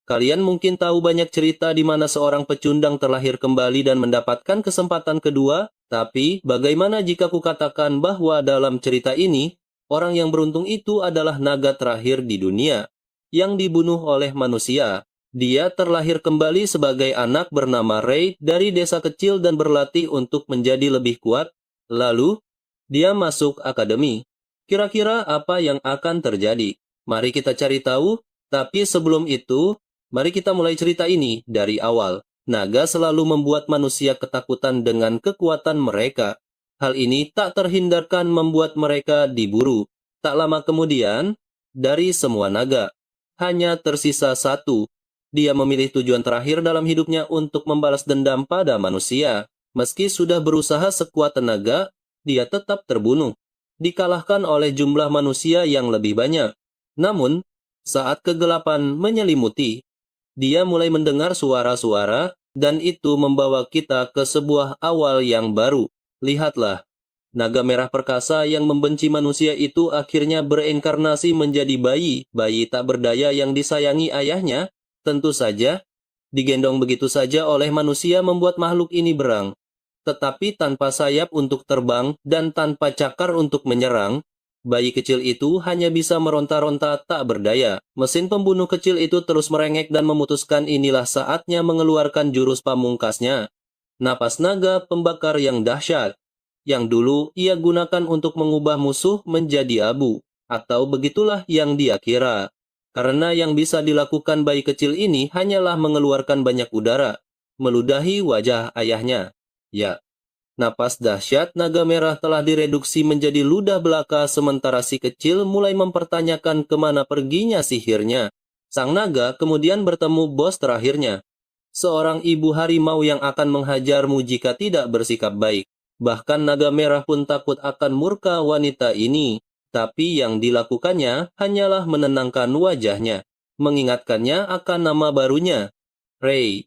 Kalian mungkin tahu banyak cerita di mana seorang pecundang terlahir kembali dan mendapatkan kesempatan kedua, tapi bagaimana jika kukatakan bahwa dalam cerita ini, orang yang beruntung itu adalah naga terakhir di dunia, yang dibunuh oleh manusia. Dia terlahir kembali sebagai anak bernama Ray dari desa kecil dan berlatih untuk menjadi lebih kuat. Lalu, dia masuk akademi. Kira-kira apa yang akan terjadi? Mari kita cari tahu, tapi sebelum itu, mari kita mulai cerita ini dari awal. Naga selalu membuat manusia ketakutan dengan kekuatan mereka. Hal ini tak terhindarkan membuat mereka diburu. Tak lama kemudian, dari semua naga, hanya tersisa satu. Dia memilih tujuan terakhir dalam hidupnya untuk membalas dendam pada manusia. Meski sudah berusaha sekuat tenaga, dia tetap terbunuh, dikalahkan oleh jumlah manusia yang lebih banyak. Namun, saat kegelapan menyelimuti, dia mulai mendengar suara-suara, dan itu membawa kita ke sebuah awal yang baru. Lihatlah, naga merah perkasa yang membenci manusia itu akhirnya bereinkarnasi menjadi bayi tak berdaya yang disayangi ayahnya. Tentu saja, digendong begitu saja oleh manusia membuat makhluk ini berang. Tetapi tanpa sayap untuk terbang dan tanpa cakar untuk menyerang, bayi kecil itu hanya bisa meronta-ronta tak berdaya. Mesin pembunuh kecil itu terus merengek dan memutuskan inilah saatnya mengeluarkan jurus pamungkasnya. Napas naga pembakar yang dahsyat, yang dulu ia gunakan untuk mengubah musuh menjadi abu. Atau begitulah yang dia kira. Karena yang bisa dilakukan bayi kecil ini hanyalah mengeluarkan banyak udara, meludahi wajah ayahnya. Ya, napas dahsyat naga merah telah direduksi menjadi ludah belaka sementara si kecil mulai mempertanyakan kemana perginya sihirnya. Sang naga kemudian bertemu bos terakhirnya, seorang ibu harimau yang akan menghajarmu jika tidak bersikap baik. Bahkan naga merah pun takut akan murka wanita ini. Tapi yang dilakukannya hanyalah menenangkan wajahnya, mengingatkannya akan nama barunya, Ray.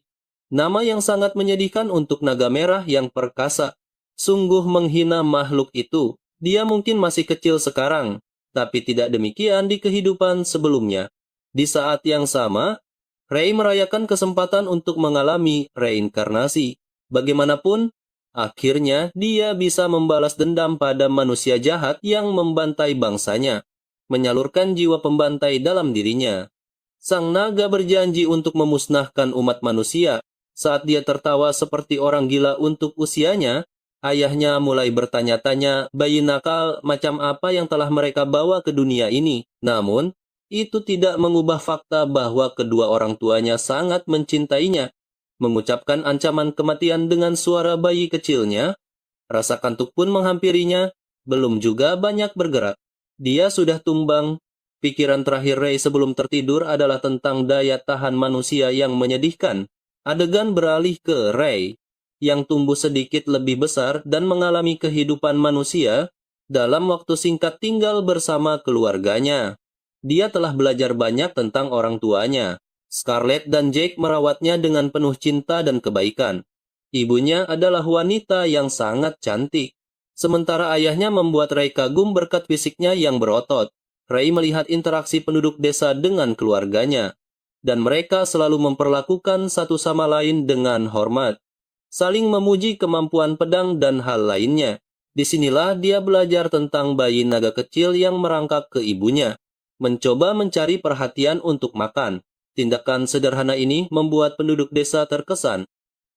Nama yang sangat menyedihkan untuk naga merah yang perkasa. Sungguh menghina makhluk itu. Dia mungkin masih kecil sekarang, tapi tidak demikian di kehidupan sebelumnya. Di saat yang sama, Ray merayakan kesempatan untuk mengalami reinkarnasi. Bagaimanapun, akhirnya, dia bisa membalas dendam pada manusia jahat yang membantai bangsanya, menyalurkan jiwa pembantai dalam dirinya. Sang naga berjanji untuk memusnahkan umat manusia. Saat dia tertawa seperti orang gila untuk usianya, ayahnya mulai bertanya-tanya bayi nakal macam apa yang telah mereka bawa ke dunia ini. Namun, itu tidak mengubah fakta bahwa kedua orang tuanya sangat mencintainya. Mengucapkan ancaman kematian dengan suara bayi kecilnya, rasa kantuk pun menghampirinya, belum juga banyak bergerak. Dia sudah tumbang. Pikiran terakhir Ray sebelum tertidur adalah tentang daya tahan manusia yang menyedihkan. Adegan beralih ke Ray, yang tumbuh sedikit lebih besar dan mengalami kehidupan manusia dalam waktu singkat tinggal bersama keluarganya. Dia telah belajar banyak tentang orang tuanya. Scarlett dan Jake merawatnya dengan penuh cinta dan kebaikan. Ibunya adalah wanita yang sangat cantik. Sementara ayahnya membuat Ray kagum berkat fisiknya yang berotot. Ray melihat interaksi penduduk desa dengan keluarganya, dan mereka selalu memperlakukan satu sama lain dengan hormat, saling memuji kemampuan pedang dan hal lainnya. Disinilah dia belajar tentang bayi naga kecil yang merangkak ke ibunya, mencoba mencari perhatian untuk makan. Tindakan sederhana ini membuat penduduk desa terkesan,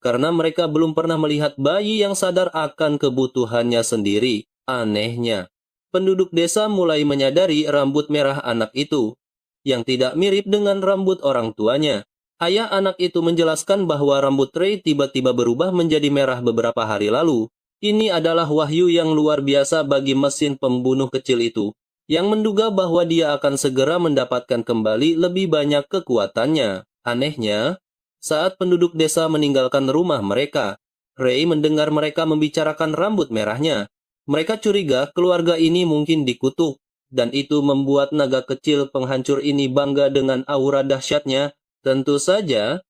karena mereka belum pernah melihat bayi yang sadar akan kebutuhannya sendiri. Anehnya, penduduk desa mulai menyadari rambut merah anak itu, yang tidak mirip dengan rambut orang tuanya. Ayah anak itu menjelaskan bahwa rambut Ray tiba-tiba berubah menjadi merah beberapa hari lalu. Ini adalah wahyu yang luar biasa bagi mesin pembunuh kecil itu, yang menduga bahwa dia akan segera mendapatkan kembali lebih banyak kekuatannya. Anehnya, saat penduduk desa meninggalkan rumah mereka, Ray mendengar mereka membicarakan rambut merahnya. Mereka curiga keluarga ini mungkin dikutuk, dan itu membuat naga kecil penghancur ini bangga dengan aura dahsyatnya. Tentu saja,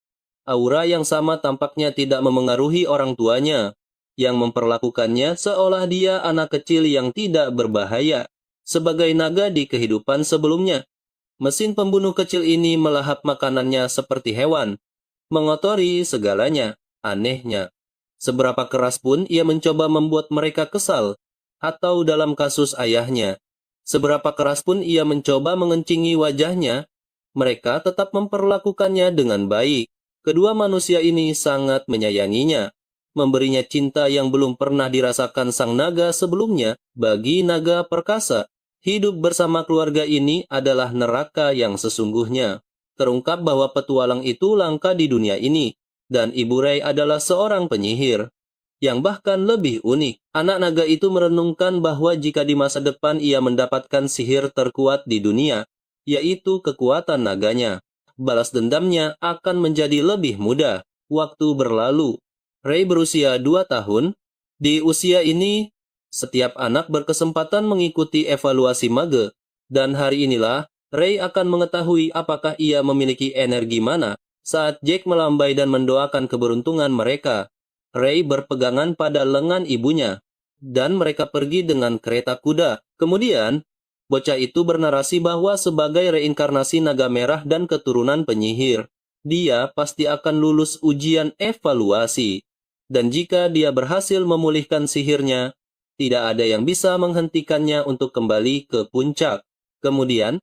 aura yang sama tampaknya tidak memengaruhi orang tuanya, yang memperlakukannya seolah dia anak kecil yang tidak berbahaya. Sebagai naga di kehidupan sebelumnya, Mesin pembunuh kecil ini melahap makanannya seperti hewan, mengotori segalanya. Anehnya, seberapa keras pun ia mencoba membuat mereka kesal, atau dalam kasus ayahnya, seberapa keras pun ia mencoba mengencingi wajahnya, mereka tetap memperlakukannya dengan baik. Kedua manusia ini sangat menyayanginya, memberinya cinta yang belum pernah dirasakan sang naga sebelumnya. Bagi naga perkasa, hidup bersama keluarga ini adalah neraka yang sesungguhnya. Terungkap bahwa petualang itu langka di dunia ini, dan Ibu Ray adalah seorang penyihir. Yang bahkan lebih unik, anak naga itu merenungkan bahwa jika di masa depan ia mendapatkan sihir terkuat di dunia, yaitu kekuatan naganya, balas dendamnya akan menjadi lebih mudah. Waktu berlalu. Ray berusia 2 tahun. Di usia ini, setiap anak berkesempatan mengikuti evaluasi mage, dan hari inilah Ray akan mengetahui apakah ia memiliki energi mana saat Jack melambai dan mendoakan keberuntungan mereka. Ray berpegangan pada lengan ibunya, dan mereka pergi dengan kereta kuda. Kemudian, bocah itu bernarasi bahwa sebagai reinkarnasi naga merah dan keturunan penyihir, dia pasti akan lulus ujian evaluasi. Dan jika dia berhasil memulihkan sihirnya, tidak ada yang bisa menghentikannya untuk kembali ke puncak. Kemudian,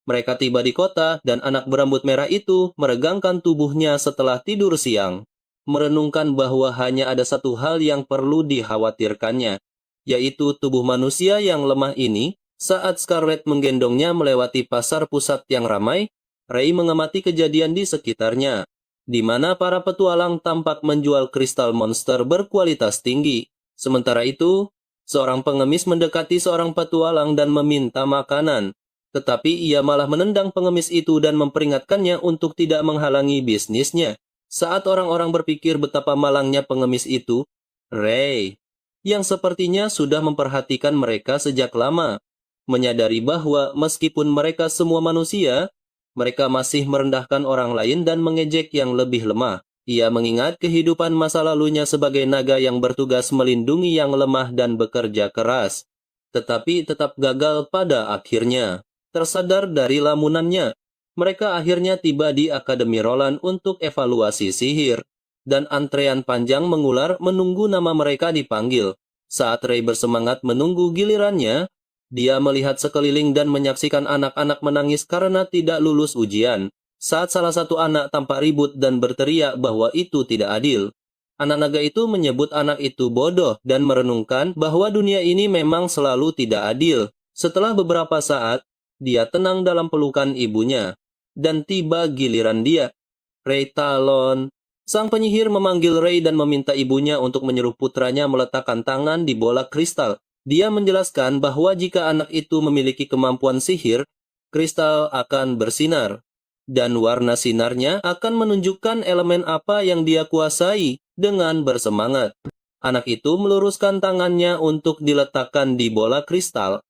mereka tiba di kota dan anak berambut merah itu meregangkan tubuhnya setelah tidur siang, merenungkan bahwa hanya ada satu hal yang perlu dikhawatirkannya, yaitu tubuh manusia yang lemah ini. Saat Scarlett menggendongnya melewati pasar pusat yang ramai, Ray mengamati kejadian di sekitarnya, di mana para petualang tampak menjual kristal monster berkualitas tinggi. Sementara itu, seorang pengemis mendekati seorang petualang dan meminta makanan. Tetapi ia malah menendang pengemis itu dan memperingatkannya untuk tidak menghalangi bisnisnya. Saat orang-orang berpikir betapa malangnya pengemis itu, Ray, yang sepertinya sudah memperhatikan mereka sejak lama, menyadari bahwa meskipun mereka semua manusia, mereka masih merendahkan orang lain dan mengejek yang lebih lemah. Ia mengingat kehidupan masa lalunya sebagai naga yang bertugas melindungi yang lemah dan bekerja keras, tetapi tetap gagal pada akhirnya. Tersadar dari lamunannya, mereka akhirnya tiba di Akademi Roland untuk evaluasi sihir, dan antrean panjang mengular menunggu nama mereka dipanggil. Saat Ray bersemangat menunggu gilirannya, dia melihat sekeliling dan menyaksikan anak-anak menangis karena tidak lulus ujian. Saat salah satu anak tampak ribut dan berteriak bahwa itu tidak adil, anak naga itu menyebut anak itu bodoh dan merenungkan bahwa dunia ini memang selalu tidak adil. Setelah beberapa saat, dia tenang dalam pelukan ibunya, dan tiba giliran dia. Ray Talon. Sang penyihir memanggil Ray dan meminta ibunya untuk menyuruh putranya meletakkan tangan di bola kristal. Dia menjelaskan bahwa jika anak itu memiliki kemampuan sihir, kristal akan bersinar, dan warna sinarnya akan menunjukkan elemen apa yang dia kuasai. Dengan bersemangat, anak itu meluruskan tangannya untuk diletakkan di bola kristal.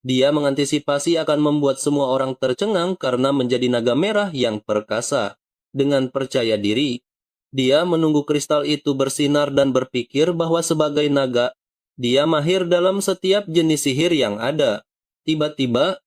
Dia mengantisipasi akan membuat semua orang tercengang karena menjadi naga merah yang perkasa. Dengan percaya diri, dia menunggu kristal itu bersinar dan berpikir bahwa sebagai naga, dia mahir dalam setiap jenis sihir yang ada. Tiba-tiba,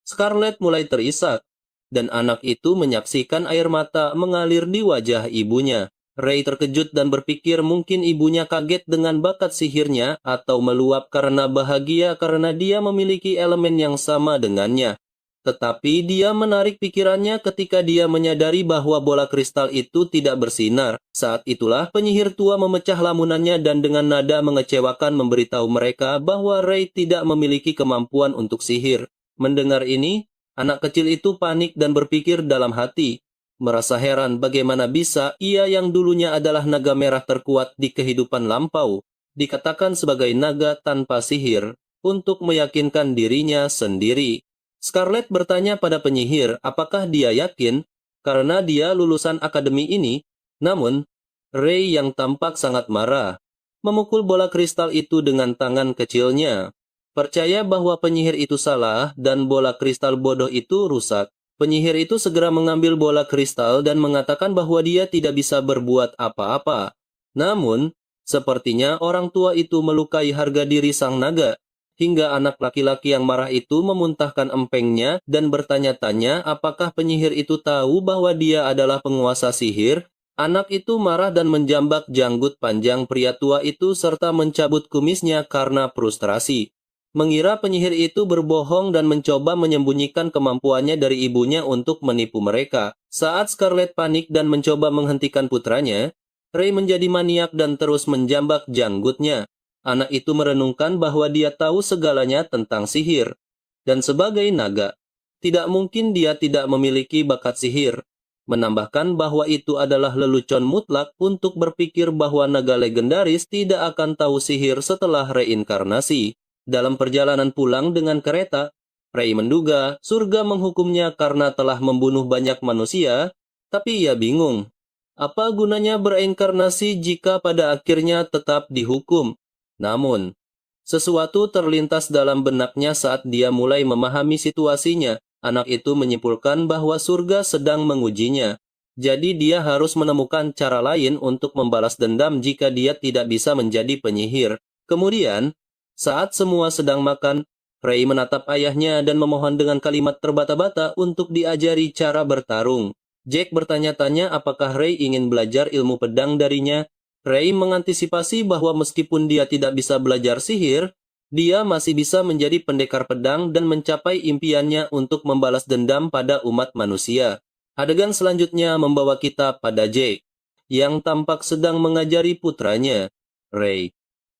Scarlett mulai terisak, dan anak itu menyaksikan air mata mengalir di wajah ibunya. Ray terkejut dan berpikir mungkin ibunya kaget dengan bakat sihirnya atau meluap karena bahagia karena dia memiliki elemen yang sama dengannya. Tetapi dia menarik pikirannya ketika dia menyadari bahwa bola kristal itu tidak bersinar. Saat itulah penyihir tua memecah lamunannya dan dengan nada mengecewakan memberitahu mereka bahwa Ray tidak memiliki kemampuan untuk sihir. Mendengar ini, anak kecil itu panik dan berpikir dalam hati, merasa heran bagaimana bisa ia yang dulunya adalah naga merah terkuat di kehidupan lampau, dikatakan sebagai naga tanpa sihir, untuk meyakinkan dirinya sendiri. Scarlett bertanya pada penyihir apakah dia yakin karena dia lulusan akademi ini, namun Ray yang tampak sangat marah, memukul bola kristal itu dengan tangan kecilnya. Percaya bahwa penyihir itu salah dan bola kristal bodoh itu rusak. Penyihir itu segera mengambil bola kristal dan mengatakan bahwa dia tidak bisa berbuat apa-apa. Namun, sepertinya orang tua itu melukai harga diri sang naga, hingga anak laki-laki yang marah itu memuntahkan empengnya dan bertanya-tanya apakah penyihir itu tahu bahwa dia adalah penguasa sihir. Anak itu marah dan menjambak janggut panjang pria tua itu serta mencabut kumisnya karena frustrasi. Mengira penyihir itu berbohong dan mencoba menyembunyikan kemampuannya dari ibunya untuk menipu mereka. Saat Scarlet panik dan mencoba menghentikan putranya, Ray menjadi maniak dan terus menjambak janggutnya. Anak itu merenungkan bahwa dia tahu segalanya tentang sihir. Dan sebagai naga, tidak mungkin dia tidak memiliki bakat sihir. Menambahkan bahwa itu adalah lelucon mutlak untuk berpikir bahwa naga legendaris tidak akan tahu sihir setelah reinkarnasi. Dalam perjalanan pulang dengan kereta, Ray menduga surga menghukumnya karena telah membunuh banyak manusia, tapi ia bingung. Apa gunanya bereinkarnasi jika pada akhirnya tetap dihukum? Namun, sesuatu terlintas dalam benaknya saat dia mulai memahami situasinya. Anak itu menyimpulkan bahwa surga sedang mengujinya. Jadi dia harus menemukan cara lain untuk membalas dendam jika dia tidak bisa menjadi penyihir. Kemudian, saat semua sedang makan, Ray menatap ayahnya dan memohon dengan kalimat terbata-bata untuk diajari cara bertarung. Jack bertanya-tanya apakah Ray ingin belajar ilmu pedang darinya. Ray mengantisipasi bahwa meskipun dia tidak bisa belajar sihir, dia masih bisa menjadi pendekar pedang dan mencapai impiannya untuk membalas dendam pada umat manusia. Adegan selanjutnya membawa kita pada Jack, yang tampak sedang mengajari putranya, Ray,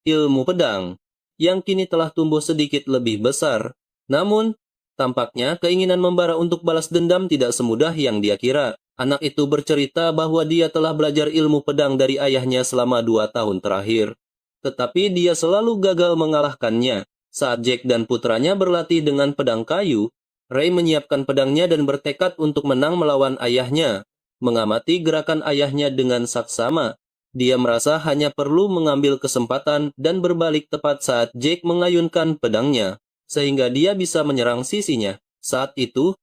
ilmu pedang, yang kini telah tumbuh sedikit lebih besar. Namun, tampaknya keinginan membara untuk balas dendam tidak semudah yang dia kira. Anak itu bercerita bahwa dia telah belajar ilmu pedang dari ayahnya selama 2 tahun terakhir. Tetapi dia selalu gagal mengalahkannya. Saat Jack dan putranya berlatih dengan pedang kayu, Ray menyiapkan pedangnya dan bertekad untuk menang melawan ayahnya. Mengamati gerakan ayahnya dengan saksama, dia merasa hanya perlu mengambil kesempatan dan berbalik tepat saat Jack mengayunkan pedangnya, sehingga dia bisa menyerang sisinya. Saat itu,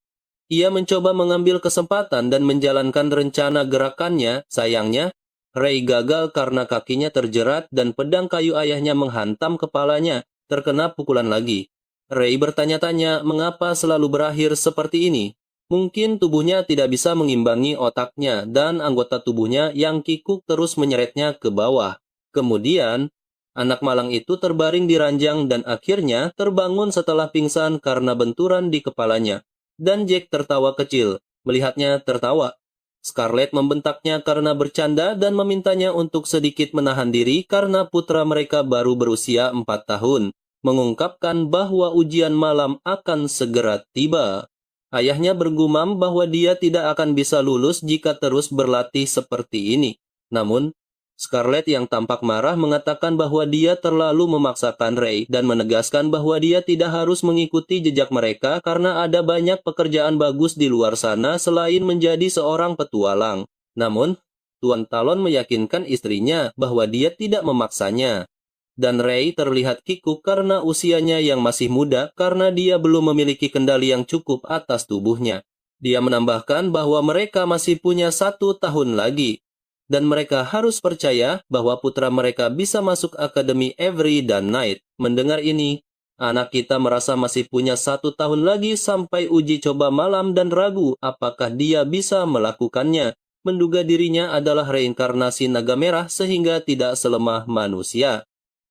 ia mencoba mengambil kesempatan dan menjalankan rencana gerakannya. Sayangnya, Ray gagal karena kakinya terjerat dan pedang kayu ayahnya menghantam kepalanya, terkena pukulan lagi. Ray bertanya-tanya mengapa selalu berakhir seperti ini. Mungkin tubuhnya tidak bisa mengimbangi otaknya dan anggota tubuhnya yang kikuk terus menyeretnya ke bawah. Kemudian, anak malang itu terbaring di ranjang dan akhirnya terbangun setelah pingsan karena benturan di kepalanya. Dan Jack tertawa kecil, melihatnya tertawa. Scarlet membentaknya karena bercanda dan memintanya untuk sedikit menahan diri karena putra mereka baru berusia 4 tahun, mengungkapkan bahwa ujian malam akan segera tiba. Ayahnya bergumam bahwa dia tidak akan bisa lulus jika terus berlatih seperti ini. Namun, Scarlet yang tampak marah mengatakan bahwa dia terlalu memaksakan Ray dan menegaskan bahwa dia tidak harus mengikuti jejak mereka karena ada banyak pekerjaan bagus di luar sana selain menjadi seorang petualang. Namun, Tuan Talon meyakinkan istrinya bahwa dia tidak memaksanya. Dan Ray terlihat kikuk karena usianya yang masih muda karena dia belum memiliki kendali yang cukup atas tubuhnya. Dia menambahkan bahwa mereka masih punya 1 tahun lagi. Dan mereka harus percaya bahwa putra mereka bisa masuk Akademi Every dan Night. Mendengar ini, anak kita merasa masih punya 1 tahun lagi sampai uji coba malam dan ragu apakah dia bisa melakukannya. Menduga dirinya adalah reinkarnasi naga merah sehingga tidak selemah manusia.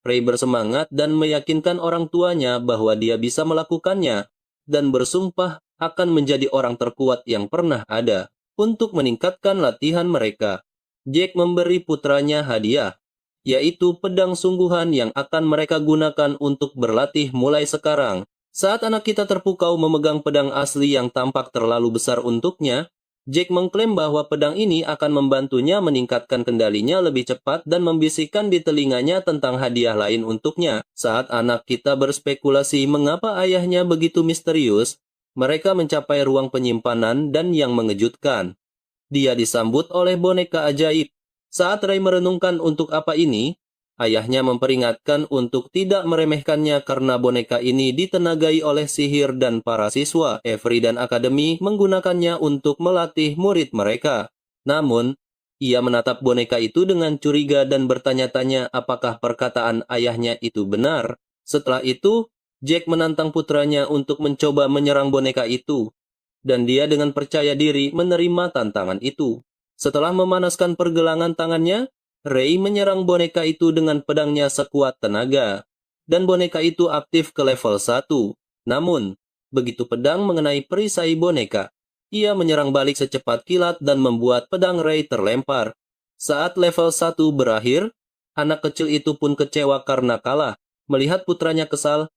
Ray bersemangat dan meyakinkan orang tuanya bahwa dia bisa melakukannya dan bersumpah akan menjadi orang terkuat yang pernah ada untuk meningkatkan latihan mereka. Jack memberi putranya hadiah, yaitu pedang sungguhan yang akan mereka gunakan untuk berlatih mulai sekarang. Saat anak kita terpukau memegang pedang asli yang tampak terlalu besar untuknya, Jack mengklaim bahwa pedang ini akan membantunya meningkatkan kendalinya lebih cepat dan membisikkan di telinganya tentang hadiah lain untuknya. Saat anak kita berspekulasi mengapa ayahnya begitu misterius, mereka mencapai ruang penyimpanan dan yang mengejutkan. Dia disambut oleh boneka ajaib. Saat Ray merenungkan untuk apa ini, ayahnya memperingatkan untuk tidak meremehkannya karena boneka ini ditenagai oleh sihir dan para siswa Every dan Academy menggunakannya untuk melatih murid mereka. Namun, ia menatap boneka itu dengan curiga dan bertanya-tanya apakah perkataan ayahnya itu benar. Setelah itu, Jack menantang putranya untuk mencoba menyerang boneka itu, dan dia dengan percaya diri menerima tantangan itu. Setelah memanaskan pergelangan tangannya, Ray menyerang boneka itu dengan pedangnya sekuat tenaga, dan boneka itu aktif ke level 1. Namun, begitu pedang mengenai perisai boneka, ia menyerang balik secepat kilat dan membuat pedang Ray terlempar. Saat level 1 berakhir, anak kecil itu pun kecewa karena kalah. Melihat putranya kesal,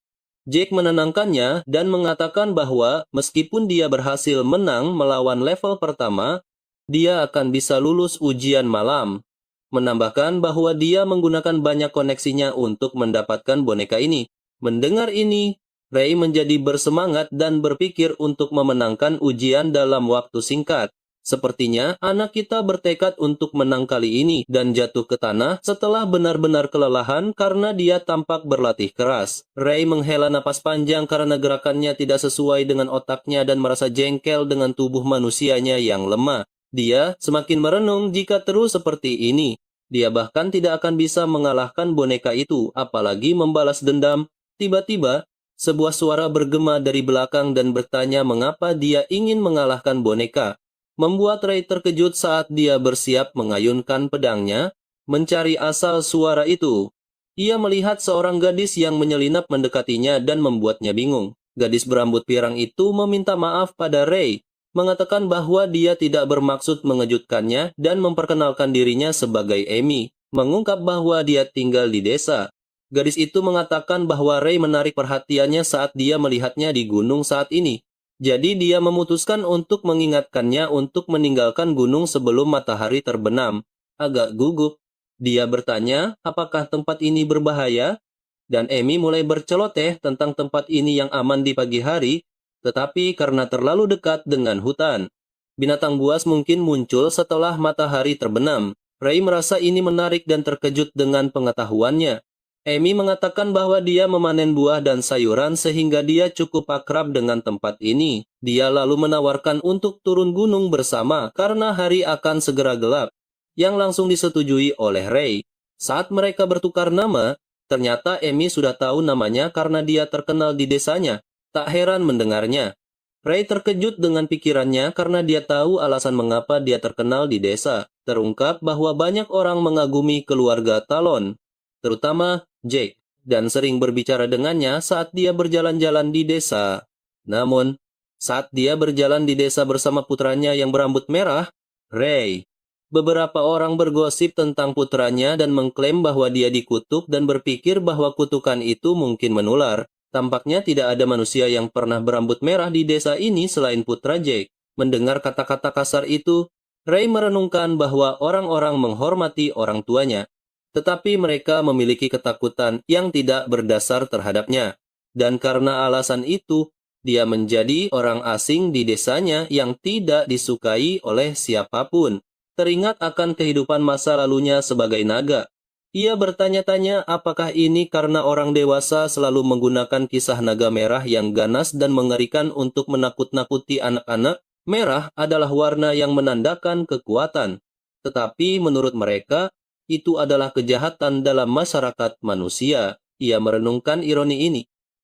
Jake menenangkannya dan mengatakan bahwa meskipun dia berhasil menang melawan level pertama, dia akan bisa lulus ujian malam. Menambahkan bahwa dia menggunakan banyak koneksinya untuk mendapatkan boneka ini. Mendengar ini, Ray menjadi bersemangat dan berpikir untuk memenangkan ujian dalam waktu singkat. Sepertinya anak kita bertekad untuk menang kali ini dan jatuh ke tanah setelah benar-benar kelelahan karena dia tampak berlatih keras. Ray menghela napas panjang karena gerakannya tidak sesuai dengan otaknya dan merasa jengkel dengan tubuh manusianya yang lemah. Dia semakin merenung jika terus seperti ini. Dia bahkan tidak akan bisa mengalahkan boneka itu, apalagi membalas dendam. Tiba-tiba, sebuah suara bergema dari belakang dan bertanya mengapa dia ingin mengalahkan boneka. Membuat Ray terkejut saat dia bersiap mengayunkan pedangnya, mencari asal suara itu. Ia melihat seorang gadis yang menyelinap mendekatinya dan membuatnya bingung. Gadis berambut pirang itu meminta maaf pada Ray, mengatakan bahwa dia tidak bermaksud mengejutkannya dan memperkenalkan dirinya sebagai Amy, mengungkap bahwa dia tinggal di desa. Gadis itu mengatakan bahwa Ray menarik perhatiannya saat dia melihatnya di gunung saat ini. Jadi dia memutuskan untuk mengingatkannya untuk meninggalkan gunung sebelum matahari terbenam. Agak gugup, dia bertanya apakah tempat ini berbahaya? Dan Amy mulai berceloteh tentang tempat ini yang aman di pagi hari, tetapi karena terlalu dekat dengan hutan. Binatang buas mungkin muncul setelah matahari terbenam. Ray merasa ini menarik dan terkejut dengan pengetahuannya. Amy mengatakan bahwa dia memanen buah dan sayuran sehingga dia cukup akrab dengan tempat ini. Dia lalu menawarkan untuk turun gunung bersama karena hari akan segera gelap, yang langsung disetujui oleh Ray. Saat mereka bertukar nama, ternyata Amy sudah tahu namanya karena dia terkenal di desanya. Tak heran mendengarnya. Ray terkejut dengan pikirannya karena dia tahu alasan mengapa dia terkenal di desa. Terungkap bahwa banyak orang mengagumi keluarga Talon, terutama Jake, dan sering berbicara dengannya saat dia berjalan-jalan di desa. Namun, saat dia berjalan di desa bersama putranya yang berambut merah, Ray, beberapa orang bergosip tentang putranya dan mengklaim bahwa dia dikutuk dan berpikir bahwa kutukan itu mungkin menular. Tampaknya tidak ada manusia yang pernah berambut merah di desa ini selain putra Jake. Mendengar kata-kata kasar itu, Ray merenungkan bahwa orang-orang menghormati orang tuanya, tetapi mereka memiliki ketakutan yang tidak berdasar terhadapnya. Dan karena alasan itu, dia menjadi orang asing di desanya yang tidak disukai oleh siapapun. Teringat akan kehidupan masa lalunya sebagai naga. Ia bertanya-tanya apakah ini karena orang dewasa selalu menggunakan kisah naga merah yang ganas dan mengerikan untuk menakut-nakuti anak-anak. Merah adalah warna yang menandakan kekuatan. Tetapi menurut mereka, itu adalah kejahatan dalam masyarakat manusia. Ia merenungkan ironi ini.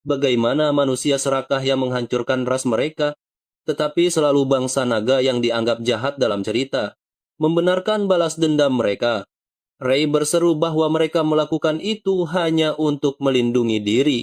Bagaimana manusia serakah yang menghancurkan ras mereka, tetapi selalu bangsa naga yang dianggap jahat dalam cerita, membenarkan balas dendam mereka. Ray berseru bahwa mereka melakukan itu hanya untuk melindungi diri.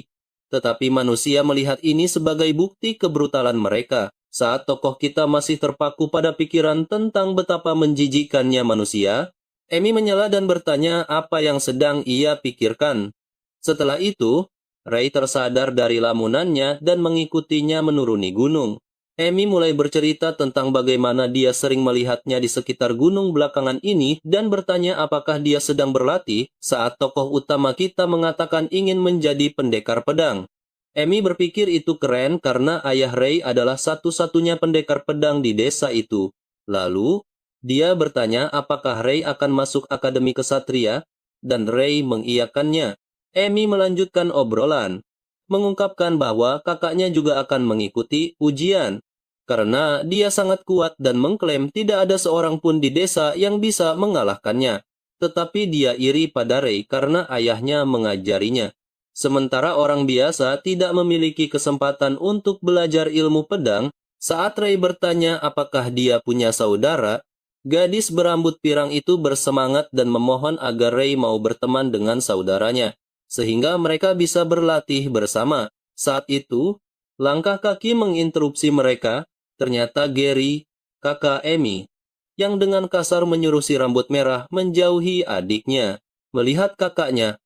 Tetapi manusia melihat ini sebagai bukti kebrutalan mereka. Saat tokoh kita masih terpaku pada pikiran tentang betapa menjijikkannya manusia, Amy menyela dan bertanya apa yang sedang ia pikirkan. Setelah itu, Ray tersadar dari lamunannya dan mengikutinya menuruni gunung. Amy mulai bercerita tentang bagaimana dia sering melihatnya di sekitar gunung belakangan ini dan bertanya apakah dia sedang berlatih saat tokoh utama kita mengatakan ingin menjadi pendekar pedang. Amy berpikir itu keren karena ayah Ray adalah satu-satunya pendekar pedang di desa itu. Lalu, dia bertanya apakah Ray akan masuk Akademi Kesatria, dan Ray mengiyakannya. Amy melanjutkan obrolan, mengungkapkan bahwa kakaknya juga akan mengikuti ujian, karena dia sangat kuat dan mengklaim tidak ada seorang pun di desa yang bisa mengalahkannya. Tetapi dia iri pada Ray karena ayahnya mengajarinya. Sementara orang biasa tidak memiliki kesempatan untuk belajar ilmu pedang, saat Ray bertanya apakah dia punya saudara, gadis berambut pirang itu bersemangat dan memohon agar Ray mau berteman dengan saudaranya, sehingga mereka bisa berlatih bersama. Saat itu, langkah kaki menginterupsi mereka, ternyata Gary, kakak Amy, yang dengan kasar menyuruh si rambut merah menjauhi adiknya. Melihat kakaknya,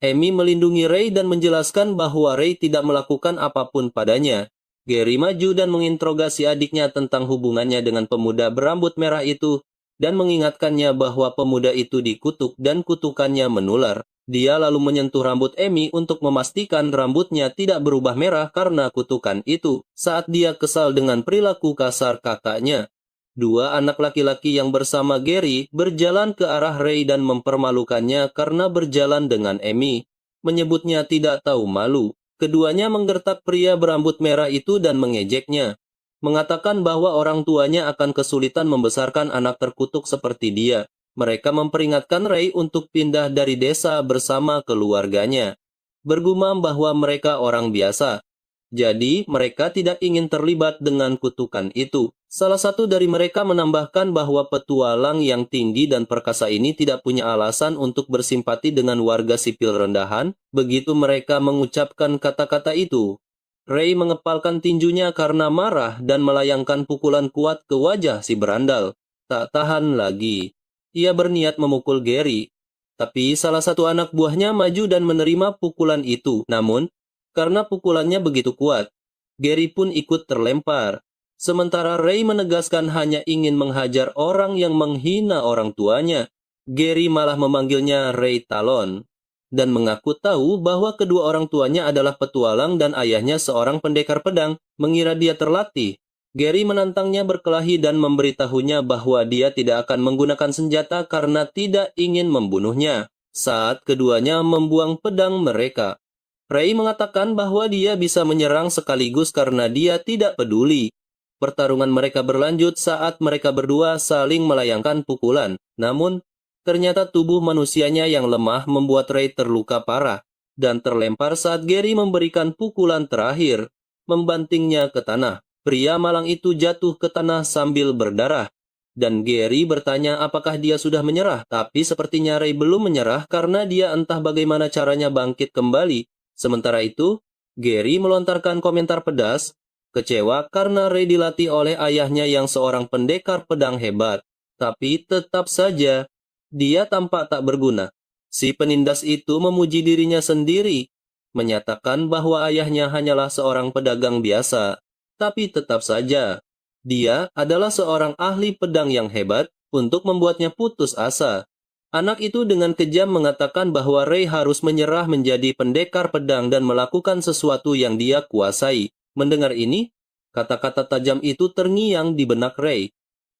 Amy melindungi Ray dan menjelaskan bahwa Ray tidak melakukan apapun padanya. Gary maju dan menginterogasi adiknya tentang hubungannya dengan pemuda berambut merah itu dan mengingatkannya bahwa pemuda itu dikutuk dan kutukannya menular. Dia lalu menyentuh rambut Amy untuk memastikan rambutnya tidak berubah merah karena kutukan itu. Saat dia kesal dengan perilaku kasar kakaknya, dua anak laki-laki yang bersama Gary berjalan ke arah Ray dan mempermalukannya karena berjalan dengan Amy, menyebutnya tidak tahu malu. Keduanya menggertak pria berambut merah itu dan mengejeknya, mengatakan bahwa orang tuanya akan kesulitan membesarkan anak terkutuk seperti dia. Mereka memperingatkan Ray untuk pindah dari desa bersama keluarganya, bergumam bahwa mereka orang biasa. Jadi, mereka tidak ingin terlibat dengan kutukan itu. Salah satu dari mereka menambahkan bahwa petualang yang tinggi dan perkasa ini tidak punya alasan untuk bersimpati dengan warga sipil rendahan. Begitu mereka mengucapkan kata-kata itu, Ray mengepalkan tinjunya karena marah dan melayangkan pukulan kuat ke wajah si berandal. Tak tahan lagi, ia berniat memukul Gary. Tapi salah satu anak buahnya maju dan menerima pukulan itu. Namun, karena pukulannya begitu kuat, Gary pun ikut terlempar. Sementara Ray menegaskan hanya ingin menghajar orang yang menghina orang tuanya. Gary malah memanggilnya Ray Talon dan mengaku tahu bahwa kedua orang tuanya adalah petualang dan ayahnya seorang pendekar pedang. Mengira dia terlatih, Gary menantangnya berkelahi dan memberitahunya bahwa dia tidak akan menggunakan senjata karena tidak ingin membunuhnya. Saat keduanya membuang pedang mereka, Ray mengatakan bahwa dia bisa menyerang sekaligus karena dia tidak peduli. Pertarungan mereka berlanjut saat mereka berdua saling melayangkan pukulan. Namun, ternyata tubuh manusianya yang lemah membuat Ray terluka parah dan terlempar saat Gary memberikan pukulan terakhir, membantingnya ke tanah. Pria malang itu jatuh ke tanah sambil berdarah, dan Gary bertanya apakah dia sudah menyerah. Tapi sepertinya Ray belum menyerah karena dia entah bagaimana caranya bangkit kembali. Sementara itu, Gary melontarkan komentar pedas, kecewa karena Ray dilatih oleh ayahnya yang seorang pendekar pedang hebat. Tapi tetap saja, dia tampak tak berguna. Si penindas itu memuji dirinya sendiri, menyatakan bahwa ayahnya hanyalah seorang pedagang biasa. Tapi tetap saja, dia adalah seorang ahli pedang yang hebat untuk membuatnya putus asa. Anak itu dengan kejam mengatakan bahwa Ray harus menyerah menjadi pendekar pedang dan melakukan sesuatu yang dia kuasai. Mendengar ini, kata-kata tajam itu terngiang di benak Ray,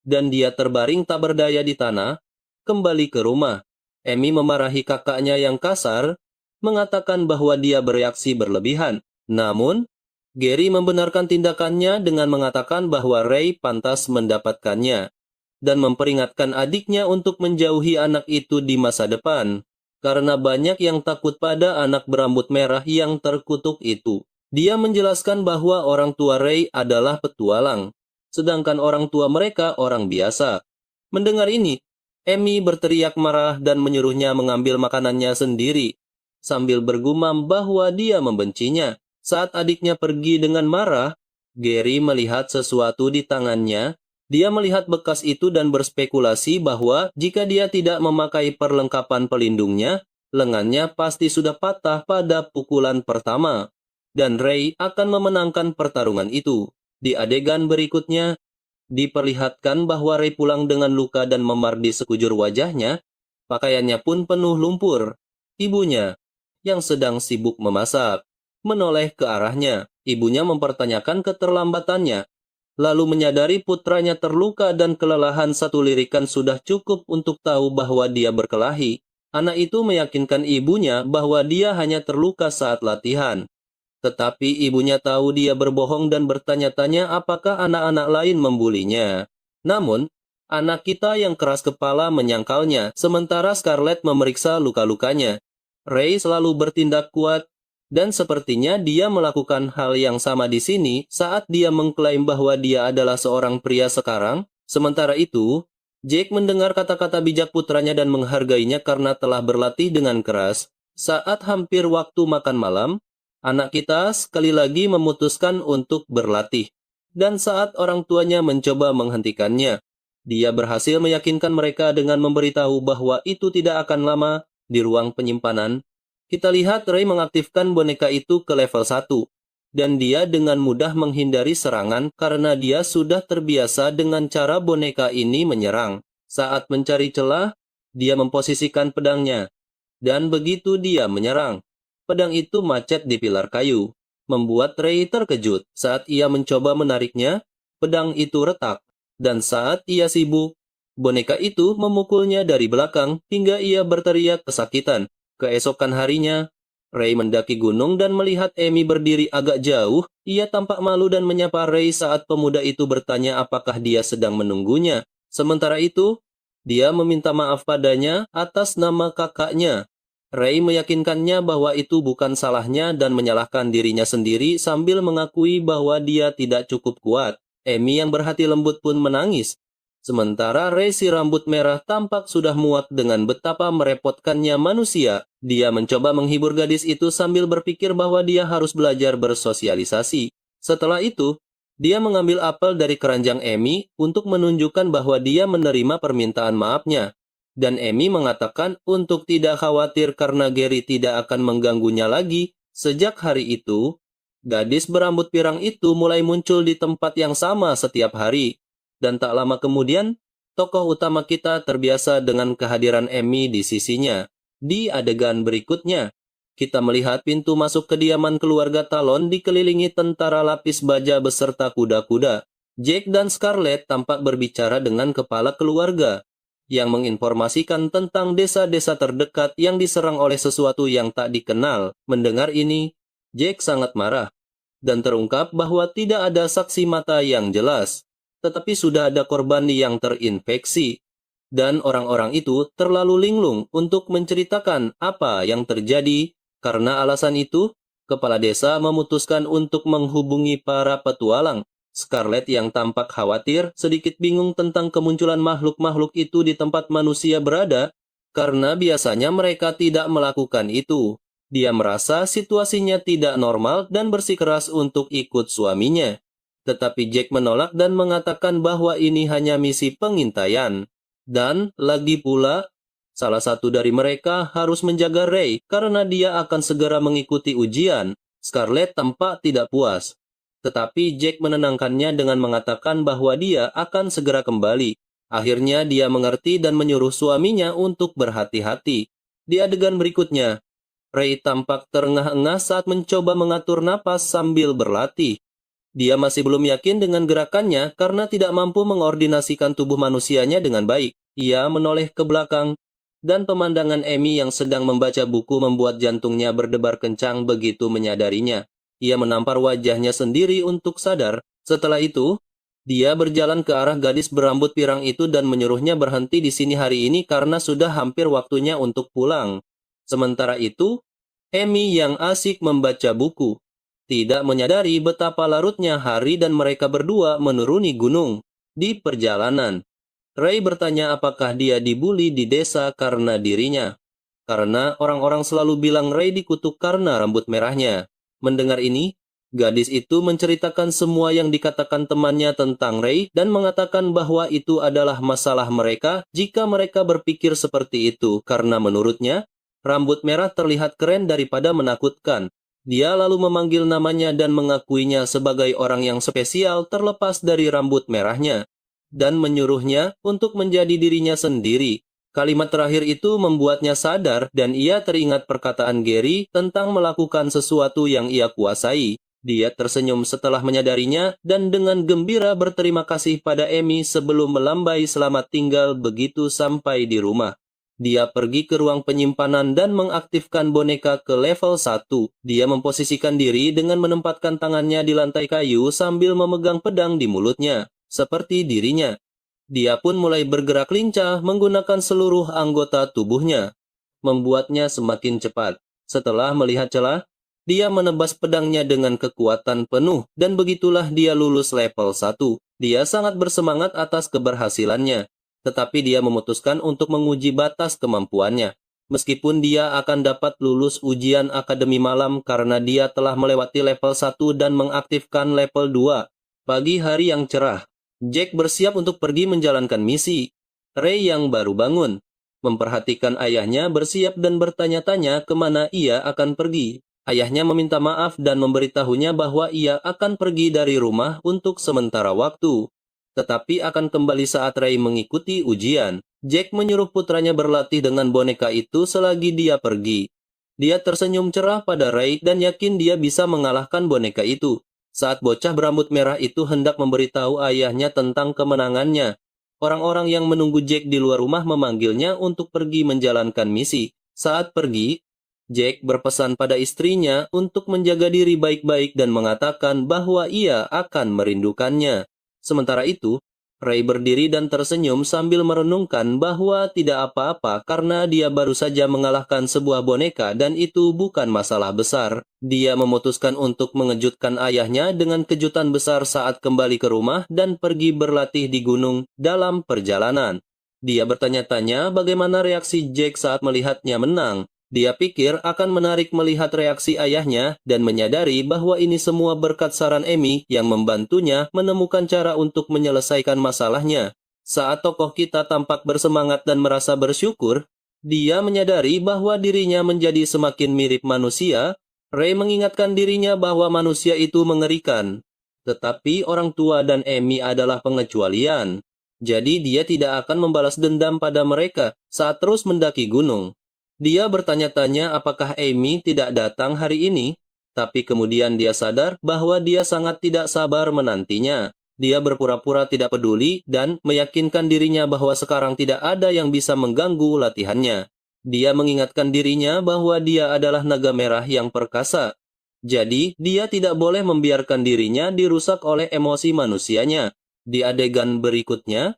dan dia terbaring tak berdaya di tanah, kembali ke rumah. Amy memarahi kakaknya yang kasar, mengatakan bahwa dia bereaksi berlebihan. Namun, Gary membenarkan tindakannya dengan mengatakan bahwa Ray pantas mendapatkannya, dan memperingatkan adiknya untuk menjauhi anak itu di masa depan, karena banyak yang takut pada anak berambut merah yang terkutuk itu. Dia menjelaskan bahwa orang tua Ray adalah petualang, sedangkan orang tua mereka orang biasa. Mendengar ini, Amy berteriak marah dan menyuruhnya mengambil makanannya sendiri, sambil bergumam bahwa dia membencinya. Saat adiknya pergi dengan marah, Gary melihat sesuatu di tangannya. Dia melihat bekas itu dan berspekulasi bahwa jika dia tidak memakai perlengkapan pelindungnya, lengannya pasti sudah patah pada pukulan pertama, dan Ray akan memenangkan pertarungan itu. Di adegan berikutnya, diperlihatkan bahwa Ray pulang dengan luka dan memar di sekujur wajahnya, pakaiannya pun penuh lumpur. Ibunya, yang sedang sibuk memasak, menoleh ke arahnya. Ibunya mempertanyakan keterlambatannya, lalu menyadari putranya terluka dan kelelahan. Satu lirikan sudah cukup untuk tahu bahwa dia berkelahi. Anak itu meyakinkan ibunya bahwa dia hanya terluka saat latihan. Tetapi ibunya tahu dia berbohong dan bertanya-tanya apakah anak-anak lain membulinya. Namun, anak kita yang keras kepala menyangkalnya, sementara Scarlett memeriksa luka-lukanya. Ray selalu bertindak kuat, Dan sepertinya dia melakukan hal yang sama di sini saat dia mengklaim bahwa dia adalah seorang pria sekarang. Sementara itu, Jake mendengar kata-kata bijak putranya dan menghargainya karena telah berlatih dengan keras. Saat hampir waktu makan malam, anak kita sekali lagi memutuskan untuk berlatih. Dan saat orang tuanya mencoba menghentikannya, dia berhasil meyakinkan mereka dengan memberitahu bahwa itu tidak akan lama. Di ruang penyimpanan, kita lihat Ray mengaktifkan boneka itu ke level 1, dan dia dengan mudah menghindari serangan karena dia sudah terbiasa dengan cara boneka ini menyerang. Saat mencari celah, dia memposisikan pedangnya, dan begitu dia menyerang, pedang itu macet di pilar kayu, membuat Ray terkejut. Saat ia mencoba menariknya, pedang itu retak, dan saat ia sibuk, boneka itu memukulnya dari belakang hingga ia berteriak kesakitan. Keesokan harinya, Ray mendaki gunung dan melihat Amy berdiri agak jauh. Ia tampak malu dan menyapa Ray saat pemuda itu bertanya apakah dia sedang menunggunya. Sementara itu, dia meminta maaf padanya atas nama kakaknya. Ray meyakinkannya bahwa itu bukan salahnya dan menyalahkan dirinya sendiri sambil mengakui bahwa dia tidak cukup kuat. Amy yang berhati lembut pun menangis. Sementara Ray si rambut merah tampak sudah muak dengan betapa merepotkannya manusia. Dia mencoba menghibur gadis itu sambil berpikir bahwa dia harus belajar bersosialisasi. Setelah itu, dia mengambil apel dari keranjang Amy untuk menunjukkan bahwa dia menerima permintaan maafnya. Dan Amy mengatakan untuk tidak khawatir karena Gary tidak akan mengganggunya lagi. Sejak hari itu, gadis berambut pirang itu mulai muncul di tempat yang sama setiap hari. Dan tak lama kemudian, tokoh utama kita terbiasa dengan kehadiran Amy di sisinya. Di adegan berikutnya, kita melihat pintu masuk kediaman keluarga Talon dikelilingi tentara lapis baja beserta kuda-kuda. Jake dan Scarlett tampak berbicara dengan kepala keluarga, yang menginformasikan tentang desa-desa terdekat yang diserang oleh sesuatu yang tak dikenal. Mendengar ini, Jake sangat marah, dan terungkap bahwa tidak ada saksi mata yang jelas. Tetapi sudah ada korban yang terinfeksi, dan orang-orang itu terlalu linglung untuk menceritakan apa yang terjadi. Karena alasan itu, kepala desa memutuskan untuk menghubungi para petualang. Scarlett yang tampak khawatir sedikit bingung tentang kemunculan makhluk-makhluk itu di tempat manusia berada, karena biasanya mereka tidak melakukan itu. Dia merasa situasinya tidak normal dan bersikeras untuk ikut suaminya. Tetapi Jake menolak dan mengatakan bahwa ini hanya misi pengintaian. Dan lagi pula, salah satu dari mereka harus menjaga Ray karena dia akan segera mengikuti ujian. Scarlett tampak tidak puas. Tetapi Jake menenangkannya dengan mengatakan bahwa dia akan segera kembali. Akhirnya dia mengerti dan menyuruh suaminya untuk berhati-hati. Di adegan berikutnya, Ray tampak terengah-engah saat mencoba mengatur napas sambil berlatih. Dia masih belum yakin dengan gerakannya karena tidak mampu mengordinasikan tubuh manusianya dengan baik. Ia menoleh ke belakang, dan pemandangan Amy yang sedang membaca buku membuat jantungnya berdebar kencang begitu menyadarinya. Ia menampar wajahnya sendiri untuk sadar. Setelah itu, dia berjalan ke arah gadis berambut pirang itu dan menyuruhnya berhenti di sini hari ini karena sudah hampir waktunya untuk pulang. Sementara itu, Amy yang asik membaca buku tidak menyadari betapa larutnya hari dan mereka berdua menuruni gunung. Di perjalanan, Ray bertanya apakah dia dibully di desa karena dirinya. Karena orang-orang selalu bilang Ray dikutuk karena rambut merahnya. Mendengar ini, gadis itu menceritakan semua yang dikatakan temannya tentang Ray dan mengatakan bahwa itu adalah masalah mereka jika mereka berpikir seperti itu karena menurutnya, rambut merah terlihat keren daripada menakutkan. Dia lalu memanggil namanya dan mengakuinya sebagai orang yang spesial terlepas dari rambut merahnya, dan menyuruhnya untuk menjadi dirinya sendiri. Kalimat terakhir itu membuatnya sadar dan ia teringat perkataan Gary tentang melakukan sesuatu yang ia kuasai. Dia tersenyum setelah menyadarinya dan dengan gembira berterima kasih pada Amy sebelum melambai selamat tinggal begitu sampai di rumah. Dia pergi ke ruang penyimpanan dan mengaktifkan boneka ke level 1. Dia memposisikan diri dengan menempatkan tangannya di lantai kayu sambil memegang pedang di mulutnya, seperti dirinya. Dia pun mulai bergerak lincah menggunakan seluruh anggota tubuhnya, membuatnya semakin cepat. Setelah melihat celah, Dia menebas pedangnya dengan kekuatan penuh, dan begitulah dia lulus level 1. Dia sangat bersemangat atas keberhasilannya, tetapi dia memutuskan untuk menguji batas kemampuannya. Meskipun dia akan dapat lulus ujian Akademi Malam karena dia telah melewati level 1 dan mengaktifkan level 2. Pagi hari yang cerah, Jack bersiap untuk pergi menjalankan misi. Ray yang baru bangun, memperhatikan ayahnya bersiap dan bertanya-tanya kemana ia akan pergi. Ayahnya meminta maaf dan memberitahunya bahwa ia akan pergi dari rumah untuk sementara waktu, tetapi akan kembali saat Ray mengikuti ujian. Jack menyuruh putranya berlatih dengan boneka itu selagi dia pergi. Dia tersenyum cerah pada Ray dan yakin dia bisa mengalahkan boneka itu. Saat bocah berambut merah itu hendak memberitahu ayahnya tentang kemenangannya, orang-orang yang menunggu Jack di luar rumah memanggilnya untuk pergi menjalankan misi. Saat pergi, Jack berpesan pada istrinya untuk menjaga diri baik-baik dan mengatakan bahwa ia akan merindukannya. Sementara itu, Ray berdiri dan tersenyum sambil merenungkan bahwa tidak apa-apa karena dia baru saja mengalahkan sebuah boneka dan itu bukan masalah besar. Dia memutuskan untuk mengejutkan ayahnya dengan kejutan besar saat kembali ke rumah dan pergi berlatih di gunung dalam perjalanan. Dia bertanya-tanya bagaimana reaksi Jack saat melihatnya menang. Dia pikir akan menarik melihat reaksi ayahnya dan menyadari bahwa ini semua berkat saran Amy yang membantunya menemukan cara untuk menyelesaikan masalahnya. Saat tokoh kita tampak bersemangat dan merasa bersyukur, dia menyadari bahwa dirinya menjadi semakin mirip manusia. Ray mengingatkan dirinya bahwa manusia itu mengerikan, tetapi orang tua dan Amy adalah pengecualian. Jadi dia tidak akan membalas dendam pada mereka saat terus mendaki gunung. Dia bertanya-tanya apakah Amy tidak datang hari ini, tapi kemudian dia sadar bahwa dia sangat tidak sabar menantinya. Dia berpura-pura tidak peduli dan meyakinkan dirinya bahwa sekarang tidak ada yang bisa mengganggu latihannya. Dia mengingatkan dirinya bahwa dia adalah naga merah yang perkasa. Jadi, dia tidak boleh membiarkan dirinya dirusak oleh emosi manusianya. Di adegan berikutnya,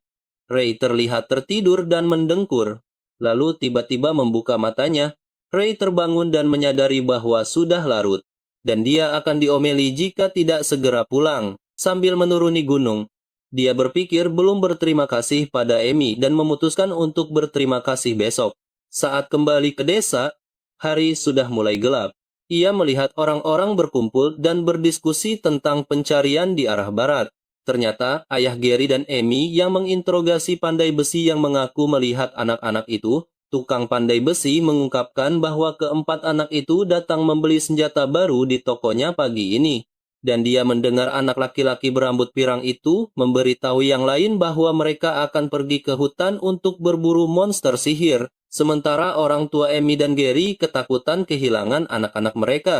Ray terlihat tertidur dan mendengkur. Lalu tiba-tiba membuka matanya. Ray terbangun dan menyadari bahwa sudah larut, dan dia akan diomeli jika tidak segera pulang. Sambil menuruni gunung, dia berpikir belum berterima kasih pada Amy dan memutuskan untuk berterima kasih besok. Saat kembali ke desa, hari sudah mulai gelap. Ia melihat orang-orang berkumpul dan berdiskusi tentang pencarian di arah barat. Ternyata ayah Gary dan Amy yang menginterogasi pandai besi yang mengaku melihat anak-anak itu. Tukang pandai besi mengungkapkan bahwa keempat anak itu datang membeli senjata baru di tokonya pagi ini. Dan dia mendengar anak laki-laki berambut pirang itu memberitahu yang lain bahwa mereka akan pergi ke hutan untuk berburu monster sihir. Sementara orang tua Amy dan Gary ketakutan kehilangan anak-anak mereka.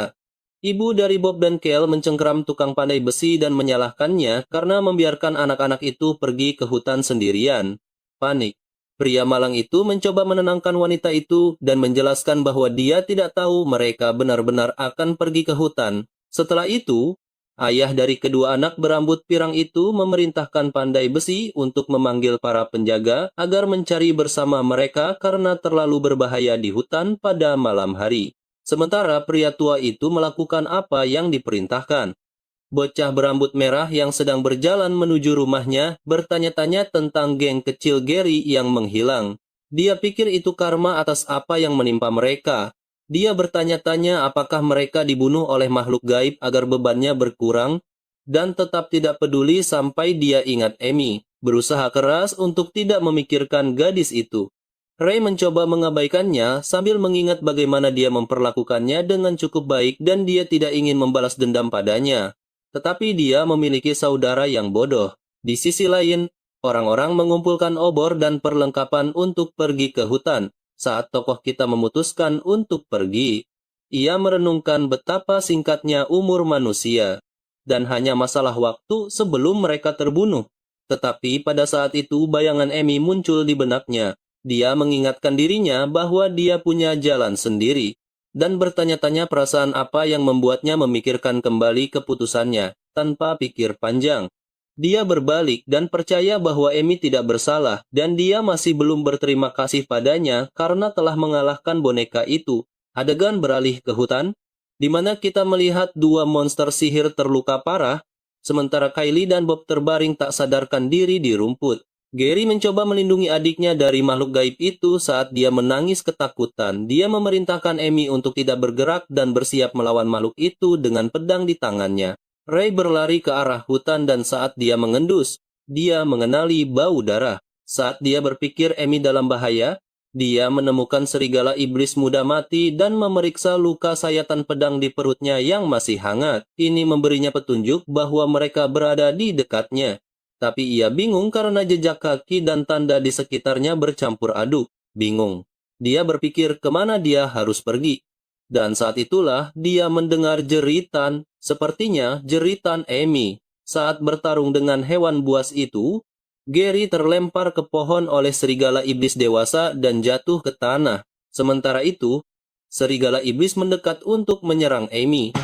Ibu dari Bob dan Kel mencengkeram tukang pandai besi dan menyalahkannya karena membiarkan anak-anak itu pergi ke hutan sendirian. Panik. Pria malang itu mencoba menenangkan wanita itu dan menjelaskan bahwa dia tidak tahu mereka benar-benar akan pergi ke hutan. Setelah itu, ayah dari kedua anak berambut pirang itu memerintahkan pandai besi untuk memanggil para penjaga agar mencari bersama mereka karena terlalu berbahaya di hutan pada malam hari. Sementara pria tua itu melakukan apa yang diperintahkan. Bocah berambut merah yang sedang berjalan menuju rumahnya bertanya-tanya tentang geng kecil Gary yang menghilang. Dia pikir itu karma atas apa yang menimpa mereka. Dia bertanya-tanya apakah mereka dibunuh oleh makhluk gaib agar bebannya berkurang, dan tetap tidak peduli sampai dia ingat Amy, berusaha keras untuk tidak memikirkan gadis itu. Ray mencoba mengabaikannya sambil mengingat bagaimana dia memperlakukannya dengan cukup baik dan dia tidak ingin membalas dendam padanya. Tetapi dia memiliki saudara yang bodoh. Di sisi lain, orang-orang mengumpulkan obor dan perlengkapan untuk pergi ke hutan. Saat tokoh kita memutuskan untuk pergi, ia merenungkan betapa singkatnya umur manusia dan hanya masalah waktu sebelum mereka terbunuh. Tetapi pada saat itu bayangan Amy muncul di benaknya. Dia mengingatkan dirinya bahwa dia punya jalan sendiri, dan bertanya-tanya perasaan apa yang membuatnya memikirkan kembali keputusannya, tanpa pikir panjang. Dia berbalik dan percaya bahwa Amy tidak bersalah, dan dia masih belum berterima kasih padanya karena telah mengalahkan boneka itu. Adegan beralih ke hutan. di mana kita melihat dua monster sihir terluka parah, sementara Kylie dan Bob terbaring tak sadarkan diri di rumput. Gary mencoba melindungi adiknya dari makhluk gaib itu saat dia menangis ketakutan. Dia memerintahkan Amy untuk tidak bergerak dan bersiap melawan makhluk itu dengan pedang di tangannya. Ray berlari ke arah hutan dan saat dia mengendus, dia mengenali bau darah. Saat dia berpikir Amy dalam bahaya, dia menemukan serigala iblis muda mati dan memeriksa luka sayatan pedang di perutnya yang masih hangat. Ini memberinya petunjuk bahwa mereka berada di dekatnya. Tapi ia bingung karena jejak kaki dan tanda di sekitarnya bercampur aduk. Bingung. Dia berpikir kemana dia harus pergi. Dan saat itulah dia mendengar jeritan, sepertinya jeritan Amy. Saat bertarung dengan hewan buas itu, Gary terlempar ke pohon oleh serigala iblis dewasa dan jatuh ke tanah. Sementara itu, serigala iblis mendekat untuk menyerang Amy,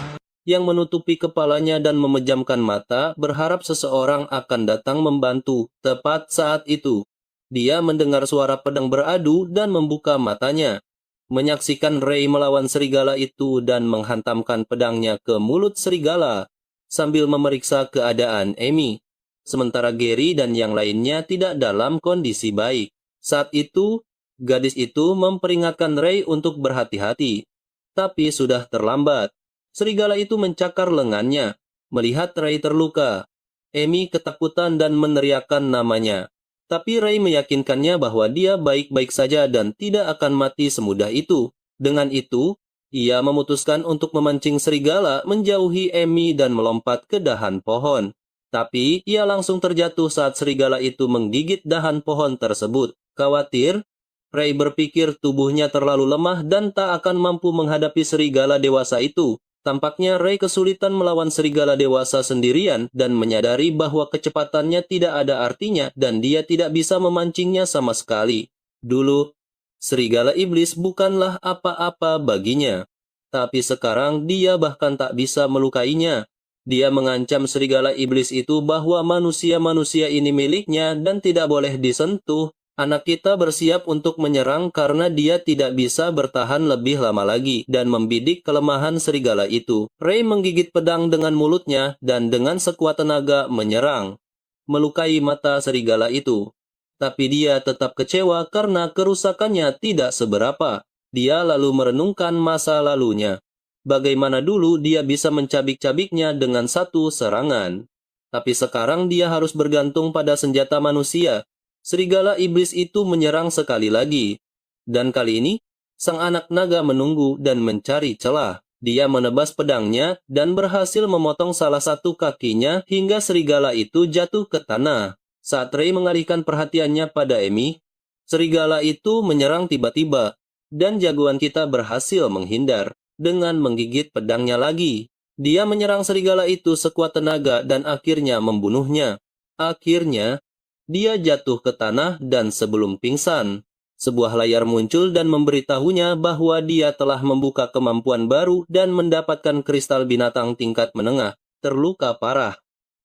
yang menutupi kepalanya dan memejamkan mata, berharap seseorang akan datang membantu. Tepat saat itu, dia mendengar suara pedang beradu dan membuka matanya. Menyaksikan Ray melawan serigala itu dan menghantamkan pedangnya ke mulut serigala, sambil memeriksa keadaan Amy. Sementara Gary dan yang lainnya tidak dalam kondisi baik. Saat itu, gadis itu memperingatkan Ray untuk berhati-hati. Tapi sudah terlambat. Serigala itu mencakar lengannya. Melihat Ray terluka, Amy ketakutan dan meneriakkan namanya. Tapi Ray meyakinkannya bahwa dia baik-baik saja dan tidak akan mati semudah itu. Dengan itu, ia memutuskan untuk memancing serigala menjauhi Amy dan melompat ke dahan pohon. Tapi ia langsung terjatuh saat serigala itu menggigit dahan pohon tersebut. Khawatir, Ray berpikir tubuhnya terlalu lemah dan tak akan mampu menghadapi serigala dewasa itu. Tampaknya Ray kesulitan melawan serigala dewasa sendirian dan menyadari bahwa kecepatannya tidak ada artinya dan dia tidak bisa memancingnya sama sekali. Dulu, serigala iblis bukanlah apa-apa baginya. Tapi sekarang dia bahkan tak bisa melukainya. Dia mengancam serigala iblis itu bahwa manusia-manusia ini miliknya dan tidak boleh disentuh. Anak kita bersiap untuk menyerang karena dia tidak bisa bertahan lebih lama lagi dan membidik kelemahan serigala itu. Ray menggigit pedang dengan mulutnya dan dengan sekuat tenaga menyerang, melukai mata serigala itu. Tapi dia tetap kecewa karena kerusakannya tidak seberapa. Dia lalu merenungkan masa lalunya. Bagaimana dulu dia bisa mencabik-cabiknya dengan satu serangan. Tapi sekarang dia harus bergantung pada senjata manusia. Serigala iblis itu menyerang sekali lagi. Dan kali ini, sang anak naga menunggu dan mencari celah. Dia menebas pedangnya dan berhasil memotong salah satu kakinya hingga serigala itu jatuh ke tanah. Saat Ray mengalihkan perhatiannya pada Amy, serigala itu menyerang tiba-tiba. Dan jagoan kita berhasil menghindar dengan menggigit pedangnya lagi. Dia menyerang serigala itu sekuat tenaga dan akhirnya membunuhnya. Akhirnya, dia jatuh ke tanah dan sebelum pingsan, sebuah layar muncul dan memberitahunya bahwa dia telah membuka kemampuan baru dan mendapatkan kristal binatang tingkat menengah, terluka parah.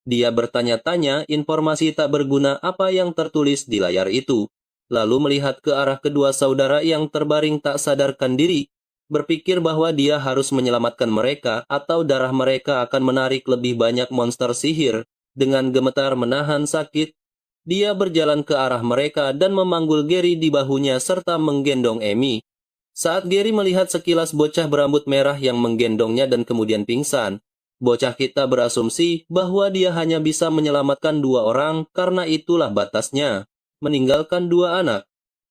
Dia bertanya-tanya informasi tak berguna apa yang tertulis di layar itu, lalu melihat ke arah kedua saudara yang terbaring tak sadarkan diri, berpikir bahwa dia harus menyelamatkan mereka atau darah mereka akan menarik lebih banyak monster sihir. Dengan gemetar menahan sakit, dia berjalan ke arah mereka dan memanggul Gary di bahunya serta menggendong Amy. Saat Gary melihat sekilas bocah berambut merah yang menggendongnya dan kemudian pingsan, bocah kita berasumsi bahwa dia hanya bisa menyelamatkan 2 orang karena itulah batasnya, meninggalkan 2 anak,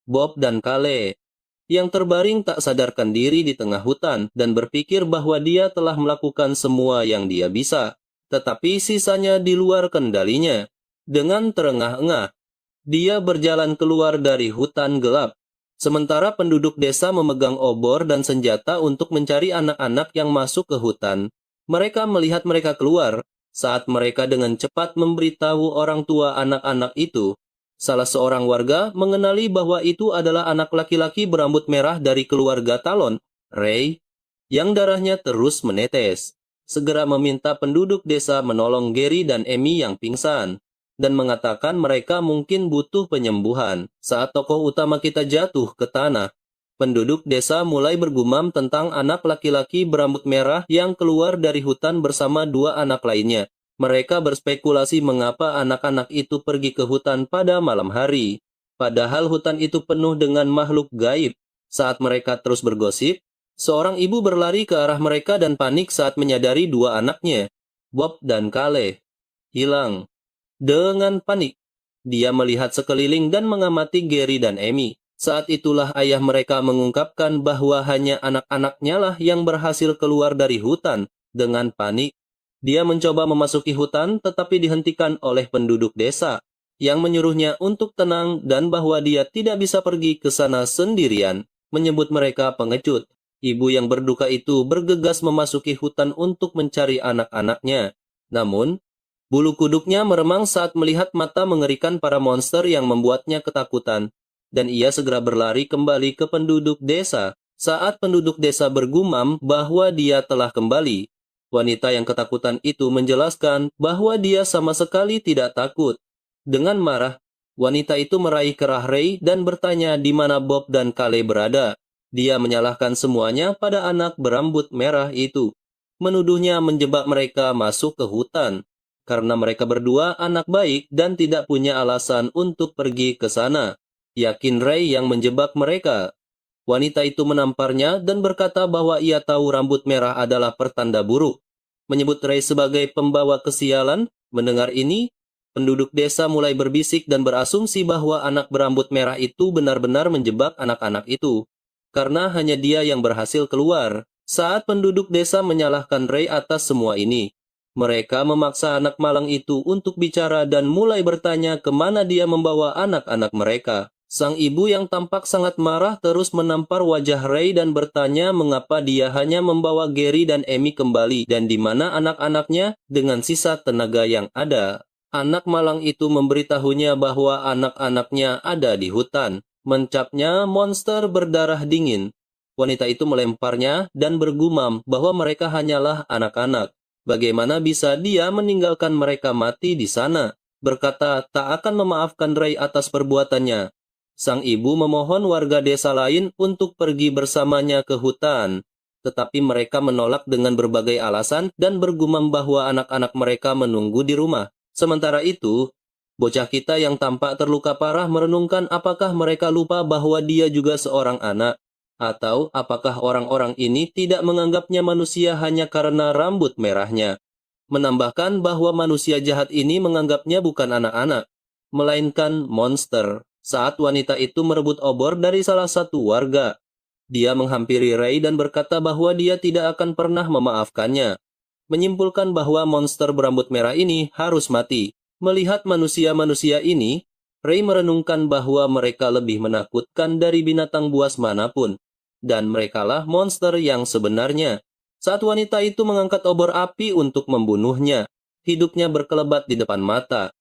Bob dan Kale, yang terbaring tak sadarkan diri di tengah hutan dan berpikir bahwa dia telah melakukan semua yang dia bisa, tetapi sisanya di luar kendalinya. Dengan terengah-engah, dia berjalan keluar dari hutan gelap. Sementara penduduk desa memegang obor dan senjata untuk mencari anak-anak yang masuk ke hutan. Mereka melihat mereka keluar saat mereka dengan cepat memberitahu orang tua anak-anak itu. Salah seorang warga mengenali bahwa itu adalah anak laki-laki berambut merah dari keluarga Talon, Ray, yang darahnya terus menetes. Segera meminta penduduk desa menolong Gary dan Amy yang pingsan, dan mengatakan mereka mungkin butuh penyembuhan. Saat tokoh utama kita jatuh ke tanah, Penduduk desa mulai bergumam tentang anak laki-laki berambut merah yang keluar dari hutan bersama dua anak lainnya. Mereka berspekulasi mengapa anak-anak itu pergi ke hutan pada malam hari. Padahal hutan itu penuh dengan makhluk gaib. Saat mereka terus bergosip, seorang ibu berlari ke arah mereka dan panik saat menyadari dua anaknya, Bob dan Kale, hilang. Dengan panik, dia melihat sekeliling dan mengamati Gary dan Amy. Saat itulah ayah mereka mengungkapkan bahwa hanya anak-anaknya lah yang berhasil keluar dari hutan. Dengan panik, dia mencoba memasuki hutan tetapi dihentikan oleh penduduk desa yang menyuruhnya untuk tenang dan bahwa dia tidak bisa pergi ke sana sendirian, menyebut mereka pengecut. Ibu yang berduka itu bergegas memasuki hutan untuk mencari anak-anaknya. Namun, bulu kuduknya meremang saat melihat mata mengerikan para monster yang membuatnya ketakutan. Dan ia segera berlari kembali ke penduduk desa. Saat penduduk desa bergumam bahwa dia telah kembali, wanita yang ketakutan itu menjelaskan bahwa dia sama sekali tidak takut. Dengan marah, wanita itu meraih kerah Ray dan bertanya di mana Bob dan Kale berada. Dia menyalahkan semuanya pada anak berambut merah itu, menuduhnya menjebak mereka masuk ke hutan, karena mereka berdua anak baik dan tidak punya alasan untuk pergi ke sana. Yakin Ray yang menjebak mereka. Wanita itu menamparnya dan berkata bahwa ia tahu rambut merah adalah pertanda buruk. Menyebut Ray sebagai pembawa kesialan. Mendengar ini, penduduk desa mulai berbisik dan berasumsi bahwa anak berambut merah itu benar-benar menjebak anak-anak itu. Karena hanya dia yang berhasil keluar. Saat penduduk desa menyalahkan Ray atas semua ini, mereka memaksa anak malang itu untuk bicara dan mulai bertanya kemana dia membawa anak-anak mereka. Sang ibu yang tampak sangat marah terus menampar wajah Ray dan bertanya mengapa dia hanya membawa Gary dan Amy kembali dan di mana anak-anaknya dengan sisa tenaga yang ada. Anak malang itu memberitahunya bahwa anak-anaknya ada di hutan. Mencapnya monster berdarah dingin. Wanita itu melemparnya dan bergumam bahwa mereka hanyalah anak-anak. Bagaimana bisa dia meninggalkan mereka mati di sana? Berkata tak akan memaafkan Ray atas perbuatannya. Sang ibu memohon warga desa lain untuk pergi bersamanya ke hutan, tetapi mereka menolak dengan berbagai alasan dan bergumam bahwa anak-anak mereka menunggu di rumah. Sementara itu, bocah kita yang tampak terluka parah merenungkan apakah mereka lupa bahwa dia juga seorang anak, atau apakah orang-orang ini tidak menganggapnya manusia hanya karena rambut merahnya. Menambahkan bahwa manusia jahat ini menganggapnya bukan anak-anak, melainkan monster. Saat wanita itu merebut obor dari salah satu warga, dia menghampiri Ray dan berkata bahwa dia tidak akan pernah memaafkannya. Menyimpulkan bahwa monster berambut merah ini harus mati. Melihat manusia-manusia ini, Ray merenungkan bahwa mereka lebih menakutkan dari binatang buas manapun. Dan merekalah monster yang sebenarnya. Saat wanita itu mengangkat obor api untuk membunuhnya, hidupnya berkelebat di depan mata.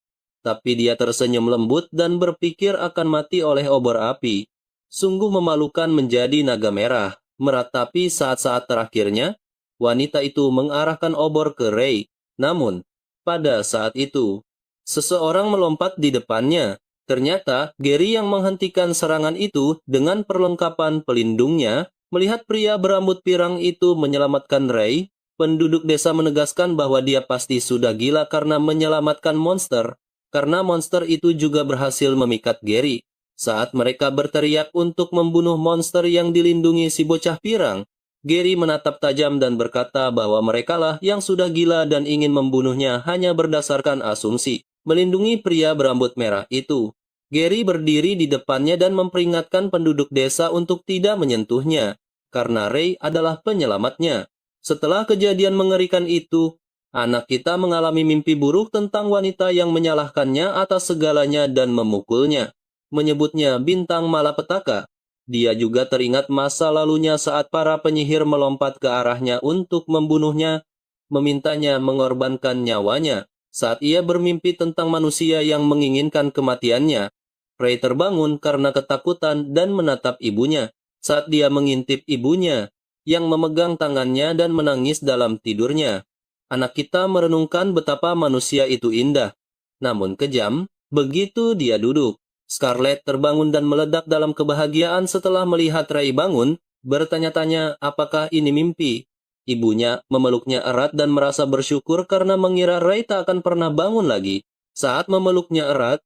Tapi dia tersenyum lembut dan berpikir akan mati oleh obor api. Sungguh memalukan menjadi naga merah. Meratapi saat-saat terakhirnya, wanita itu mengarahkan obor ke Ray. Namun, pada saat itu, seseorang melompat di depannya. Ternyata, Gary yang menghentikan serangan itu dengan perlengkapan pelindungnya. Melihat pria berambut pirang itu menyelamatkan Ray, penduduk desa menegaskan bahwa dia pasti sudah gila karena menyelamatkan monster. Karena monster itu juga berhasil memikat Gary. Saat mereka berteriak untuk membunuh monster yang dilindungi si bocah pirang, Gary menatap tajam dan berkata bahwa merekalah yang sudah gila dan ingin membunuhnya hanya berdasarkan asumsi. Melindungi pria berambut merah itu, Gary berdiri di depannya dan memperingatkan penduduk desa untuk tidak menyentuhnya, karena Ray adalah penyelamatnya. Setelah kejadian mengerikan itu, anak kita mengalami mimpi buruk tentang wanita yang menyalahkannya atas segalanya dan memukulnya, menyebutnya bintang malapetaka. Dia juga teringat masa lalunya saat para penyihir melompat ke arahnya untuk membunuhnya, memintanya mengorbankan nyawanya. Saat ia bermimpi tentang manusia yang menginginkan kematiannya, Ray terbangun karena ketakutan dan menatap ibunya. Saat dia mengintip ibunya, yang memegang tangannya dan menangis dalam tidurnya, anak kita merenungkan betapa manusia itu indah, namun kejam, begitu dia duduk. Scarlett terbangun dan meledak dalam kebahagiaan setelah melihat Ray bangun, bertanya-tanya apakah ini mimpi. Ibunya memeluknya erat dan merasa bersyukur karena mengira Ray tak akan pernah bangun lagi. Saat memeluknya erat,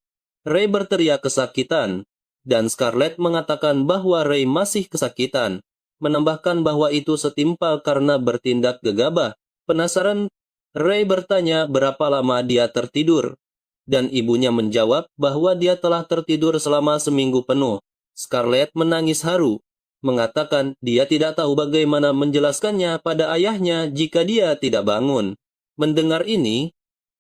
Ray berteriak kesakitan, dan Scarlett mengatakan bahwa Ray masih kesakitan, menambahkan bahwa itu setimpal karena bertindak gegabah. Penasaran, Ray bertanya berapa lama dia tertidur, dan ibunya menjawab bahwa dia telah tertidur selama seminggu penuh. Scarlett menangis haru, mengatakan dia tidak tahu bagaimana menjelaskannya pada ayahnya jika dia tidak bangun. Mendengar ini,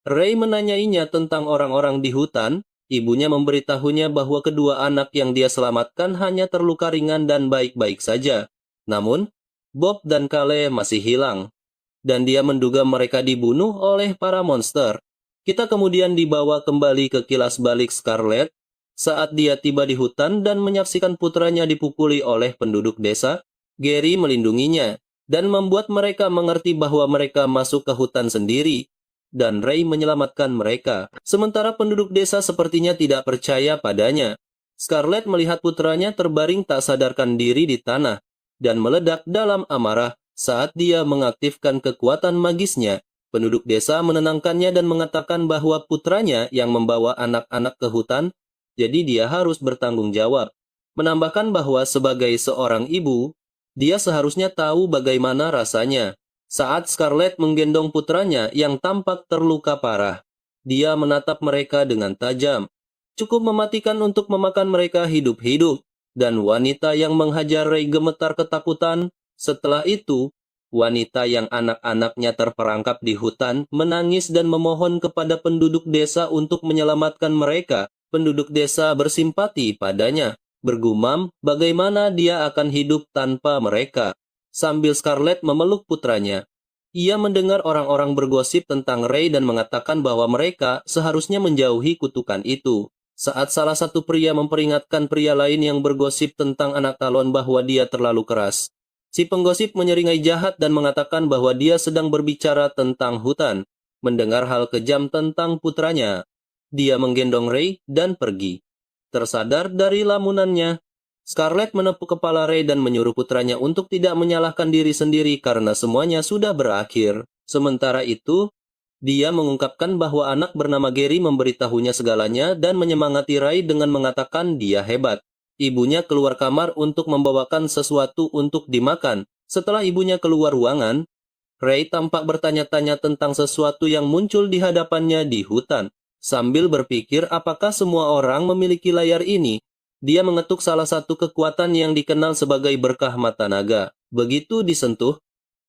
Ray menanyainya tentang orang-orang di hutan. Ibunya memberitahunya bahwa kedua anak yang dia selamatkan hanya terluka ringan dan baik-baik saja. Namun, Bob dan Kale masih hilang, dan dia menduga mereka dibunuh oleh para monster. Kita kemudian dibawa kembali ke kilas balik Scarlett saat dia tiba di hutan dan menyaksikan putranya dipukuli oleh penduduk desa. Gary melindunginya dan membuat mereka mengerti bahwa mereka masuk ke hutan sendiri, dan Ray menyelamatkan mereka. Sementara penduduk desa sepertinya tidak percaya padanya. Scarlett melihat putranya terbaring tak sadarkan diri di tanah dan meledak dalam amarah saat dia mengaktifkan kekuatan magisnya. Penduduk desa menenangkannya dan mengatakan bahwa putranya yang membawa anak-anak ke hutan, jadi dia harus bertanggung jawab. Menambahkan bahwa sebagai seorang ibu, dia seharusnya tahu bagaimana rasanya. Saat Scarlett menggendong putranya yang tampak terluka parah, dia menatap mereka dengan tajam. Cukup mematikan untuk memakan mereka hidup-hidup, dan wanita yang menghajar Ray gemetar ketakutan. Setelah itu, wanita yang anak-anaknya terperangkap di hutan menangis dan memohon kepada penduduk desa untuk menyelamatkan mereka. Penduduk desa bersimpati padanya, bergumam bagaimana dia akan hidup tanpa mereka. Sambil Scarlett memeluk putranya, ia mendengar orang-orang bergosip tentang Ray dan mengatakan bahwa mereka seharusnya menjauhi kutukan itu. Saat salah satu pria memperingatkan pria lain yang bergosip tentang anak Talon bahwa dia terlalu keras, si penggosip menyeringai jahat dan mengatakan bahwa dia sedang berbicara tentang hutan. Mendengar hal kejam tentang putranya, dia menggendong Ray dan pergi. Tersadar dari lamunannya, Scarlett menepuk kepala Ray dan menyuruh putranya untuk tidak menyalahkan diri sendiri karena semuanya sudah berakhir. Sementara itu, dia mengungkapkan bahwa anak bernama Gary memberitahunya segalanya dan menyemangati Ray dengan mengatakan dia hebat. Ibunya keluar kamar untuk membawakan sesuatu untuk dimakan. Setelah ibunya keluar ruangan, Ray tampak bertanya-tanya tentang sesuatu yang muncul di hadapannya di hutan. Sambil berpikir apakah semua orang memiliki layar ini, dia mengetuk salah satu kekuatan yang dikenal sebagai berkah mata naga. Begitu disentuh,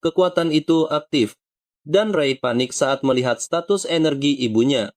kekuatan itu aktif, dan Ray panik saat melihat status energi ibunya.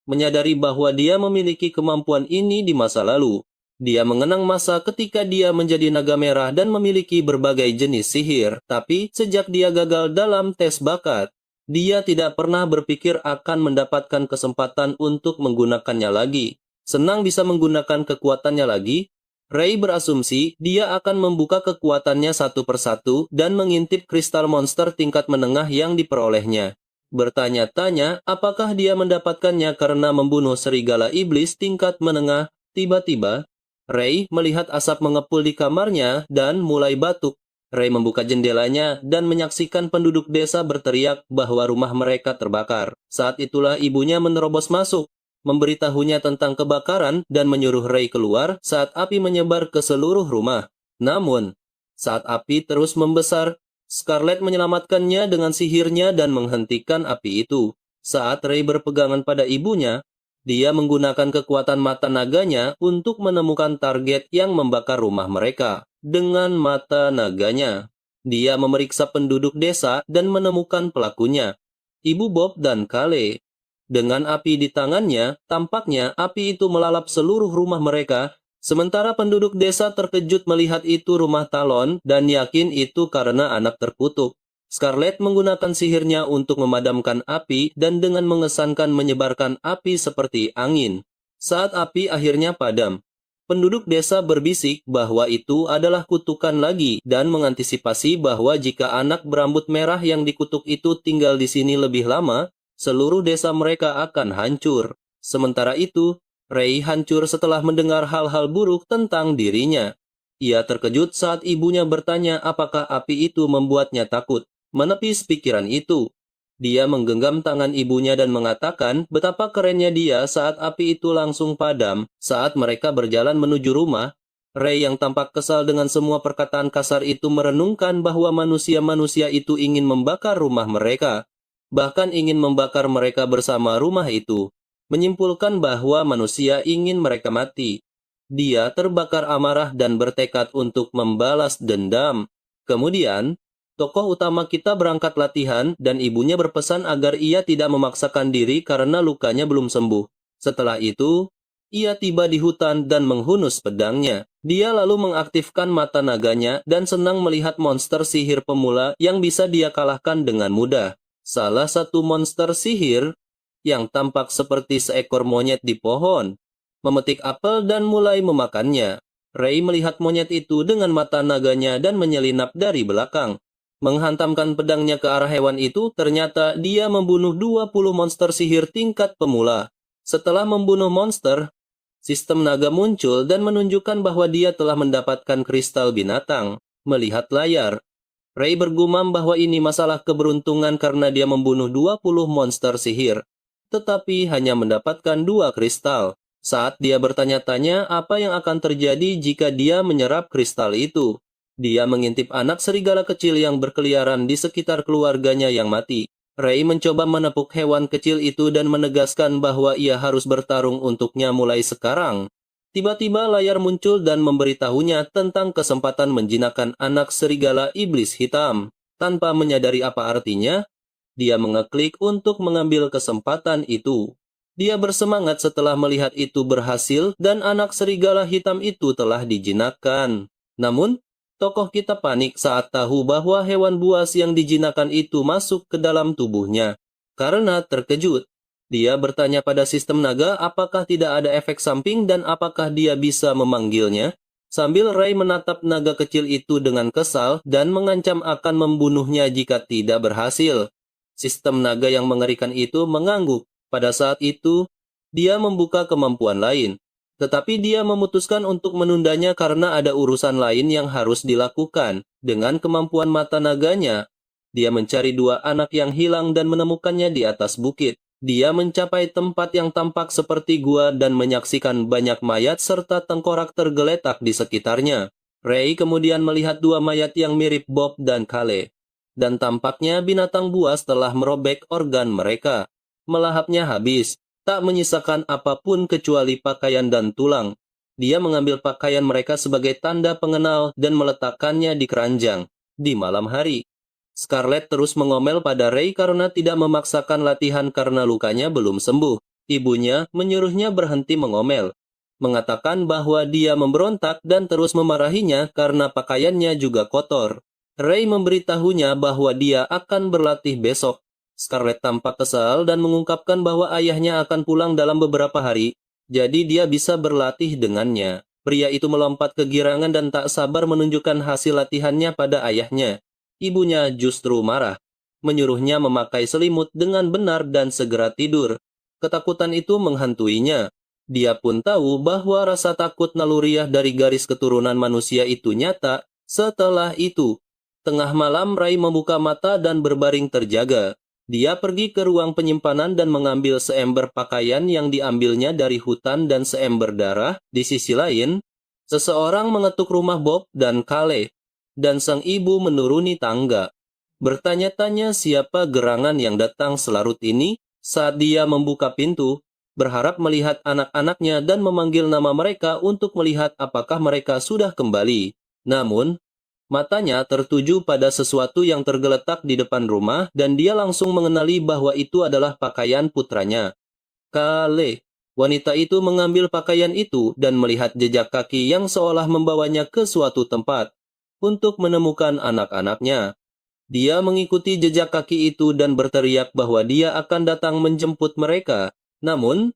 Menyadari bahwa dia memiliki kemampuan ini di masa lalu, dia mengenang masa ketika dia menjadi naga merah dan memiliki berbagai jenis sihir. Tapi sejak dia gagal dalam tes bakat, dia tidak pernah berpikir akan mendapatkan kesempatan untuk menggunakannya lagi. Senang bisa menggunakan kekuatannya lagi, Ray berasumsi dia akan membuka kekuatannya satu persatu dan mengintip kristal monster tingkat menengah yang diperolehnya. Bertanya-tanya apakah dia mendapatkannya karena membunuh serigala iblis tingkat menengah. Tiba-tiba, Ray melihat asap mengepul di kamarnya dan mulai batuk. Ray membuka jendelanya dan menyaksikan penduduk desa berteriak bahwa rumah mereka terbakar. Saat itulah ibunya menerobos masuk, memberitahunya tentang kebakaran dan menyuruh Ray keluar saat api menyebar ke seluruh rumah. Namun, saat api terus membesar, Scarlett menyelamatkannya dengan sihirnya dan menghentikan api itu. Saat Ray berpegangan pada ibunya, dia menggunakan kekuatan mata naganya untuk menemukan target yang membakar rumah mereka. Dengan mata naganya, dia memeriksa penduduk desa dan menemukan pelakunya, Ibu Bob dan Kale. Dengan api di tangannya, tampaknya api itu melalap seluruh rumah mereka. Sementara penduduk desa terkejut melihat itu rumah Talon dan yakin itu karena anak terkutuk. Scarlett menggunakan sihirnya untuk memadamkan api dan dengan mengesankan menyebarkan api seperti angin. Saat api akhirnya padam, penduduk desa berbisik bahwa itu adalah kutukan lagi dan mengantisipasi bahwa jika anak berambut merah yang dikutuk itu tinggal di sini lebih lama, seluruh desa mereka akan hancur. Sementara itu, Ray hancur setelah mendengar hal-hal buruk tentang dirinya. Ia terkejut saat ibunya bertanya apakah api itu membuatnya takut. Menepis pikiran itu, dia menggenggam tangan ibunya dan mengatakan betapa kerennya dia saat api itu langsung padam saat mereka berjalan menuju rumah. Ray yang tampak kesal dengan semua perkataan kasar itu merenungkan bahwa manusia-manusia itu ingin membakar rumah mereka. Bahkan ingin membakar mereka bersama rumah itu. Menyimpulkan bahwa manusia ingin mereka mati. Dia terbakar amarah dan bertekad untuk membalas dendam. Kemudian, tokoh utama kita berangkat latihan dan ibunya berpesan agar ia tidak memaksakan diri karena lukanya belum sembuh. Setelah itu, ia tiba di hutan dan menghunus pedangnya. Dia lalu mengaktifkan mata naganya dan senang melihat monster sihir pemula yang bisa dia kalahkan dengan mudah. Salah satu monster sihir yang tampak seperti seekor monyet di pohon, memetik apel dan mulai memakannya. Ray melihat monyet itu dengan mata naganya dan menyelinap dari belakang. Menghantamkan pedangnya ke arah hewan itu, ternyata dia membunuh 20 monster sihir tingkat pemula. Setelah membunuh monster, sistem naga muncul dan menunjukkan bahwa dia telah mendapatkan kristal binatang. Melihat layar, Ray bergumam bahwa ini masalah keberuntungan karena dia membunuh 20 monster sihir, tetapi hanya mendapatkan 2 kristal. Saat dia bertanya-tanya apa yang akan terjadi jika dia menyerap kristal itu, dia mengintip anak serigala kecil yang berkeliaran di sekitar keluarganya yang mati. Ray mencoba menepuk hewan kecil itu dan menegaskan bahwa ia harus bertarung untuknya mulai sekarang. Tiba-tiba layar muncul dan memberitahunya tentang kesempatan menjinakkan anak serigala iblis hitam. Tanpa menyadari apa artinya, dia mengeklik untuk mengambil kesempatan itu. Dia bersemangat setelah melihat itu berhasil dan anak serigala hitam itu telah dijinakkan. Namun, tokoh kita panik saat tahu bahwa hewan buas yang dijinakkan itu masuk ke dalam tubuhnya. Karena terkejut, dia bertanya pada sistem naga apakah tidak ada efek samping dan apakah dia bisa memanggilnya. Sambil Ray menatap naga kecil itu dengan kesal dan mengancam akan membunuhnya jika tidak berhasil. Sistem naga yang mengerikan itu mengangguk. Pada saat itu, dia membuka kemampuan lain. Tetapi dia memutuskan untuk menundanya karena ada urusan lain yang harus dilakukan. Dengan kemampuan mata naganya, dia mencari 2 anak yang hilang dan menemukannya di atas bukit. Dia mencapai tempat yang tampak seperti gua dan menyaksikan banyak mayat serta tengkorak tergeletak di sekitarnya. Ray kemudian melihat 2 mayat yang mirip Bob dan Kale. Dan tampaknya binatang buas telah merobek organ mereka. Melahapnya habis, tak menyisakan apapun kecuali pakaian dan tulang. Dia mengambil pakaian mereka sebagai tanda pengenal dan meletakkannya di keranjang. Di malam hari, Scarlett terus mengomel pada Ray karena tidak memaksakan latihan karena lukanya belum sembuh. Ibunya menyuruhnya berhenti mengomel, mengatakan bahwa dia memberontak dan terus memarahinya karena pakaiannya juga kotor. Ray memberitahunya bahwa dia akan berlatih besok. Scarlett tampak kesal dan mengungkapkan bahwa ayahnya akan pulang dalam beberapa hari, jadi dia bisa berlatih dengannya. Pria itu melompat kegirangan dan tak sabar menunjukkan hasil latihannya pada ayahnya. Ibunya justru marah, menyuruhnya memakai selimut dengan benar dan segera tidur. Ketakutan itu menghantuinya. Dia pun tahu bahwa rasa takut naluriah dari garis keturunan manusia itu nyata. Setelah itu, tengah malam Ray membuka mata dan berbaring terjaga. Dia pergi ke ruang penyimpanan dan mengambil seember pakaian yang diambilnya dari hutan dan seember darah. Di sisi lain, seseorang mengetuk rumah Bob dan Kale, dan sang ibu menuruni tangga. Bertanya-tanya siapa gerangan yang datang selarut ini. Saat dia membuka pintu, berharap melihat anak-anaknya dan memanggil nama mereka untuk melihat apakah mereka sudah kembali. Namun, matanya tertuju pada sesuatu yang tergeletak di depan rumah dan dia langsung mengenali bahwa itu adalah pakaian putranya, Kale. Wanita itu mengambil pakaian itu dan melihat jejak kaki yang seolah membawanya ke suatu tempat untuk menemukan anak-anaknya. Dia mengikuti jejak kaki itu dan berteriak bahwa dia akan datang menjemput mereka. Namun,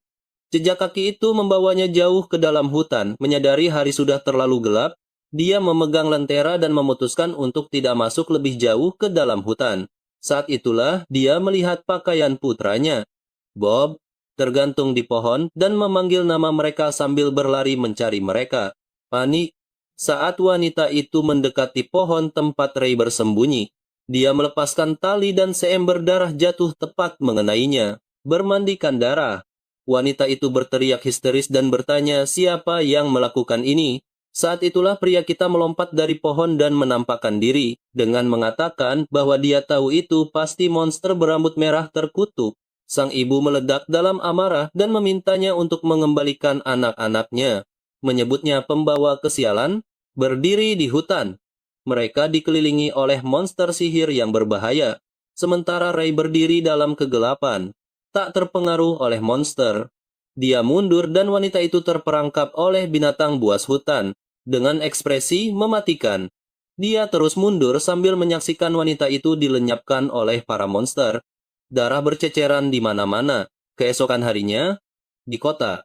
jejak kaki itu membawanya jauh ke dalam hutan. Menyadari hari sudah terlalu gelap, dia memegang lentera dan memutuskan untuk tidak masuk lebih jauh ke dalam hutan. Saat itulah dia melihat pakaian putranya, Bob. tergantung di pohon, dan memanggil nama mereka sambil berlari mencari mereka. Panik saat wanita itu mendekati pohon tempat Ray bersembunyi. Dia melepaskan tali dan seember darah jatuh tepat mengenainya, bermandikan darah. Wanita itu berteriak histeris dan bertanya siapa yang melakukan ini. Saat itulah pria kita melompat dari pohon dan menampakkan diri, dengan mengatakan bahwa dia tahu itu pasti monster berambut merah terkutuk. Sang ibu meledak dalam amarah dan memintanya untuk mengembalikan anak-anaknya. Menyebutnya pembawa kesialan, berdiri di hutan. Mereka dikelilingi oleh monster sihir yang berbahaya, sementara Ray berdiri dalam kegelapan, tak terpengaruh oleh monster. Dia mundur dan wanita itu terperangkap oleh binatang buas hutan. Dengan ekspresi mematikan, dia terus mundur sambil menyaksikan wanita itu dilenyapkan oleh para monster. Darah berceceran di mana-mana. Keesokan harinya, di kota,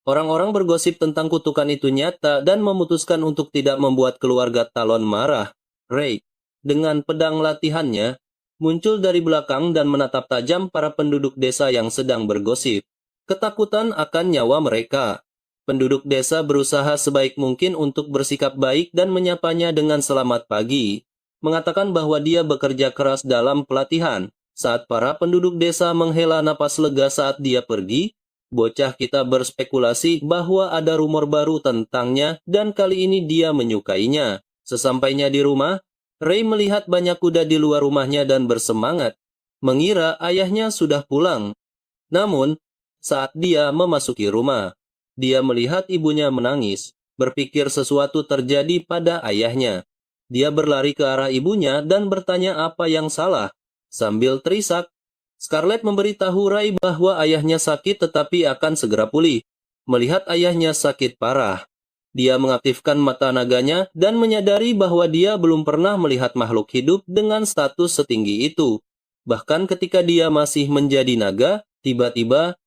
orang-orang bergosip tentang kutukan itu nyata dan memutuskan untuk tidak membuat keluarga Talon marah. Ray, dengan pedang latihannya, muncul dari belakang dan menatap tajam para penduduk desa yang sedang bergosip. Ketakutan akan nyawa mereka. Penduduk desa berusaha sebaik mungkin untuk bersikap baik dan menyapanya dengan selamat pagi, mengatakan bahwa dia bekerja keras dalam pelatihan. Saat para penduduk desa menghela napas lega saat dia pergi, bocah kita berspekulasi bahwa ada rumor baru tentangnya dan kali ini dia menyukainya. Sesampainya di rumah, Ray melihat banyak kuda di luar rumahnya dan bersemangat, mengira ayahnya sudah pulang. Namun, saat dia memasuki rumah, dia melihat ibunya menangis, berpikir sesuatu terjadi pada ayahnya. Dia berlari ke arah ibunya dan bertanya apa yang salah. Sambil terisak, Scarlett memberitahu Ray bahwa ayahnya sakit tetapi akan segera pulih. Melihat ayahnya sakit parah, dia mengaktifkan mata naganya dan menyadari bahwa dia belum pernah melihat makhluk hidup dengan status setinggi itu. Bahkan ketika dia masih menjadi naga, tiba-tiba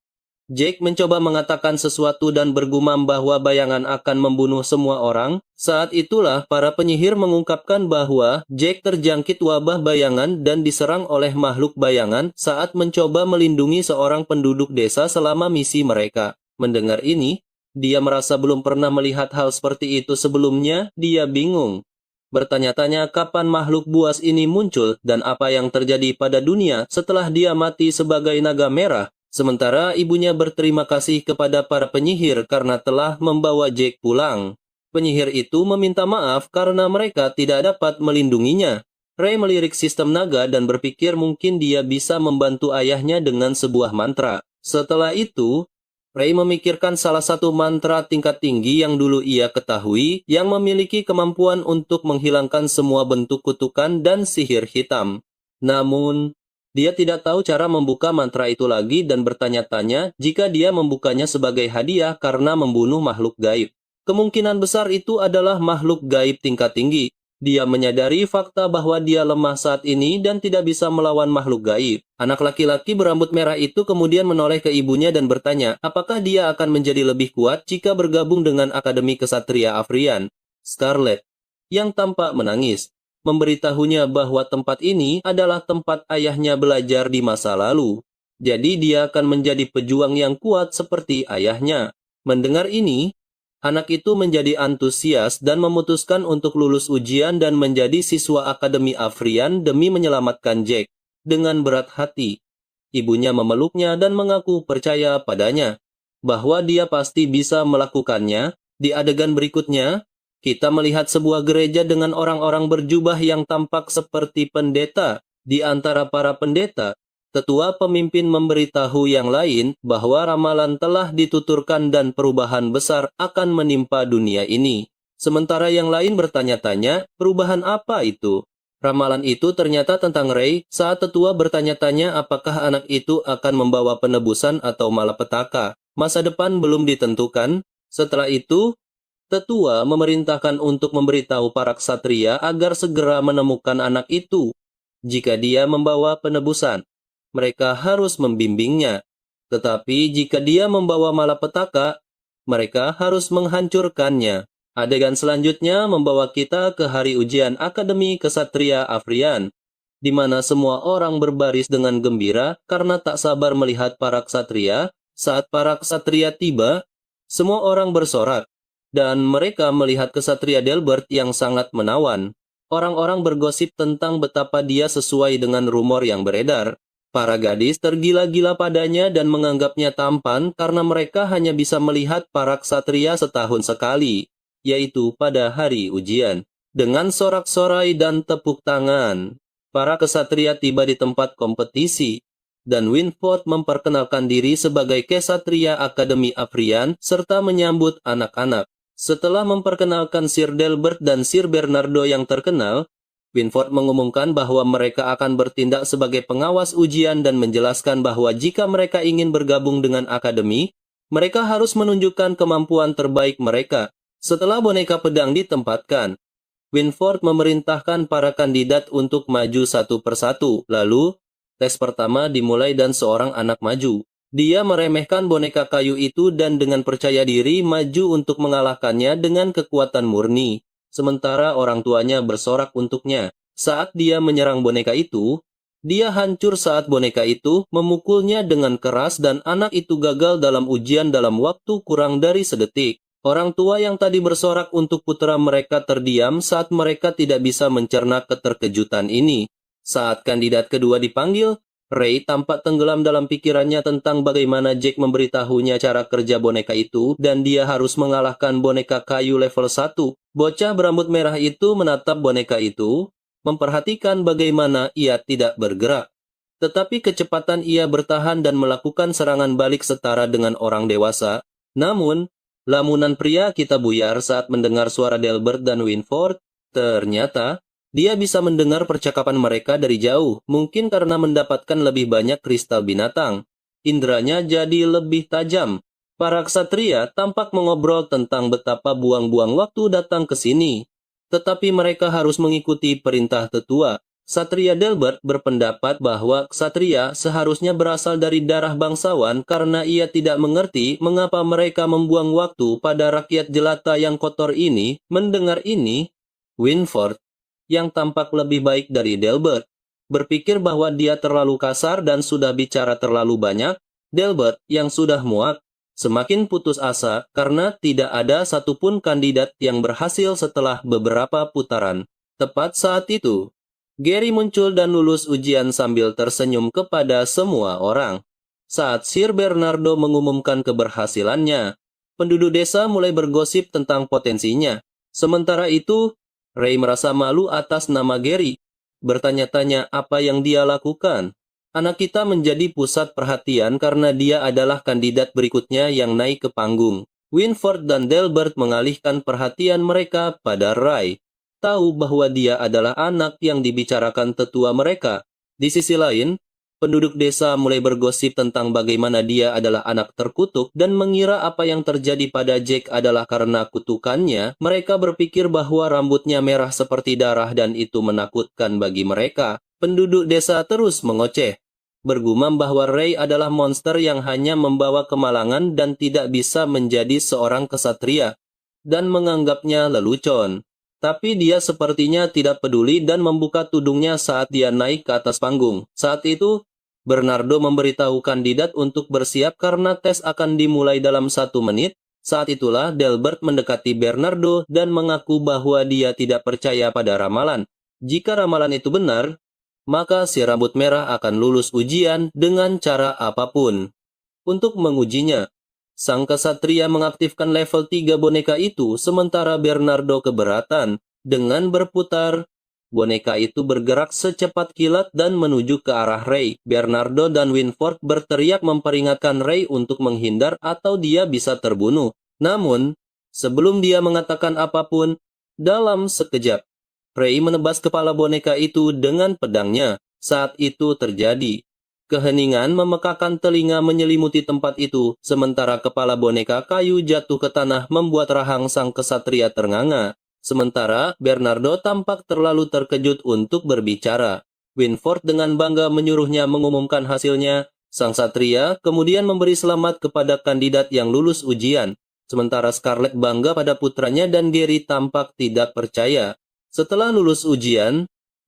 Jake mencoba mengatakan sesuatu dan bergumam bahwa bayangan akan membunuh semua orang. Saat itulah para penyihir mengungkapkan bahwa Jake terjangkit wabah bayangan dan diserang oleh makhluk bayangan saat mencoba melindungi seorang penduduk desa selama misi mereka. Mendengar ini, dia merasa belum pernah melihat hal seperti itu sebelumnya. Dia bingung, bertanya-tanya kapan makhluk buas ini muncul dan apa yang terjadi pada dunia setelah dia mati sebagai naga merah. Sementara ibunya berterima kasih kepada para penyihir karena telah membawa Jake pulang. Penyihir itu meminta maaf karena mereka tidak dapat melindunginya. Ray melirik sistem naga dan berpikir mungkin dia bisa membantu ayahnya dengan sebuah mantra. Setelah itu, Ray memikirkan salah satu mantra tingkat tinggi yang dulu ia ketahui yang memiliki kemampuan untuk menghilangkan semua bentuk kutukan dan sihir hitam. Namun, dia tidak tahu cara membuka mantra itu lagi dan bertanya-tanya jika dia membukanya sebagai hadiah karena membunuh makhluk gaib. Kemungkinan besar itu adalah makhluk gaib tingkat tinggi. Dia menyadari fakta bahwa dia lemah saat ini dan tidak bisa melawan makhluk gaib. Anak laki-laki berambut merah itu kemudian menoleh ke ibunya dan bertanya, apakah dia akan menjadi lebih kuat jika bergabung dengan Akademi Kesatria Afrian. Scarlett, yang tampak menangis, memberitahunya bahwa tempat ini adalah tempat ayahnya belajar di masa lalu. Jadi dia akan menjadi pejuang yang kuat seperti ayahnya. Mendengar ini, anak itu menjadi antusias dan memutuskan untuk lulus ujian dan menjadi siswa Akademi Afrian demi menyelamatkan Jack. Dengan berat hati, ibunya memeluknya dan mengaku percaya padanya bahwa dia pasti bisa melakukannya. Di adegan berikutnya, kita melihat sebuah gereja dengan orang-orang berjubah yang tampak seperti pendeta. Di antara para pendeta, tetua pemimpin memberitahu yang lain bahwa ramalan telah dituturkan dan perubahan besar akan menimpa dunia ini. Sementara yang lain bertanya-tanya, perubahan apa itu? Ramalan itu ternyata tentang Ray saat tetua bertanya-tanya apakah anak itu akan membawa penebusan atau malapetaka. Masa depan belum ditentukan. Setelah itu, tetua memerintahkan untuk memberitahu para ksatria agar segera menemukan anak itu. Jika dia membawa penebusan, mereka harus membimbingnya. Tetapi jika dia membawa malapetaka, mereka harus menghancurkannya. Adegan selanjutnya membawa kita ke hari ujian Akademi Kesatria Afrian, di mana semua orang berbaris dengan gembira karena tak sabar melihat para ksatria Saat para ksatria tiba, semua orang bersorak, dan mereka melihat ksatria Delbert yang sangat menawan. Orang-orang bergosip tentang betapa dia sesuai dengan rumor yang beredar. Para gadis tergila-gila padanya dan menganggapnya tampan karena mereka hanya bisa melihat para ksatria setahun sekali, yaitu pada hari ujian. Dengan sorak-sorai dan tepuk tangan, para ksatria tiba di tempat kompetisi, dan Winford memperkenalkan diri sebagai Ksatria Akademi Afrian serta menyambut anak-anak. Setelah memperkenalkan Sir Delbert dan Sir Bernardo yang terkenal, Winford mengumumkan bahwa mereka akan bertindak sebagai pengawas ujian dan menjelaskan bahwa jika mereka ingin bergabung dengan akademi, mereka harus menunjukkan kemampuan terbaik mereka. Setelah boneka pedang ditempatkan, Winford memerintahkan para kandidat untuk maju satu persatu. Lalu, tes pertama dimulai dan seorang anak maju. Dia meremehkan boneka kayu itu dan dengan percaya diri maju untuk mengalahkannya dengan kekuatan murni. Sementara orang tuanya bersorak untuknya. Saat dia menyerang boneka itu, dia hancur saat boneka itu memukulnya dengan keras dan anak itu gagal dalam ujian dalam waktu kurang dari sedetik. Orang tua yang tadi bersorak untuk putra mereka terdiam saat mereka tidak bisa mencerna keterkejutan ini. Saat kandidat kedua dipanggil, Ray tampak tenggelam dalam pikirannya tentang bagaimana Jack memberitahunya cara kerja boneka itu dan dia harus mengalahkan boneka kayu level 1. Bocah berambut merah itu menatap boneka itu, memperhatikan bagaimana ia tidak bergerak. Tetapi kecepatan ia bertahan dan melakukan serangan balik setara dengan orang dewasa. Namun, lamunan pria kita buyar saat mendengar suara Delbert dan Winford. Ternyata, dia bisa mendengar percakapan mereka dari jauh, mungkin karena mendapatkan lebih banyak kristal binatang. Indranya jadi lebih tajam. Para ksatria tampak mengobrol tentang betapa buang-buang waktu datang ke sini. Tetapi mereka harus mengikuti perintah tetua. Ksatria Delbert berpendapat bahwa ksatria seharusnya berasal dari darah bangsawan karena ia tidak mengerti mengapa mereka membuang waktu pada rakyat jelata yang kotor ini. Mendengar ini, Winford, yang tampak lebih baik dari Delbert, berpikir bahwa dia terlalu kasar dan sudah bicara terlalu banyak. Delbert, yang sudah muak, semakin putus asa karena tidak ada satupun kandidat yang berhasil setelah beberapa putaran. Tepat saat itu, Gary muncul dan lulus ujian sambil tersenyum kepada semua orang. Saat Sir Bernardo mengumumkan keberhasilannya, penduduk desa mulai bergosip tentang potensinya. Sementara itu, Ray merasa malu atas nama Gary, bertanya-tanya apa yang dia lakukan. Anak kita menjadi pusat perhatian karena dia adalah kandidat berikutnya yang naik ke panggung. Winford dan Delbert mengalihkan perhatian mereka pada Ray, tahu bahwa dia adalah anak yang dibicarakan tetua mereka. Di sisi lain, penduduk desa mulai bergosip tentang bagaimana dia adalah anak terkutuk dan mengira apa yang terjadi pada Jack adalah karena kutukannya. Mereka berpikir bahwa rambutnya merah seperti darah dan itu menakutkan bagi mereka. Penduduk desa terus mengoceh, bergumam bahwa Ray adalah monster yang hanya membawa kemalangan dan tidak bisa menjadi seorang ksatria, dan menganggapnya lelucon. Tapi dia sepertinya tidak peduli dan membuka tudungnya saat dia naik ke atas panggung. Saat itu, Bernardo memberitahu kandidat untuk bersiap karena tes akan dimulai dalam 1 menit. Saat itulah Delbert mendekati Bernardo dan mengaku bahwa dia tidak percaya pada ramalan. Jika ramalan itu benar, maka si rambut merah akan lulus ujian dengan cara apapun. Untuk mengujinya, sang ksatria mengaktifkan level 3 boneka itu sementara Bernardo keberatan. Dengan berputar, boneka itu bergerak secepat kilat dan menuju ke arah Ray. Bernardo dan Winford berteriak memperingatkan Ray untuk menghindar atau dia bisa terbunuh. Namun, sebelum dia mengatakan apapun, dalam sekejap, Ray menebas kepala boneka itu dengan pedangnya. Saat itu terjadi, keheningan memekakan telinga menyelimuti tempat itu, sementara kepala boneka kayu jatuh ke tanah membuat rahang sang ksatria ternganga. Sementara Bernardo tampak terlalu terkejut untuk berbicara. Winford dengan bangga menyuruhnya mengumumkan hasilnya. Sang ksatria kemudian memberi selamat kepada kandidat yang lulus ujian. Sementara Scarlett bangga pada putranya dan Gary tampak tidak percaya. Setelah lulus ujian,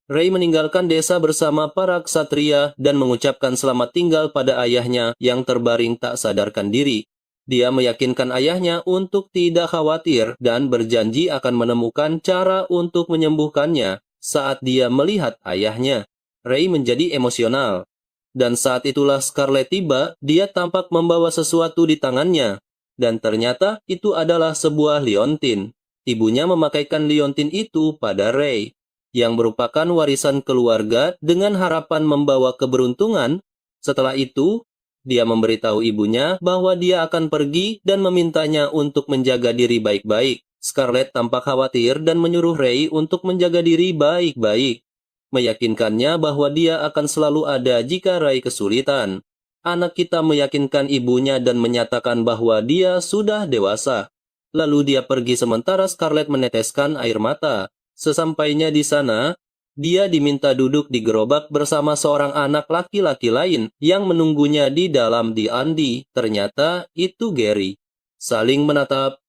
Ray meninggalkan desa bersama para ksatria dan mengucapkan selamat tinggal pada ayahnya yang terbaring tak sadarkan diri. Dia meyakinkan ayahnya untuk tidak khawatir dan berjanji akan menemukan cara untuk menyembuhkannya saat dia melihat ayahnya. Ray menjadi emosional. Dan saat itulah Scarlett tiba, dia tampak membawa sesuatu di tangannya. Dan ternyata itu adalah sebuah liontin. Ibunya memakaikan liontin itu pada Ray, yang merupakan warisan keluarga dengan harapan membawa keberuntungan. Setelah itu, dia memberitahu ibunya bahwa dia akan pergi dan memintanya untuk menjaga diri baik-baik. Scarlett tampak khawatir dan menyuruh Ray untuk menjaga diri baik-baik, meyakinkannya bahwa dia akan selalu ada jika Ray kesulitan. Anak kita meyakinkan ibunya dan menyatakan bahwa dia sudah dewasa. Lalu dia pergi sementara Scarlett meneteskan air mata. Sesampainya di sana, dia diminta duduk di gerobak bersama seorang anak laki-laki lain yang menunggunya di dalam D&D. Ternyata itu Gary. Saling menatap.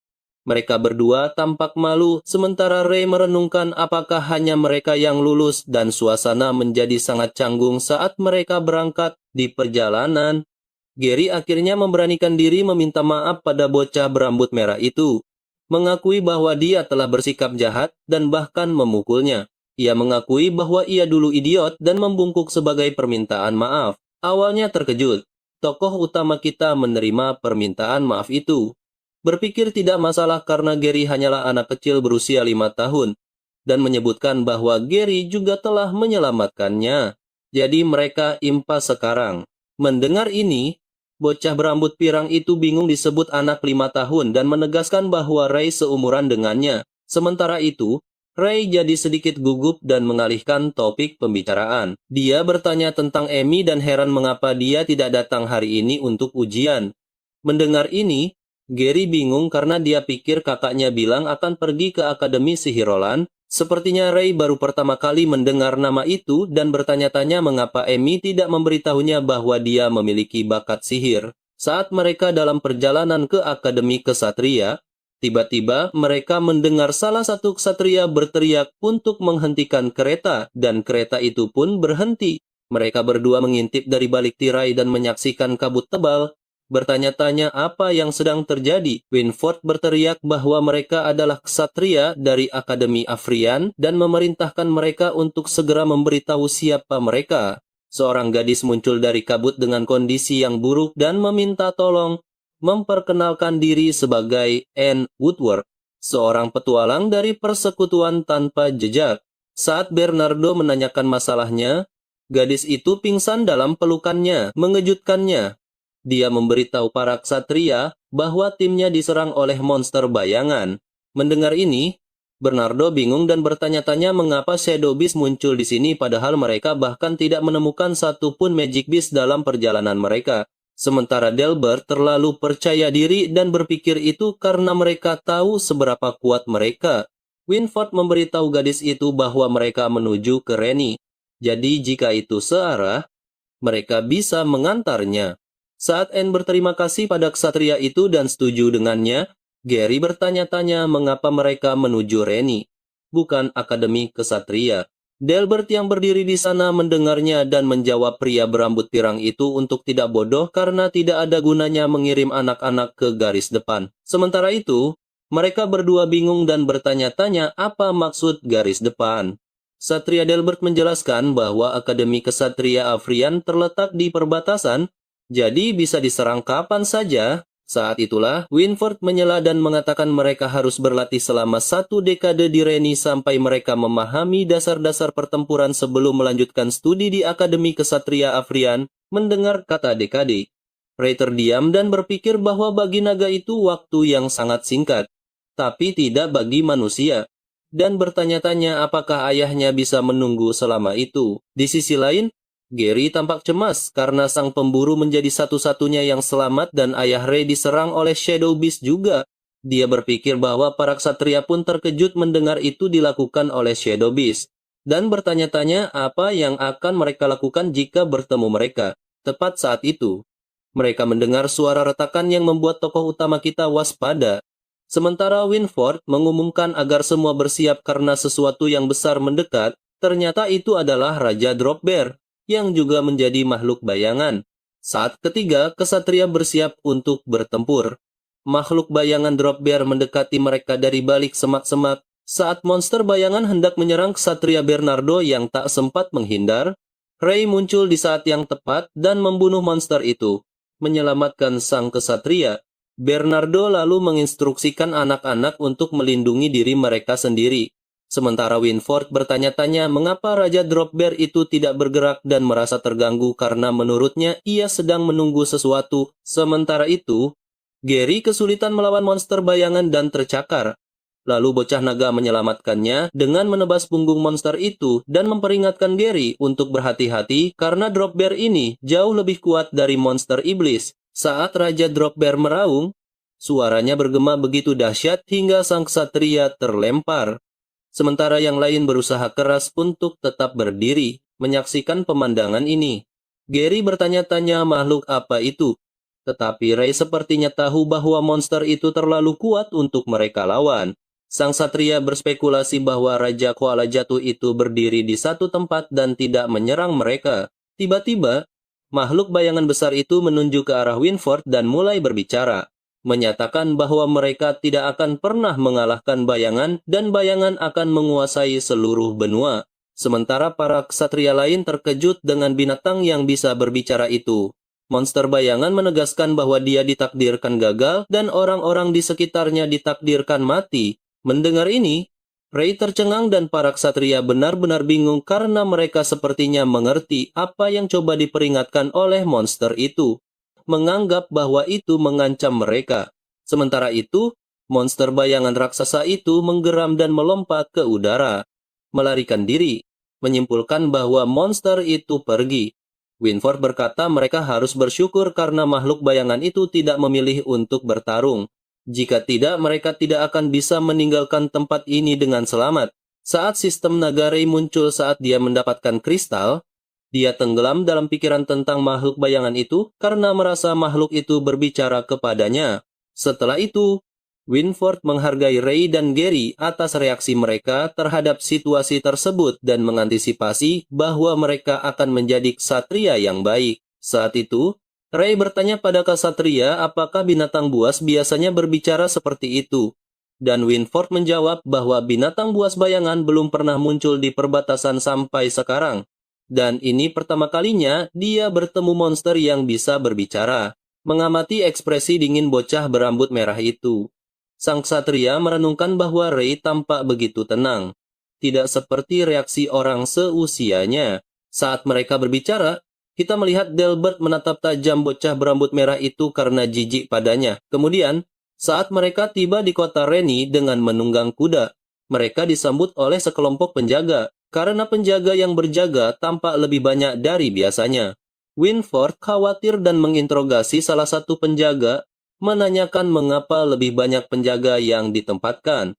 Mereka berdua tampak malu, sementara Ray merenungkan apakah hanya mereka yang lulus, dan suasana menjadi sangat canggung saat mereka berangkat di perjalanan. Gary akhirnya memberanikan diri meminta maaf pada bocah berambut merah itu, mengakui bahwa dia telah bersikap jahat dan bahkan memukulnya. Ia mengakui bahwa ia dulu idiot dan membungkuk sebagai permintaan maaf. Awalnya terkejut, tokoh utama kita menerima permintaan maaf itu. Berpikir tidak masalah karena Gary hanyalah anak kecil berusia 5 tahun, dan menyebutkan bahwa Gary juga telah menyelamatkannya. Jadi mereka impas sekarang. Mendengar ini, bocah berambut pirang itu bingung disebut anak 5 tahun dan menegaskan bahwa Ray seumuran dengannya. Sementara itu, Ray jadi sedikit gugup dan mengalihkan topik pembicaraan. Dia bertanya tentang Amy dan heran mengapa dia tidak datang hari ini untuk ujian. Mendengar ini, Gary bingung karena dia pikir kakaknya bilang akan pergi ke Akademi Sihirolan. Sepertinya Ray baru pertama kali mendengar nama itu dan bertanya-tanya mengapa Amy tidak memberitahunya bahwa dia memiliki bakat sihir. Saat mereka dalam perjalanan ke Akademi Kesatria, tiba-tiba mereka mendengar salah satu ksatria berteriak untuk menghentikan kereta, dan kereta itu pun berhenti. Mereka berdua mengintip dari balik tirai dan menyaksikan kabut tebal, bertanya-tanya apa yang sedang terjadi. Winford berteriak bahwa mereka adalah ksatria dari Akademi Afrian dan memerintahkan mereka untuk segera memberitahu siapa mereka. Seorang gadis muncul dari kabut dengan kondisi yang buruk dan meminta tolong, memperkenalkan diri sebagai Anne Woodward, seorang petualang dari persekutuan tanpa jejak. Saat Bernardo menanyakan masalahnya, gadis itu pingsan dalam pelukannya, mengejutkannya. Dia memberitahu para ksatria bahwa timnya diserang oleh monster bayangan. Mendengar ini, Bernardo bingung dan bertanya-tanya mengapa Shadow Beast muncul di sini padahal mereka bahkan tidak menemukan satupun Magic Beast dalam perjalanan mereka. Sementara Delbert terlalu percaya diri dan berpikir itu karena mereka tahu seberapa kuat mereka. Winford memberitahu gadis itu bahwa mereka menuju ke Rennie. Jadi jika itu searah, mereka bisa mengantarnya. Saat Anne berterima kasih pada ksatria itu dan setuju dengannya, Gary bertanya-tanya mengapa mereka menuju Rennie, bukan Akademi Kesatria. Delbert yang berdiri di sana mendengarnya dan menjawab pria berambut pirang itu untuk tidak bodoh karena tidak ada gunanya mengirim anak-anak ke garis depan. Sementara itu, mereka berdua bingung dan bertanya-tanya apa maksud garis depan. Satria Delbert menjelaskan bahwa Akademi Kesatria Afrian terletak di perbatasan, jadi bisa diserang kapan saja. Saat itulah, Winford menyela dan mengatakan mereka harus berlatih selama 1 dekade di Rennie sampai mereka memahami dasar-dasar pertempuran sebelum melanjutkan studi di Akademi Kesatria Afrian. Mendengar kata dekade, Ray terdiam dan berpikir bahwa bagi naga itu waktu yang sangat singkat, tapi tidak bagi manusia, dan bertanya-tanya apakah ayahnya bisa menunggu selama itu. Di sisi lain, Gary tampak cemas karena sang pemburu menjadi satu-satunya yang selamat dan ayah Ray diserang oleh Shadow Beast juga. Dia berpikir bahwa para ksatria pun terkejut mendengar itu dilakukan oleh Shadow Beast, dan bertanya-tanya apa yang akan mereka lakukan jika bertemu mereka. Tepat saat itu, mereka mendengar suara retakan yang membuat tokoh utama kita waspada. Sementara Winford mengumumkan agar semua bersiap karena sesuatu yang besar mendekat, Ternyata itu adalah Raja Drop Bear, yang juga menjadi makhluk bayangan. Saat ketiga, kesatria bersiap untuk bertempur. Makhluk bayangan Drop Bear mendekati mereka dari balik semak-semak. Saat monster bayangan hendak menyerang kesatria Bernardo yang tak sempat menghindar, Ray muncul di saat yang tepat dan membunuh monster itu. Menyelamatkan sang kesatria, Bernardo lalu menginstruksikan anak-anak untuk melindungi diri mereka sendiri. Sementara Winford bertanya-tanya mengapa Raja Drop Bear itu tidak bergerak dan merasa terganggu karena menurutnya ia sedang menunggu sesuatu. Sementara itu, Gary kesulitan melawan monster bayangan dan tercakar. Lalu bocah naga menyelamatkannya dengan menebas punggung monster itu dan memperingatkan Gary untuk berhati-hati karena Drop Bear ini jauh lebih kuat dari monster iblis. Saat Raja Drop Bear meraung, suaranya bergema begitu dahsyat hingga sang ksatria terlempar. Sementara yang lain berusaha keras untuk tetap berdiri, menyaksikan pemandangan ini. Gary bertanya-tanya makhluk apa itu. Tetapi Ray sepertinya tahu bahwa monster itu terlalu kuat untuk mereka lawan. Sang satria berspekulasi bahwa Raja Koala Jatuh itu berdiri di satu tempat dan tidak menyerang mereka. Tiba-tiba, makhluk bayangan besar itu menunjuk ke arah Winford dan mulai berbicara, menyatakan bahwa mereka tidak akan pernah mengalahkan bayangan dan bayangan akan menguasai seluruh benua. Sementara para ksatria lain terkejut dengan binatang yang bisa berbicara itu. Monster bayangan menegaskan bahwa dia ditakdirkan gagal dan orang-orang di sekitarnya ditakdirkan mati. Mendengar ini, Ray tercengang dan para ksatria benar-benar bingung karena mereka sepertinya mengerti apa yang coba diperingatkan oleh monster itu, menganggap bahwa itu mengancam mereka. Sementara itu, monster bayangan raksasa itu menggeram dan melompat ke udara, melarikan diri, menyimpulkan bahwa monster itu pergi. Winford berkata mereka harus bersyukur karena makhluk bayangan itu tidak memilih untuk bertarung. Jika tidak, mereka tidak akan bisa meninggalkan tempat ini dengan selamat. Saat sistem naga Ray muncul saat dia mendapatkan kristal, dia tenggelam dalam pikiran tentang makhluk bayangan itu karena merasa makhluk itu berbicara kepadanya. Setelah itu, Winford menghargai Ray dan Gary atas reaksi mereka terhadap situasi tersebut dan mengantisipasi bahwa mereka akan menjadi ksatria yang baik. Saat itu, Ray bertanya pada ksatria apakah binatang buas biasanya berbicara seperti itu. Dan Winford menjawab bahwa binatang buas bayangan belum pernah muncul di perbatasan sampai sekarang. Dan ini pertama kalinya dia bertemu monster yang bisa berbicara. Mengamati ekspresi dingin bocah berambut merah itu, sang ksatria merenungkan bahwa Ray tampak begitu tenang. Tidak seperti reaksi orang seusianya. Saat mereka berbicara, kita melihat Delbert menatap tajam bocah berambut merah itu karena jijik padanya. Kemudian, saat mereka tiba di kota Reni dengan menunggang kuda, mereka disambut oleh sekelompok penjaga. Karena penjaga yang berjaga tampak lebih banyak dari biasanya. Winford khawatir dan menginterogasi salah satu penjaga, menanyakan mengapa lebih banyak penjaga yang ditempatkan.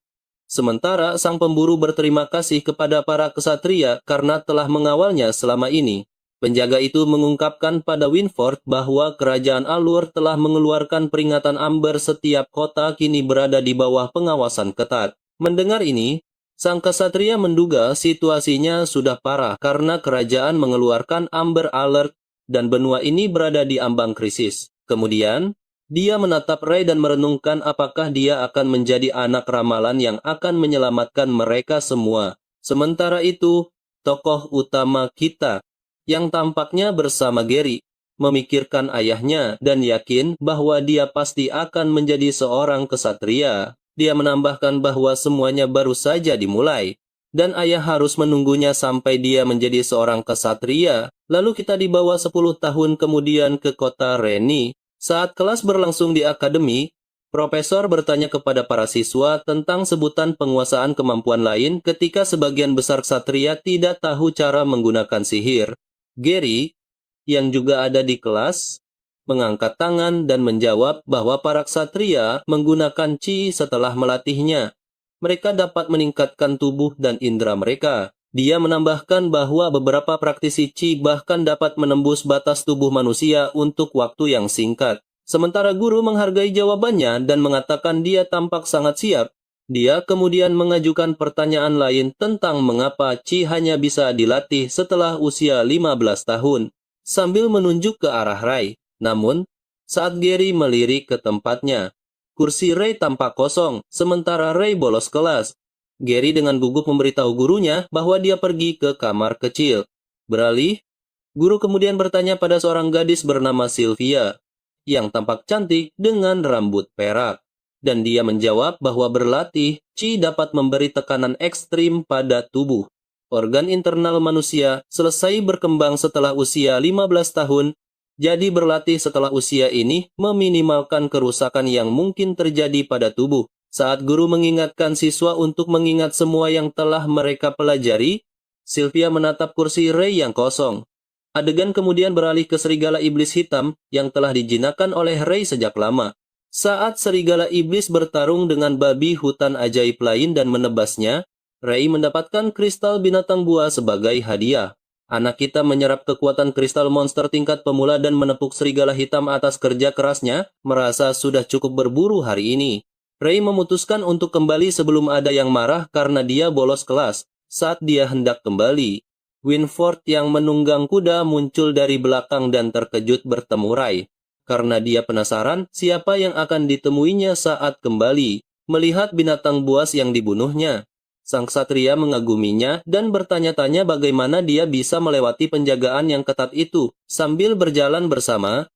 Sementara sang pemburu berterima kasih kepada para ksatria karena telah mengawalnya selama ini. Penjaga itu mengungkapkan pada Winford bahwa kerajaan Allure telah mengeluarkan peringatan amber setiap kota kini berada di bawah pengawasan ketat. Mendengar ini, sang ksatria menduga situasinya sudah parah karena kerajaan mengeluarkan Amber Alert dan benua ini berada di ambang krisis. Kemudian, dia menatap Ray dan merenungkan apakah dia akan menjadi anak ramalan yang akan menyelamatkan mereka semua. Sementara itu, tokoh utama kita, yang tampaknya bersama Gary, memikirkan ayahnya dan yakin bahwa dia pasti akan menjadi seorang ksatria. Dia menambahkan bahwa semuanya baru saja dimulai, dan ayah harus menunggunya sampai dia menjadi seorang ksatria. Lalu kita dibawa 10 tahun kemudian ke kota Reni. Saat kelas berlangsung di akademi, profesor bertanya kepada para siswa tentang sebutan penguasaan kemampuan lain ketika sebagian besar ksatria tidak tahu cara menggunakan sihir. Gary, yang juga ada di kelas, mengangkat tangan dan menjawab bahwa para ksatria menggunakan Chi setelah melatihnya. Mereka dapat meningkatkan tubuh dan indera mereka. Dia menambahkan bahwa beberapa praktisi Chi bahkan dapat menembus batas tubuh manusia untuk waktu yang singkat. Sementara guru menghargai jawabannya dan mengatakan dia tampak sangat siap. Dia kemudian mengajukan pertanyaan lain tentang mengapa Chi hanya bisa dilatih setelah usia 15 tahun, sambil menunjuk ke arah Ray. Namun, saat Gary melirik ke tempatnya, kursi Ray tampak kosong, sementara Ray bolos kelas. Gary dengan gugup memberitahu gurunya bahwa dia pergi ke kamar kecil. Beralih, guru kemudian bertanya pada seorang gadis bernama Sylvia, yang tampak cantik dengan rambut perak. Dan dia menjawab bahwa berlatih, Chi dapat memberi tekanan ekstrim pada tubuh. Organ internal manusia selesai berkembang setelah usia 15 tahun, jadi berlatih setelah usia ini meminimalkan kerusakan yang mungkin terjadi pada tubuh. Saat guru mengingatkan siswa untuk mengingat semua yang telah mereka pelajari, Sylvia menatap kursi Ray yang kosong. Adegan kemudian beralih ke serigala iblis hitam yang telah dijinakkan oleh Ray sejak lama. Saat serigala iblis bertarung dengan babi hutan ajaib lain dan menebasnya, Ray mendapatkan kristal binatang buah sebagai hadiah. Anak kita menyerap kekuatan kristal monster tingkat pemula dan menepuk serigala hitam atas kerja kerasnya, merasa sudah cukup berburu hari ini. Ray memutuskan untuk kembali sebelum ada yang marah karena dia bolos kelas. Saat dia hendak kembali, Winford yang menunggang kuda muncul dari belakang dan terkejut bertemu Ray. Karena dia penasaran siapa yang akan ditemuinya saat kembali, melihat binatang buas yang dibunuhnya. Sang ksatria mengaguminya dan bertanya-tanya bagaimana dia bisa melewati penjagaan yang ketat itu. Sambil berjalan bersama,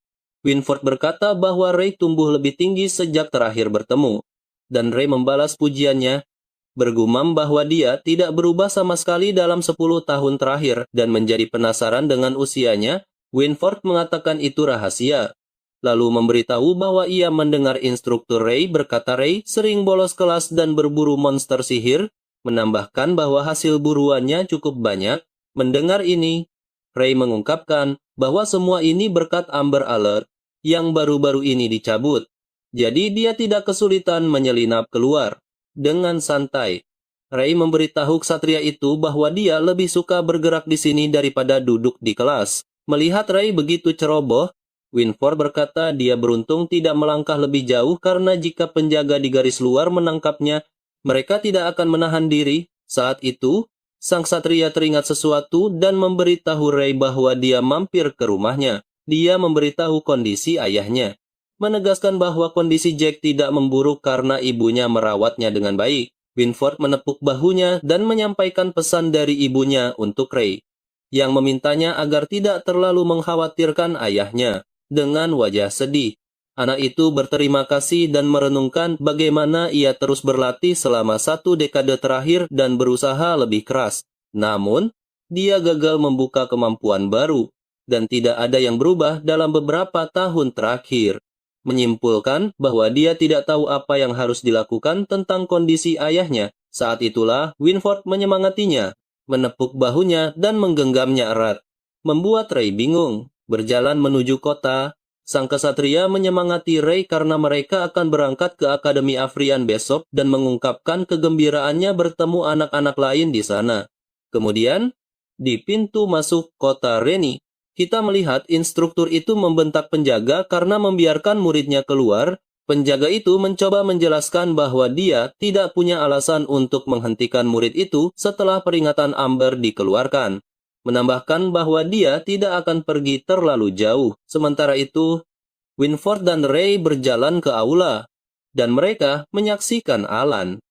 Winford berkata bahwa Ray tumbuh lebih tinggi sejak terakhir bertemu. Dan Ray membalas pujiannya, bergumam bahwa dia tidak berubah sama sekali dalam 10 tahun terakhir dan menjadi penasaran dengan usianya. Winford mengatakan itu rahasia. Lalu memberitahu bahwa ia mendengar instruktur Ray berkata Ray sering bolos kelas dan berburu monster sihir, menambahkan bahwa hasil buruannya cukup banyak. Mendengar ini, Ray mengungkapkan bahwa semua ini berkat Amber Alert yang baru-baru ini dicabut. Jadi dia tidak kesulitan menyelinap keluar. Dengan santai, Ray memberitahu ksatria itu bahwa dia lebih suka bergerak di sini daripada duduk di kelas. Melihat Ray begitu ceroboh, Winford berkata dia beruntung tidak melangkah lebih jauh karena jika penjaga di garis luar menangkapnya, mereka tidak akan menahan diri. Saat itu, sang ksatria teringat sesuatu dan memberitahu Ray bahwa dia mampir ke rumahnya. Dia memberitahu kondisi ayahnya, menegaskan bahwa kondisi Jack tidak memburuk karena ibunya merawatnya dengan baik. Winford menepuk bahunya dan menyampaikan pesan dari ibunya untuk Ray, yang memintanya agar tidak terlalu mengkhawatirkan ayahnya. Dengan wajah sedih, anak itu berterima kasih dan merenungkan bagaimana ia terus berlatih selama 1 dekade terakhir dan berusaha lebih keras. Namun, dia gagal membuka kemampuan baru, dan tidak ada yang berubah dalam beberapa tahun terakhir. Menyimpulkan bahwa dia tidak tahu apa yang harus dilakukan tentang kondisi ayahnya. Saat itulah Winford menyemangatinya, menepuk bahunya dan menggenggamnya erat. Membuat Ray bingung. Berjalan menuju kota, sang kesatria menyemangati Ray karena mereka akan berangkat ke Akademi Afrian besok dan mengungkapkan kegembiraannya bertemu anak-anak lain di sana. Kemudian, di pintu masuk kota Reni, kita melihat instruktur itu membentak penjaga karena membiarkan muridnya keluar. Penjaga itu mencoba menjelaskan bahwa dia tidak punya alasan untuk menghentikan murid itu setelah peringatan Amber dikeluarkan. Menambahkan bahwa dia tidak akan pergi terlalu jauh. Sementara itu, Winford dan Ray berjalan ke aula, dan mereka menyaksikan Alan.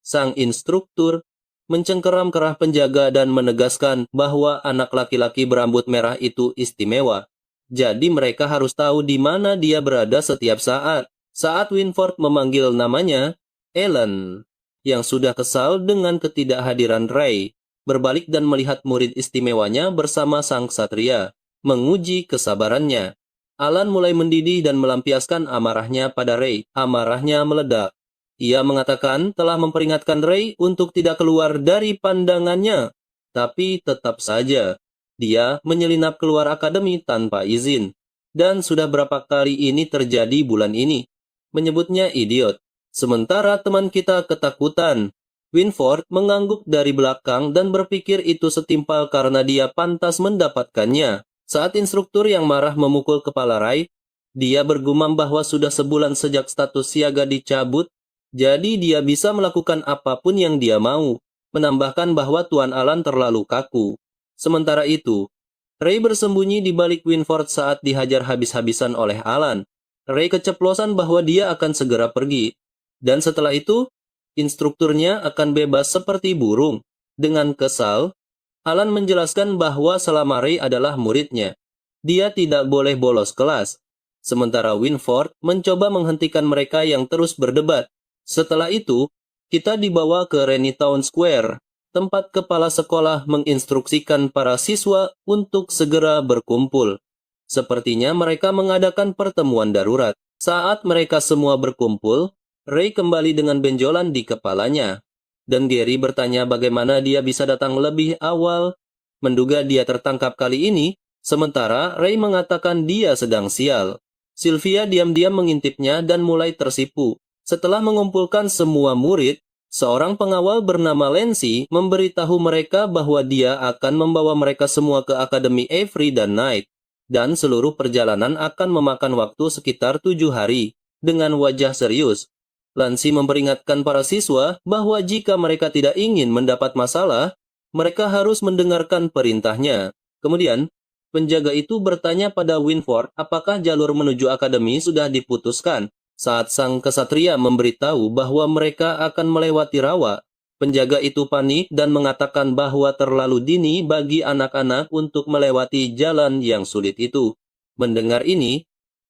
Sang instruktur mencengkeram kerah penjaga dan menegaskan bahwa anak laki-laki berambut merah itu istimewa. Jadi mereka harus tahu di mana dia berada setiap saat. Saat Winford memanggil namanya, Ellen, yang sudah kesal dengan ketidakhadiran Ray, berbalik dan melihat murid istimewanya bersama sang ksatria, menguji kesabarannya. Alan mulai mendidih dan melampiaskan amarahnya pada Ray. Amarahnya meledak. Ia mengatakan telah memperingatkan Ray untuk tidak keluar dari pandangannya. Tapi tetap saja, dia menyelinap keluar akademi tanpa izin. Dan sudah berapa kali ini terjadi bulan ini. Menyebutnya idiot. Sementara teman kita ketakutan. Winford mengangguk dari belakang dan berpikir itu setimpal karena dia pantas mendapatkannya. Saat instruktur yang marah memukul kepala Ray, dia bergumam bahwa sudah sebulan sejak status siaga dicabut, Jadi dia bisa melakukan apapun yang dia mau, menambahkan bahwa Tuan Alan terlalu kaku. Sementara itu, Ray bersembunyi di balik Winford saat dihajar habis-habisan oleh Alan. Ray keceplosan bahwa dia akan segera pergi. Dan setelah itu, instrukturnya akan bebas seperti burung. Dengan kesal, Alan menjelaskan bahwa selama Ray adalah muridnya, dia tidak boleh bolos kelas. Sementara Winford mencoba menghentikan mereka yang terus berdebat. Setelah itu, kita dibawa ke Renitown Square, tempat kepala sekolah menginstruksikan para siswa untuk segera berkumpul. Sepertinya mereka mengadakan pertemuan darurat. Saat mereka semua berkumpul, Ray kembali dengan benjolan di kepalanya. Dan Gary bertanya bagaimana dia bisa datang lebih awal, menduga dia tertangkap kali ini, sementara Ray mengatakan dia sedang sial. Sylvia diam-diam mengintipnya dan mulai tersipu. Setelah mengumpulkan semua murid, seorang pengawal bernama Lancy memberitahu mereka bahwa dia akan membawa mereka semua ke Akademi Avery dan Knight, dan seluruh perjalanan akan memakan waktu sekitar 7 hari. Dengan wajah serius, Lancy memperingatkan para siswa bahwa jika mereka tidak ingin mendapat masalah, mereka harus mendengarkan perintahnya. Kemudian, penjaga itu bertanya pada Winford apakah jalur menuju akademi sudah diputuskan. Saat sang kesatria memberitahu bahwa mereka akan melewati rawa, penjaga itu panik dan mengatakan bahwa terlalu dini bagi anak-anak untuk melewati jalan yang sulit itu. Mendengar ini,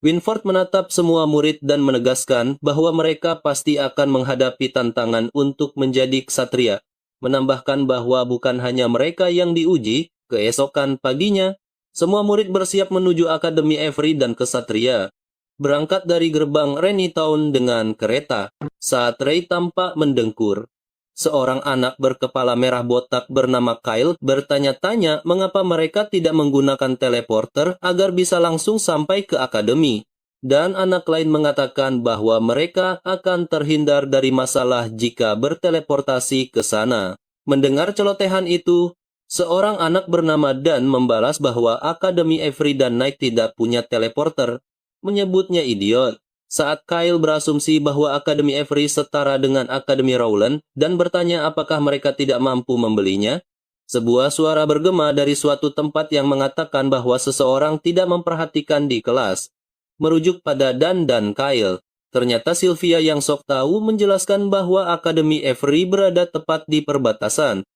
Winford menatap semua murid dan menegaskan bahwa mereka pasti akan menghadapi tantangan untuk menjadi ksatria. Menambahkan bahwa bukan hanya mereka yang diuji, keesokan paginya, semua murid bersiap menuju Akademi Avery dan kesatria. Berangkat dari gerbang Renitown dengan kereta, saat Ray tampak mendengkur. Seorang anak berkepala merah botak bernama Kyle bertanya-tanya mengapa mereka tidak menggunakan teleporter agar bisa langsung sampai ke akademi. Dan anak lain mengatakan bahwa mereka akan terhindar dari masalah jika berteleportasi ke sana. Mendengar celotehan itu, seorang anak bernama Dan membalas bahwa Akademi Avery dan Knight tidak punya teleporter, menyebutnya idiot. Saat Kyle berasumsi bahwa Akademi Avery setara dengan Akademi Rowland dan bertanya apakah mereka tidak mampu membelinya, sebuah suara bergema dari suatu tempat yang mengatakan bahwa seseorang tidak memperhatikan di kelas. Merujuk pada Dan dan Kyle, ternyata Sylvia yang sok tahu menjelaskan bahwa Akademi Avery berada tepat di perbatasan.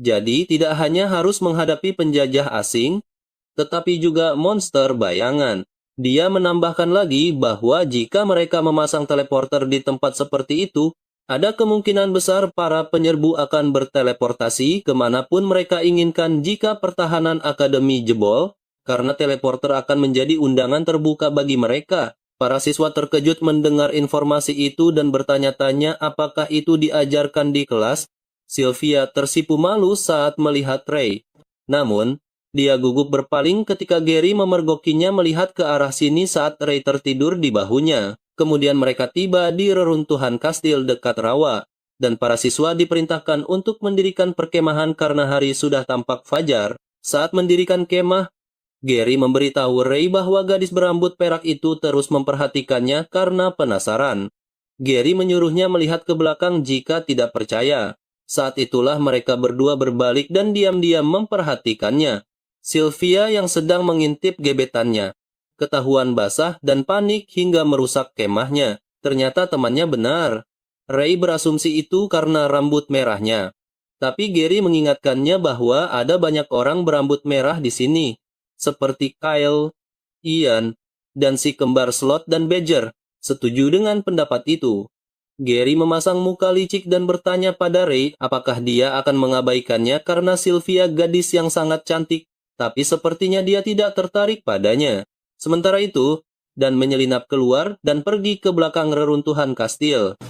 Jadi tidak hanya harus menghadapi penjajah asing, tetapi juga monster bayangan. Dia menambahkan lagi bahwa jika mereka memasang teleporter di tempat seperti itu, ada kemungkinan besar para penyerbu akan berteleportasi kemanapun mereka inginkan jika pertahanan akademi jebol, karena teleporter akan menjadi undangan terbuka bagi mereka. Para siswa terkejut mendengar informasi itu dan bertanya-tanya apakah itu diajarkan di kelas. Sylvia tersipu malu saat melihat Ray. Namun, dia gugup berpaling ketika Gary memergokinya melihat ke arah sini saat Ray tertidur di bahunya. Kemudian mereka tiba di reruntuhan kastil dekat rawa, dan para siswa diperintahkan untuk mendirikan perkemahan karena hari sudah tampak fajar. Saat mendirikan kemah, Gary memberitahu Ray bahwa gadis berambut perak itu terus memperhatikannya karena penasaran. Gary menyuruhnya melihat ke belakang jika tidak percaya. Saat itulah mereka berdua berbalik dan diam-diam memperhatikannya. Sylvia yang sedang mengintip gebetannya ketahuan basah dan panik hingga merusak kemahnya. Ternyata temannya benar. Ray berasumsi itu karena rambut merahnya. Tapi Gary mengingatkannya bahwa ada banyak orang berambut merah di sini, seperti Kyle, Ian, dan si kembar Slot dan Badger. Setuju dengan pendapat itu. Gary memasang muka licik dan bertanya pada Ray apakah dia akan mengabaikannya karena Sylvia gadis yang sangat cantik, tapi sepertinya dia tidak tertarik padanya. Sementara itu, Dan menyelinap keluar dan pergi ke belakang reruntuhan kastil.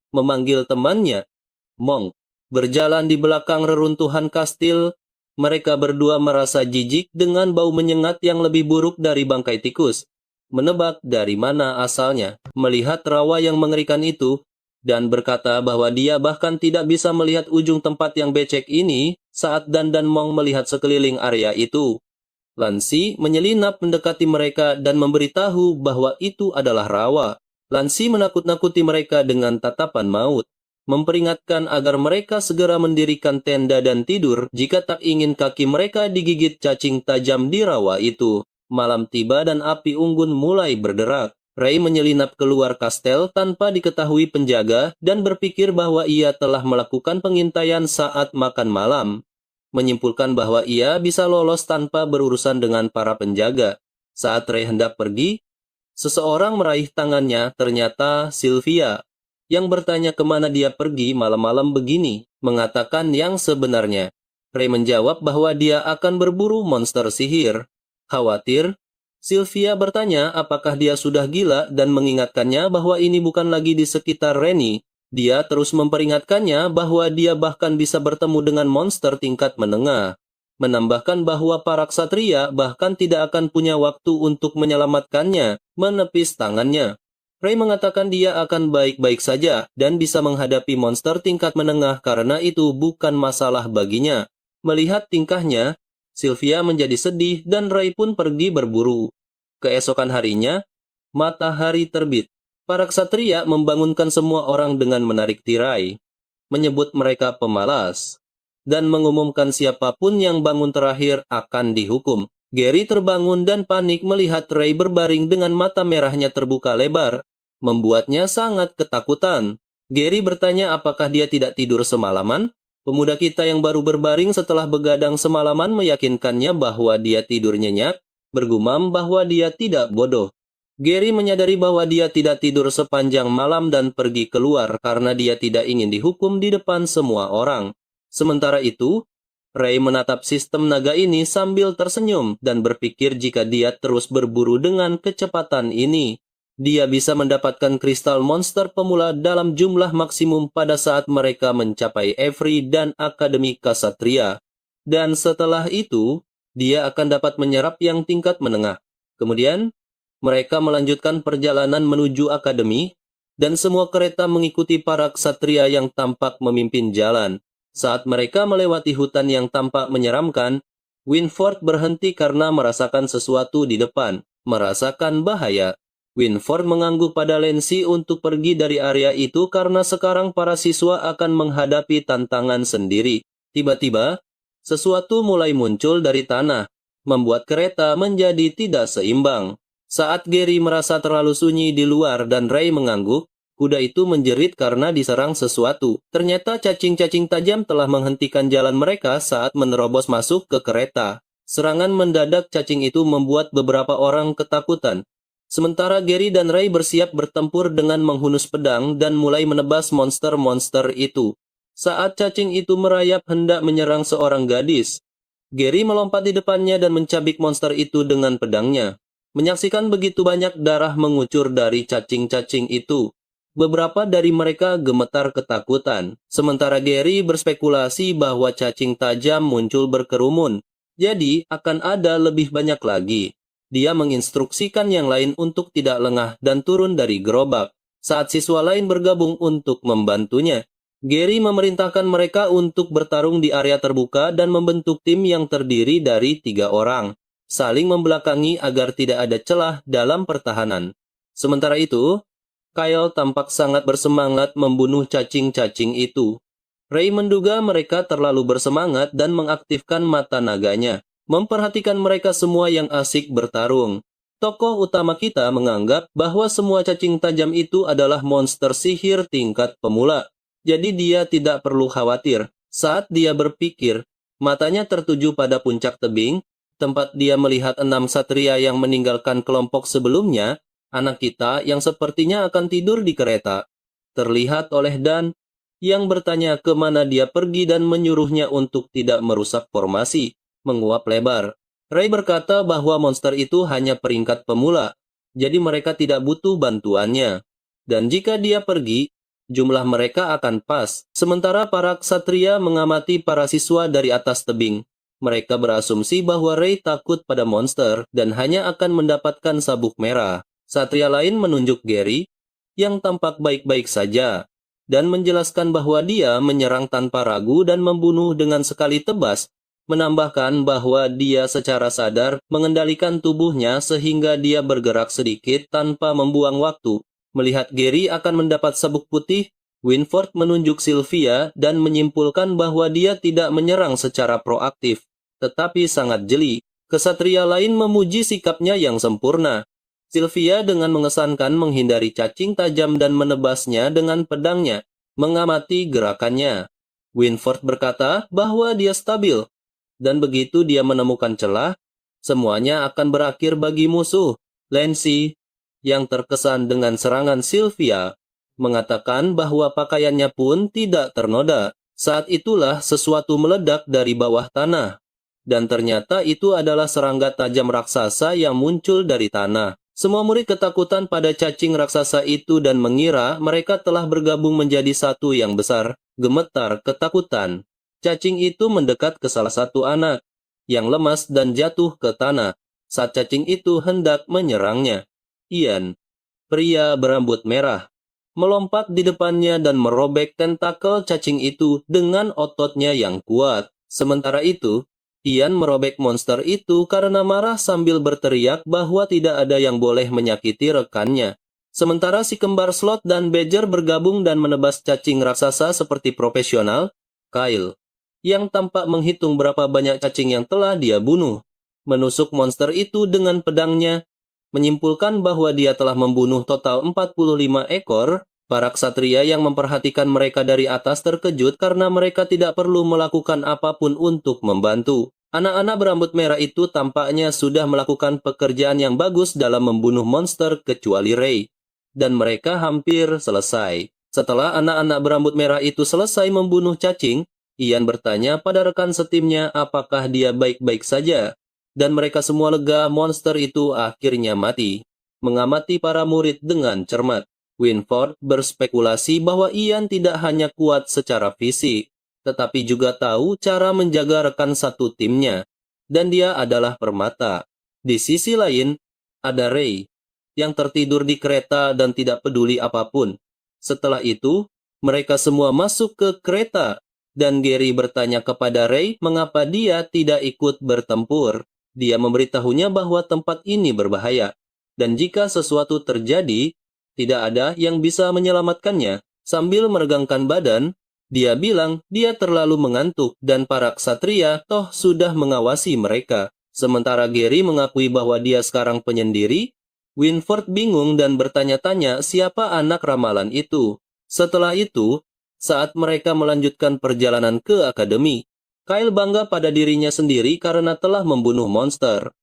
Memanggil temannya, Monk. Berjalan di belakang reruntuhan kastil, mereka berdua merasa jijik dengan bau menyengat yang lebih buruk dari bangkai tikus. Menebak dari mana asalnya, melihat rawa yang mengerikan itu, dan berkata bahwa dia bahkan tidak bisa melihat ujung tempat yang becek ini saat Dan dan Monk melihat sekeliling area itu. Lancy menyelinap mendekati mereka dan memberitahu bahwa itu adalah rawa. Lansi menakut-nakuti mereka dengan tatapan maut, memperingatkan agar mereka segera mendirikan tenda dan tidur jika tak ingin kaki mereka digigit cacing tajam di rawa itu. Malam tiba dan api unggun mulai berderak. Ray menyelinap keluar kastel tanpa diketahui penjaga dan berpikir bahwa ia telah melakukan pengintaian saat makan malam, menyimpulkan bahwa ia bisa lolos tanpa berurusan dengan para penjaga. Saat Ray hendak pergi, seseorang meraih tangannya, ternyata Sylvia, yang bertanya kemana dia pergi malam-malam begini, mengatakan yang sebenarnya. Ray menjawab bahwa dia akan berburu monster sihir. Khawatir, Sylvia bertanya apakah dia sudah gila dan mengingatkannya bahwa ini bukan lagi di sekitar Rennie. Dia terus memperingatkannya bahwa dia bahkan bisa bertemu dengan monster tingkat menengah. Menambahkan bahwa para ksatria bahkan tidak akan punya waktu untuk menyelamatkannya, menepis tangannya. Ray mengatakan dia akan baik-baik saja dan bisa menghadapi monster tingkat menengah karena itu bukan masalah baginya. Melihat tingkahnya, Sylvia menjadi sedih dan Ray pun pergi berburu. Keesokan harinya, matahari terbit. Para ksatria membangunkan semua orang dengan menarik tirai, menyebut mereka pemalas, dan mengumumkan siapapun yang bangun terakhir akan dihukum. Gary terbangun dan panik melihat Ray berbaring dengan mata merahnya terbuka lebar, membuatnya sangat ketakutan. Gary bertanya apakah dia tidak tidur semalaman. Pemuda kita yang baru berbaring setelah begadang semalaman meyakinkannya bahwa dia tidur nyenyak, bergumam bahwa dia tidak bodoh. Gary menyadari bahwa dia tidak tidur sepanjang malam dan pergi keluar karena dia tidak ingin dihukum di depan semua orang. Sementara itu, Ray menatap sistem naga ini sambil tersenyum dan berpikir jika dia terus berburu dengan kecepatan ini, dia bisa mendapatkan kristal monster pemula dalam jumlah maksimum pada saat mereka mencapai Avery dan Akademi Ksatria. Dan setelah itu, dia akan dapat menyerap yang tingkat menengah. Kemudian, mereka melanjutkan perjalanan menuju akademi, dan semua kereta mengikuti para ksatria yang tampak memimpin jalan. Saat mereka melewati hutan yang tampak menyeramkan, Winford berhenti karena merasakan sesuatu di depan, merasakan bahaya. Winford mengangguk pada Lancy untuk pergi dari area itu karena sekarang para siswa akan menghadapi tantangan sendiri. Tiba-tiba, sesuatu mulai muncul dari tanah, membuat kereta menjadi tidak seimbang. Saat Gary merasa terlalu sunyi di luar dan Ray mengangguk, kuda itu menjerit karena diserang sesuatu. Ternyata cacing-cacing tajam telah menghentikan jalan mereka saat menerobos masuk ke kereta. Serangan mendadak cacing itu membuat beberapa orang ketakutan. Sementara Gary dan Ray bersiap bertempur dengan menghunus pedang dan mulai menebas monster-monster itu. Saat cacing itu merayap hendak menyerang seorang gadis, Gary melompat di depannya dan mencabik monster itu dengan pedangnya. Menyaksikan begitu banyak darah mengucur dari cacing-cacing itu, beberapa dari mereka gemetar ketakutan. Sementara Gary berspekulasi bahwa cacing tajam muncul berkerumun, jadi akan ada lebih banyak lagi. Dia menginstruksikan yang lain untuk tidak lengah dan turun dari gerobak. Saat siswa lain bergabung untuk membantunya, Gary memerintahkan mereka untuk bertarung di area terbuka dan membentuk tim yang terdiri dari 3 orang, saling membelakangi agar tidak ada celah dalam pertahanan. Sementara itu, Kyle tampak sangat bersemangat membunuh cacing-cacing itu. Ray menduga mereka terlalu bersemangat dan mengaktifkan mata naganya, memperhatikan mereka semua yang asik bertarung. Tokoh utama kita menganggap bahwa semua cacing tajam itu adalah monster sihir tingkat pemula. Jadi dia tidak perlu khawatir. Saat dia berpikir, matanya tertuju pada puncak tebing, tempat dia melihat 6 satria yang meninggalkan kelompok sebelumnya, anak kita yang sepertinya akan tidur di kereta. Terlihat oleh Dan, yang bertanya kemana dia pergi dan menyuruhnya untuk tidak merusak formasi, menguap lebar. Ray berkata bahwa monster itu hanya peringkat pemula, jadi mereka tidak butuh bantuannya. Dan jika dia pergi, jumlah mereka akan pas. Sementara para ksatria mengamati para siswa dari atas tebing. Mereka berasumsi bahwa Ray takut pada monster dan hanya akan mendapatkan sabuk merah. Satria lain menunjuk Gary, yang tampak baik-baik saja, dan menjelaskan bahwa dia menyerang tanpa ragu dan membunuh dengan sekali tebas, menambahkan bahwa dia secara sadar mengendalikan tubuhnya sehingga dia bergerak sedikit tanpa membuang waktu, Melihat Gary akan mendapat sabuk putih, Winford menunjuk Sylvia dan menyimpulkan bahwa dia tidak menyerang secara proaktif, tetapi sangat jeli. Kesatria lain memuji sikapnya yang sempurna. Sylvia dengan mengesankan menghindari cacing tajam dan menebasnya dengan pedangnya, mengamati gerakannya. Winford berkata bahwa dia stabil, dan begitu dia menemukan celah, semuanya akan berakhir bagi musuh. Lancy, yang terkesan dengan serangan Sylvia, mengatakan bahwa pakaiannya pun tidak ternoda. Saat itulah sesuatu meledak dari bawah tanah. Dan ternyata itu adalah serangga tajam raksasa yang muncul dari tanah. Semua murid ketakutan pada cacing raksasa itu dan mengira mereka telah bergabung menjadi satu yang besar. Gemetar ketakutan. Cacing itu mendekat ke salah satu anak yang lemas dan jatuh ke tanah saat cacing itu hendak menyerangnya. Ian, pria berambut merah, melompat di depannya dan merobek tentakel cacing itu dengan ototnya yang kuat. Sementara itu, Ian merobek monster itu karena marah sambil berteriak bahwa tidak ada yang boleh menyakiti rekannya. Sementara si kembar Slot dan Badger bergabung dan menebas cacing raksasa seperti profesional, Kyle, yang tampak menghitung berapa banyak cacing yang telah dia bunuh, menusuk monster itu dengan pedangnya, menyimpulkan bahwa dia telah membunuh total 45 ekor. Para ksatria yang memperhatikan mereka dari atas terkejut karena mereka tidak perlu melakukan apapun untuk membantu. Anak-anak berambut merah itu tampaknya sudah melakukan pekerjaan yang bagus dalam membunuh monster kecuali Ray. Dan mereka hampir selesai. Setelah anak-anak berambut merah itu selesai membunuh cacing, Ian bertanya pada rekan setimnya apakah dia baik-baik saja. Dan mereka semua lega monster itu akhirnya mati. Mengamati para murid dengan cermat, Winford berspekulasi bahwa Ian tidak hanya kuat secara fisik, tetapi juga tahu cara menjaga rekan satu timnya, dan dia adalah permata. Di sisi lain, ada Ray, yang tertidur di kereta dan tidak peduli apapun. Setelah itu, mereka semua masuk ke kereta, dan Gary bertanya kepada Ray mengapa dia tidak ikut bertempur. Dia memberitahunya bahwa tempat ini berbahaya, dan jika sesuatu terjadi, tidak ada yang bisa menyelamatkannya. Sambil meregangkan badan, dia bilang dia terlalu mengantuk dan para ksatria toh sudah mengawasi mereka. Sementara Gary mengakui bahwa dia sekarang penyendiri, Winford bingung dan bertanya-tanya siapa anak ramalan itu. Setelah itu, saat mereka melanjutkan perjalanan ke akademi, Kyle bangga pada dirinya sendiri karena telah membunuh monster.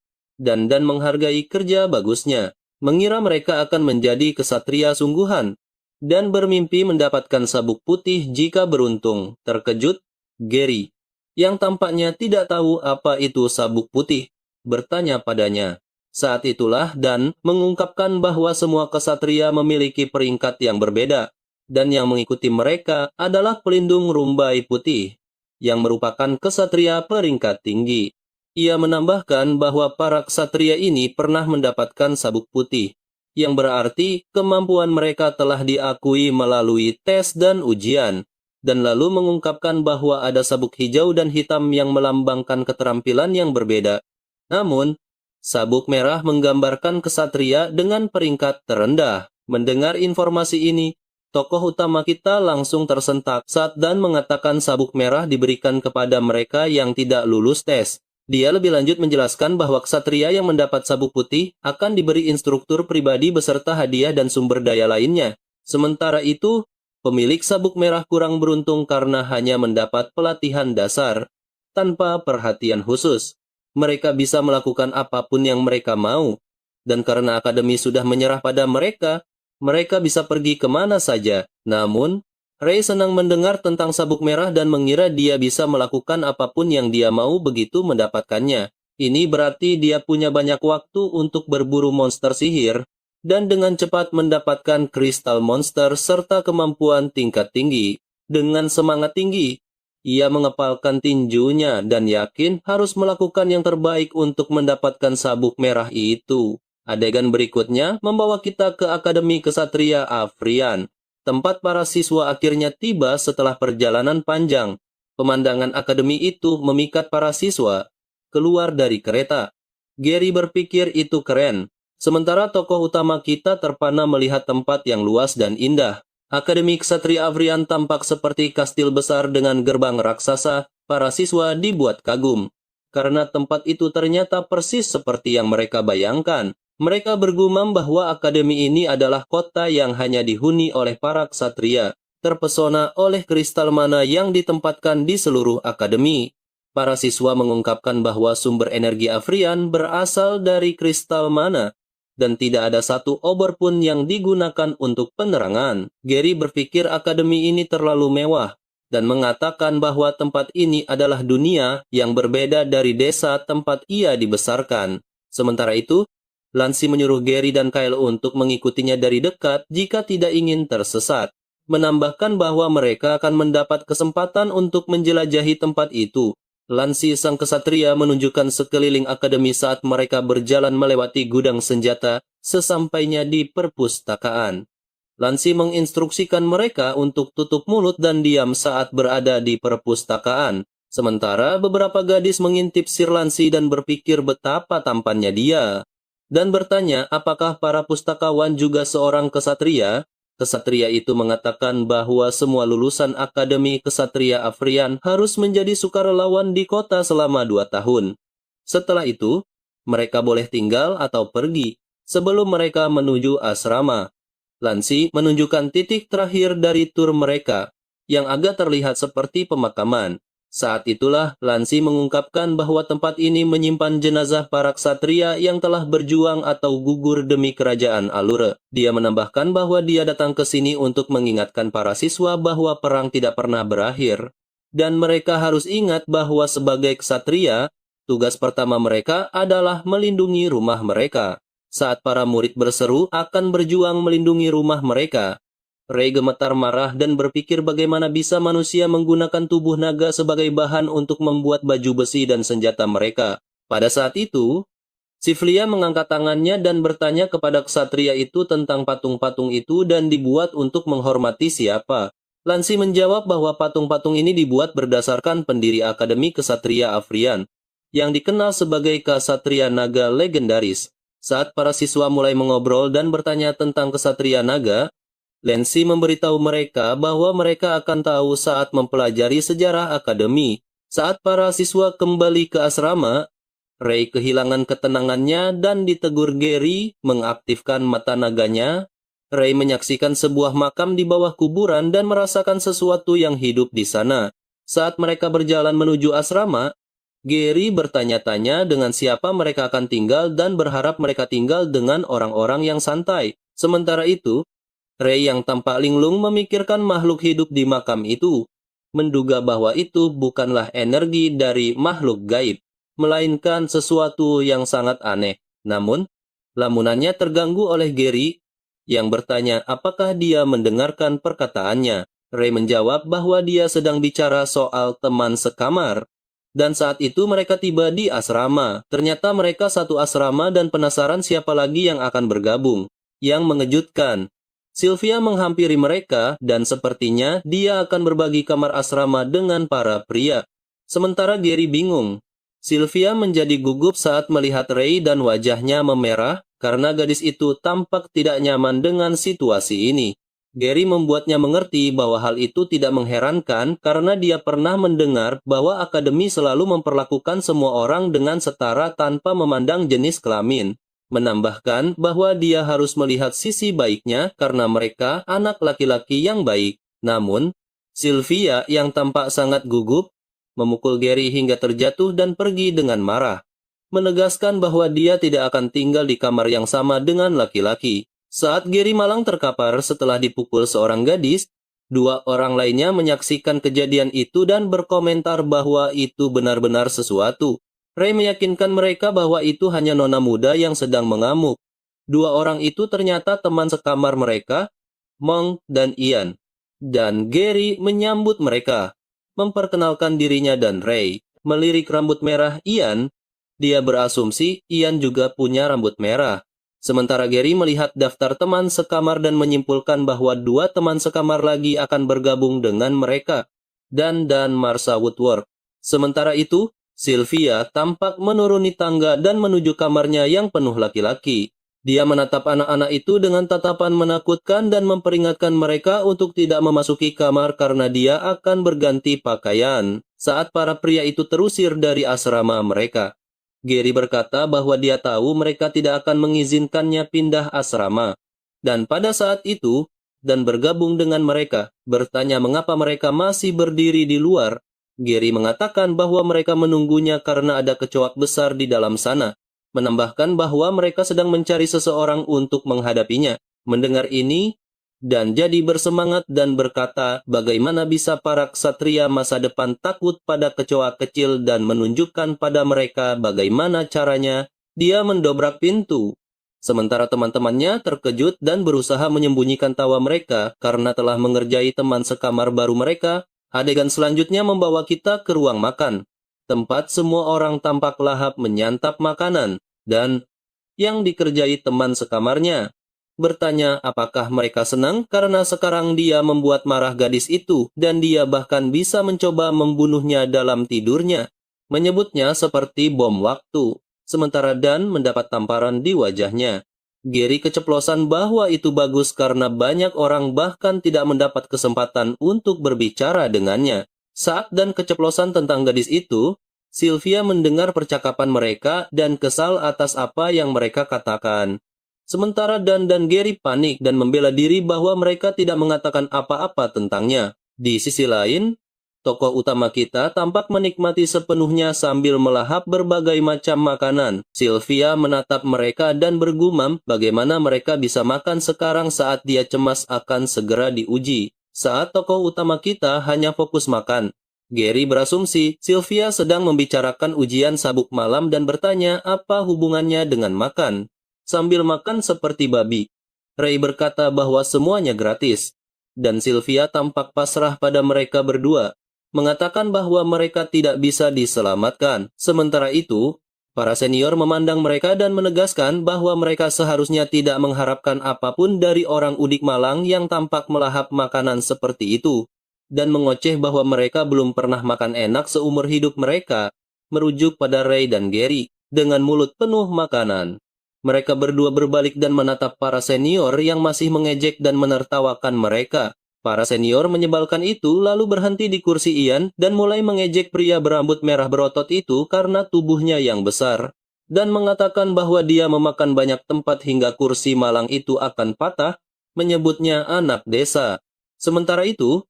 Dan menghargai kerja bagusnya. Mengira mereka akan menjadi kesatria sungguhan, dan bermimpi mendapatkan sabuk putih jika beruntung. Terkejut, Gary, yang tampaknya tidak tahu apa itu sabuk putih, bertanya padanya. Saat itulah Dan mengungkapkan bahwa semua kesatria memiliki peringkat yang berbeda, dan yang mengikuti mereka adalah pelindung rumbai putih, yang merupakan kesatria peringkat tinggi. Ia menambahkan bahwa para ksatria ini pernah mendapatkan sabuk putih, yang berarti kemampuan mereka telah diakui melalui tes dan ujian, dan lalu mengungkapkan bahwa ada sabuk hijau dan hitam yang melambangkan keterampilan yang berbeda. Namun, sabuk merah menggambarkan ksatria dengan peringkat terendah. Mendengar informasi ini, tokoh utama kita langsung tersentak saat Dan mengatakan sabuk merah diberikan kepada mereka yang tidak lulus tes. Dia lebih lanjut menjelaskan bahwa ksatria yang mendapat sabuk putih akan diberi instruktur pribadi beserta hadiah dan sumber daya lainnya. Sementara itu, pemilik sabuk merah kurang beruntung karena hanya mendapat pelatihan dasar, tanpa perhatian khusus. Mereka bisa melakukan apapun yang mereka mau, dan karena akademi sudah menyerah pada mereka, mereka bisa pergi kemana saja. Namun, Ray senang mendengar tentang sabuk merah dan mengira dia bisa melakukan apapun yang dia mau begitu mendapatkannya. Ini berarti dia punya banyak waktu untuk berburu monster sihir, dan dengan cepat mendapatkan kristal monster serta kemampuan tingkat tinggi. Dengan semangat tinggi, ia mengepalkan tinjunya dan yakin harus melakukan yang terbaik untuk mendapatkan sabuk merah itu. Adegan berikutnya membawa kita ke Akademi Kesatria Afrian, tempat para siswa akhirnya tiba setelah perjalanan panjang. Pemandangan akademi itu memikat para siswa keluar dari kereta. Gary berpikir itu keren. Sementara tokoh utama kita terpana melihat tempat yang luas dan indah. Akademi Ksatria Afrian tampak seperti kastil besar dengan gerbang raksasa. Para siswa dibuat kagum, karena tempat itu ternyata persis seperti yang mereka bayangkan. Mereka bergumam bahwa akademi ini adalah kota yang hanya dihuni oleh para ksatria, terpesona oleh kristal mana yang ditempatkan di seluruh akademi. Para siswa mengungkapkan bahwa sumber energi Afrian berasal dari kristal mana, dan tidak ada satu obor pun yang digunakan untuk penerangan. Gary berpikir akademi ini terlalu mewah, dan mengatakan bahwa tempat ini adalah dunia yang berbeda dari desa tempat ia dibesarkan. Sementara itu, Lancy menyuruh Gary dan Kyle untuk mengikutinya dari dekat jika tidak ingin tersesat. Menambahkan bahwa mereka akan mendapat kesempatan untuk menjelajahi tempat itu. Lancy sang kesatria menunjukkan sekeliling akademi saat mereka berjalan melewati gudang senjata sesampainya di perpustakaan. Lancy menginstruksikan mereka untuk tutup mulut dan diam saat berada di perpustakaan. Sementara beberapa gadis mengintip Sir Lancy dan berpikir betapa tampannya dia. Dan bertanya apakah para pustakawan juga seorang kesatria. Kesatria itu mengatakan bahwa semua lulusan Akademi Kesatria Afrian harus menjadi sukarelawan di kota selama 2 tahun. Setelah itu, mereka boleh tinggal atau pergi sebelum mereka menuju asrama. Lancy menunjukkan titik terakhir dari tur mereka, yang agak terlihat seperti pemakaman. Saat itulah Lancy mengungkapkan bahwa tempat ini menyimpan jenazah para ksatria yang telah berjuang atau gugur demi kerajaan Allure. Dia menambahkan bahwa dia datang ke sini untuk mengingatkan para siswa bahwa perang tidak pernah berakhir, dan mereka harus ingat bahwa sebagai ksatria, tugas pertama mereka adalah melindungi rumah mereka. Saat para murid berseru akan berjuang melindungi rumah mereka, Ray gemetar marah dan berpikir bagaimana bisa manusia menggunakan tubuh naga sebagai bahan untuk membuat baju besi dan senjata mereka. Pada saat itu, Siflia mengangkat tangannya dan bertanya kepada ksatria itu tentang patung-patung itu dan dibuat untuk menghormati siapa. Lancy menjawab bahwa patung-patung ini dibuat berdasarkan pendiri Akademi Kesatria Afrian, yang dikenal sebagai Ksatria Naga legendaris. Saat para siswa mulai mengobrol dan bertanya tentang Ksatria Naga, Lancy memberitahu mereka bahwa mereka akan tahu saat mempelajari sejarah akademi. Saat para siswa kembali ke asrama, Ray kehilangan ketenangannya dan ditegur Gary mengaktifkan mata naganya. Ray menyaksikan sebuah makam di bawah kuburan dan merasakan sesuatu yang hidup di sana. Saat mereka berjalan menuju asrama, Gary bertanya-tanya dengan siapa mereka akan tinggal dan berharap mereka tinggal dengan orang-orang yang santai. Sementara itu, Ray yang tampak linglung memikirkan makhluk hidup di makam itu, menduga bahwa itu bukanlah energi dari makhluk gaib, melainkan sesuatu yang sangat aneh. Namun, lamunannya terganggu oleh Gary yang bertanya apakah dia mendengarkan perkataannya. Ray menjawab bahwa dia sedang bicara soal teman sekamar. Dan saat itu mereka tiba di asrama. Ternyata mereka satu asrama dan penasaran siapa lagi yang akan bergabung. Yang mengejutkan, Sylvia menghampiri mereka dan sepertinya dia akan berbagi kamar asrama dengan para pria. Sementara Gary bingung. Sylvia menjadi gugup saat melihat Ray dan wajahnya memerah karena gadis itu tampak tidak nyaman dengan situasi ini. Gary membuatnya mengerti bahwa hal itu tidak mengherankan karena dia pernah mendengar bahwa akademi selalu memperlakukan semua orang dengan setara tanpa memandang jenis kelamin. Menambahkan bahwa dia harus melihat sisi baiknya karena mereka anak laki-laki yang baik. Namun, Sylvia yang tampak sangat gugup, memukul Gary hingga terjatuh dan pergi dengan marah, menegaskan bahwa dia tidak akan tinggal di kamar yang sama dengan laki-laki. Saat Gary malang terkapar setelah dipukul seorang gadis, 2 orang lainnya menyaksikan kejadian itu dan berkomentar bahwa itu benar-benar sesuatu. Ray meyakinkan mereka bahwa itu hanya nona muda yang sedang mengamuk. 2 orang itu ternyata teman sekamar mereka, Monk dan Ian. Dan Gary menyambut mereka, memperkenalkan dirinya dan Ray. Melirik rambut merah Ian, dia berasumsi Ian juga punya rambut merah. Sementara Gary melihat daftar teman sekamar dan menyimpulkan bahwa 2 teman sekamar lagi akan bergabung dengan mereka, Dan Marsha Woodward. Sementara itu, Sylvia tampak menuruni tangga dan menuju kamarnya yang penuh laki-laki. Dia menatap anak-anak itu dengan tatapan menakutkan dan memperingatkan mereka untuk tidak memasuki kamar karena dia akan berganti pakaian saat para pria itu terusir dari asrama mereka. Gary berkata bahwa dia tahu mereka tidak akan mengizinkannya pindah asrama. Dan pada saat itu, dan bergabung dengan mereka, bertanya mengapa mereka masih berdiri di luar. Gary mengatakan bahwa mereka menunggunya karena ada kecoak besar di dalam sana. Menambahkan bahwa mereka sedang mencari seseorang untuk menghadapinya. Mendengar ini, dan jadi bersemangat dan berkata bagaimana bisa para ksatria masa depan takut pada kecoa kecil dan menunjukkan pada mereka bagaimana caranya. Dia mendobrak pintu. Sementara teman-temannya terkejut dan berusaha menyembunyikan tawa mereka karena telah mengerjai teman sekamar baru mereka. Adegan selanjutnya membawa kita ke ruang makan, tempat semua orang tampak lahap menyantap makanan, dan yang dikerjai teman sekamarnya bertanya apakah mereka senang karena sekarang dia membuat marah gadis itu dan dia bahkan bisa mencoba membunuhnya dalam tidurnya, menyebutnya seperti bom waktu, sementara Dan mendapat tamparan di wajahnya. Gary keceplosan bahwa itu bagus karena banyak orang bahkan tidak mendapat kesempatan untuk berbicara dengannya. Saat Dan keceplosan tentang gadis itu, Sylvia mendengar percakapan mereka dan kesal atas apa yang mereka katakan. Sementara Dan dan Gary panik dan membela diri bahwa mereka tidak mengatakan apa-apa tentangnya. Di sisi lain, tokoh utama kita tampak menikmati sepenuhnya sambil melahap berbagai macam makanan. Sylvia menatap mereka dan bergumam bagaimana mereka bisa makan sekarang saat dia cemas akan segera diuji. Saat tokoh utama kita hanya fokus makan, Gary berasumsi Sylvia sedang membicarakan ujian sabuk malam dan bertanya apa hubungannya dengan makan. Sambil makan seperti babi, Ray berkata bahwa semuanya gratis. Dan Sylvia tampak pasrah pada mereka berdua, mengatakan bahwa mereka tidak bisa diselamatkan. Sementara itu, para senior memandang mereka dan menegaskan bahwa mereka seharusnya tidak mengharapkan apapun dari orang udik malang yang tampak melahap makanan seperti itu, dan mengoceh bahwa mereka belum pernah makan enak seumur hidup mereka, merujuk pada Ray dan Gary, dengan mulut penuh makanan. Mereka berdua berbalik dan menatap para senior yang masih mengejek dan menertawakan mereka. Para senior menyebalkan itu lalu berhenti di kursi Ian dan mulai mengejek pria berambut merah berotot itu karena tubuhnya yang besar, dan mengatakan bahwa dia memakan banyak tempat hingga kursi malang itu akan patah, menyebutnya anak desa. Sementara itu,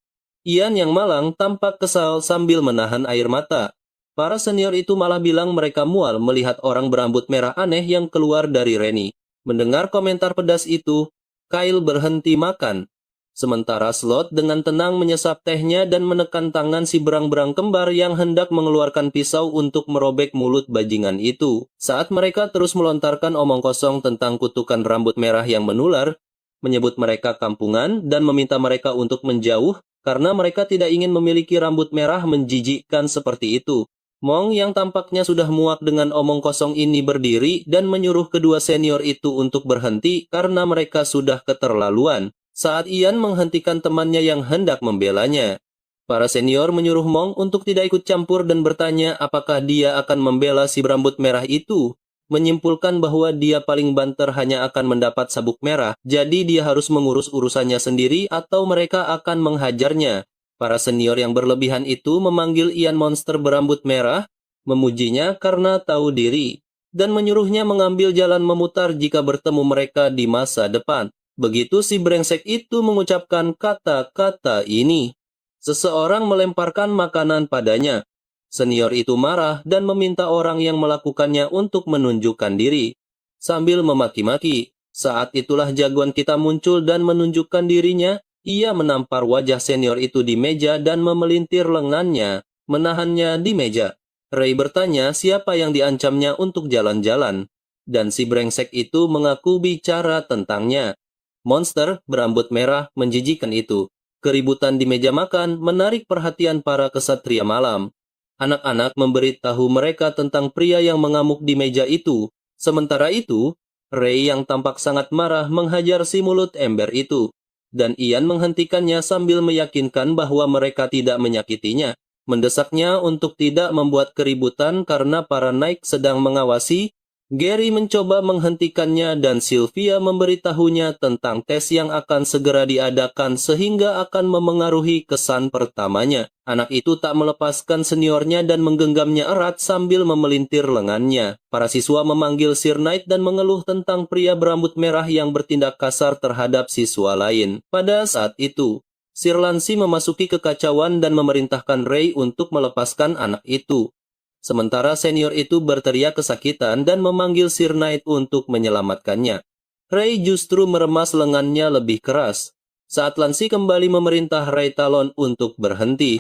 Ian yang malang tampak kesal sambil menahan air mata. Para senior itu malah bilang mereka mual melihat orang berambut merah aneh yang keluar dari Rennie. Mendengar komentar pedas itu, Kyle berhenti makan. Sementara Slot dengan tenang menyesap tehnya dan menekan tangan si berang-berang kembar yang hendak mengeluarkan pisau untuk merobek mulut bajingan itu. Saat mereka terus melontarkan omong kosong tentang kutukan rambut merah yang menular, menyebut mereka kampungan dan meminta mereka untuk menjauh karena mereka tidak ingin memiliki rambut merah menjijikkan seperti itu. Mong yang tampaknya sudah muak dengan omong kosong ini berdiri dan menyuruh kedua senior itu untuk berhenti karena mereka sudah keterlaluan. Saat Ian menghentikan temannya yang hendak membelanya, para senior menyuruh Mong untuk tidak ikut campur dan bertanya apakah dia akan membela si berambut merah itu, menyimpulkan bahwa dia paling banter hanya akan mendapat sabuk merah, jadi dia harus mengurus urusannya sendiri atau mereka akan menghajarnya. Para senior yang berlebihan itu memanggil Ian monster berambut merah, memujinya karena tahu diri, dan menyuruhnya mengambil jalan memutar jika bertemu mereka di masa depan. Begitu si brengsek itu mengucapkan kata-kata ini, seseorang melemparkan makanan padanya. Senior itu marah dan meminta orang yang melakukannya untuk menunjukkan diri, sambil memaki-maki. Saat itulah jagoan kita muncul dan menunjukkan dirinya. Ia menampar wajah senior itu di meja dan memelintir lengannya, menahannya di meja. Ray bertanya siapa yang diancamnya untuk jalan-jalan, dan si brengsek itu mengaku bicara tentangnya. Monster berambut merah menjijikan itu. Keributan di meja makan menarik perhatian para kesatria malam. Anak-anak memberitahu mereka tentang pria yang mengamuk di meja itu. Sementara itu, Ray yang tampak sangat marah menghajar si mulut ember itu. Dan Ian menghentikannya sambil meyakinkan bahwa mereka tidak menyakitinya. Mendesaknya untuk tidak membuat keributan karena para naik sedang mengawasi. Gary mencoba menghentikannya dan Sylvia memberitahunya tentang tes yang akan segera diadakan sehingga akan memengaruhi kesan pertamanya. Anak itu tak melepaskan seniornya dan menggenggamnya erat sambil memelintir lengannya. Para siswa memanggil Sir Knight dan mengeluh tentang pria berambut merah yang bertindak kasar terhadap siswa lain. Pada saat itu, Sir Lancey memasuki kekacauan dan memerintahkan Ray untuk melepaskan anak itu. Sementara senior itu berteriak kesakitan dan memanggil Sir Knight untuk menyelamatkannya. Ray justru meremas lengannya lebih keras. Saat Lancey kembali memerintah Ray Talon untuk berhenti,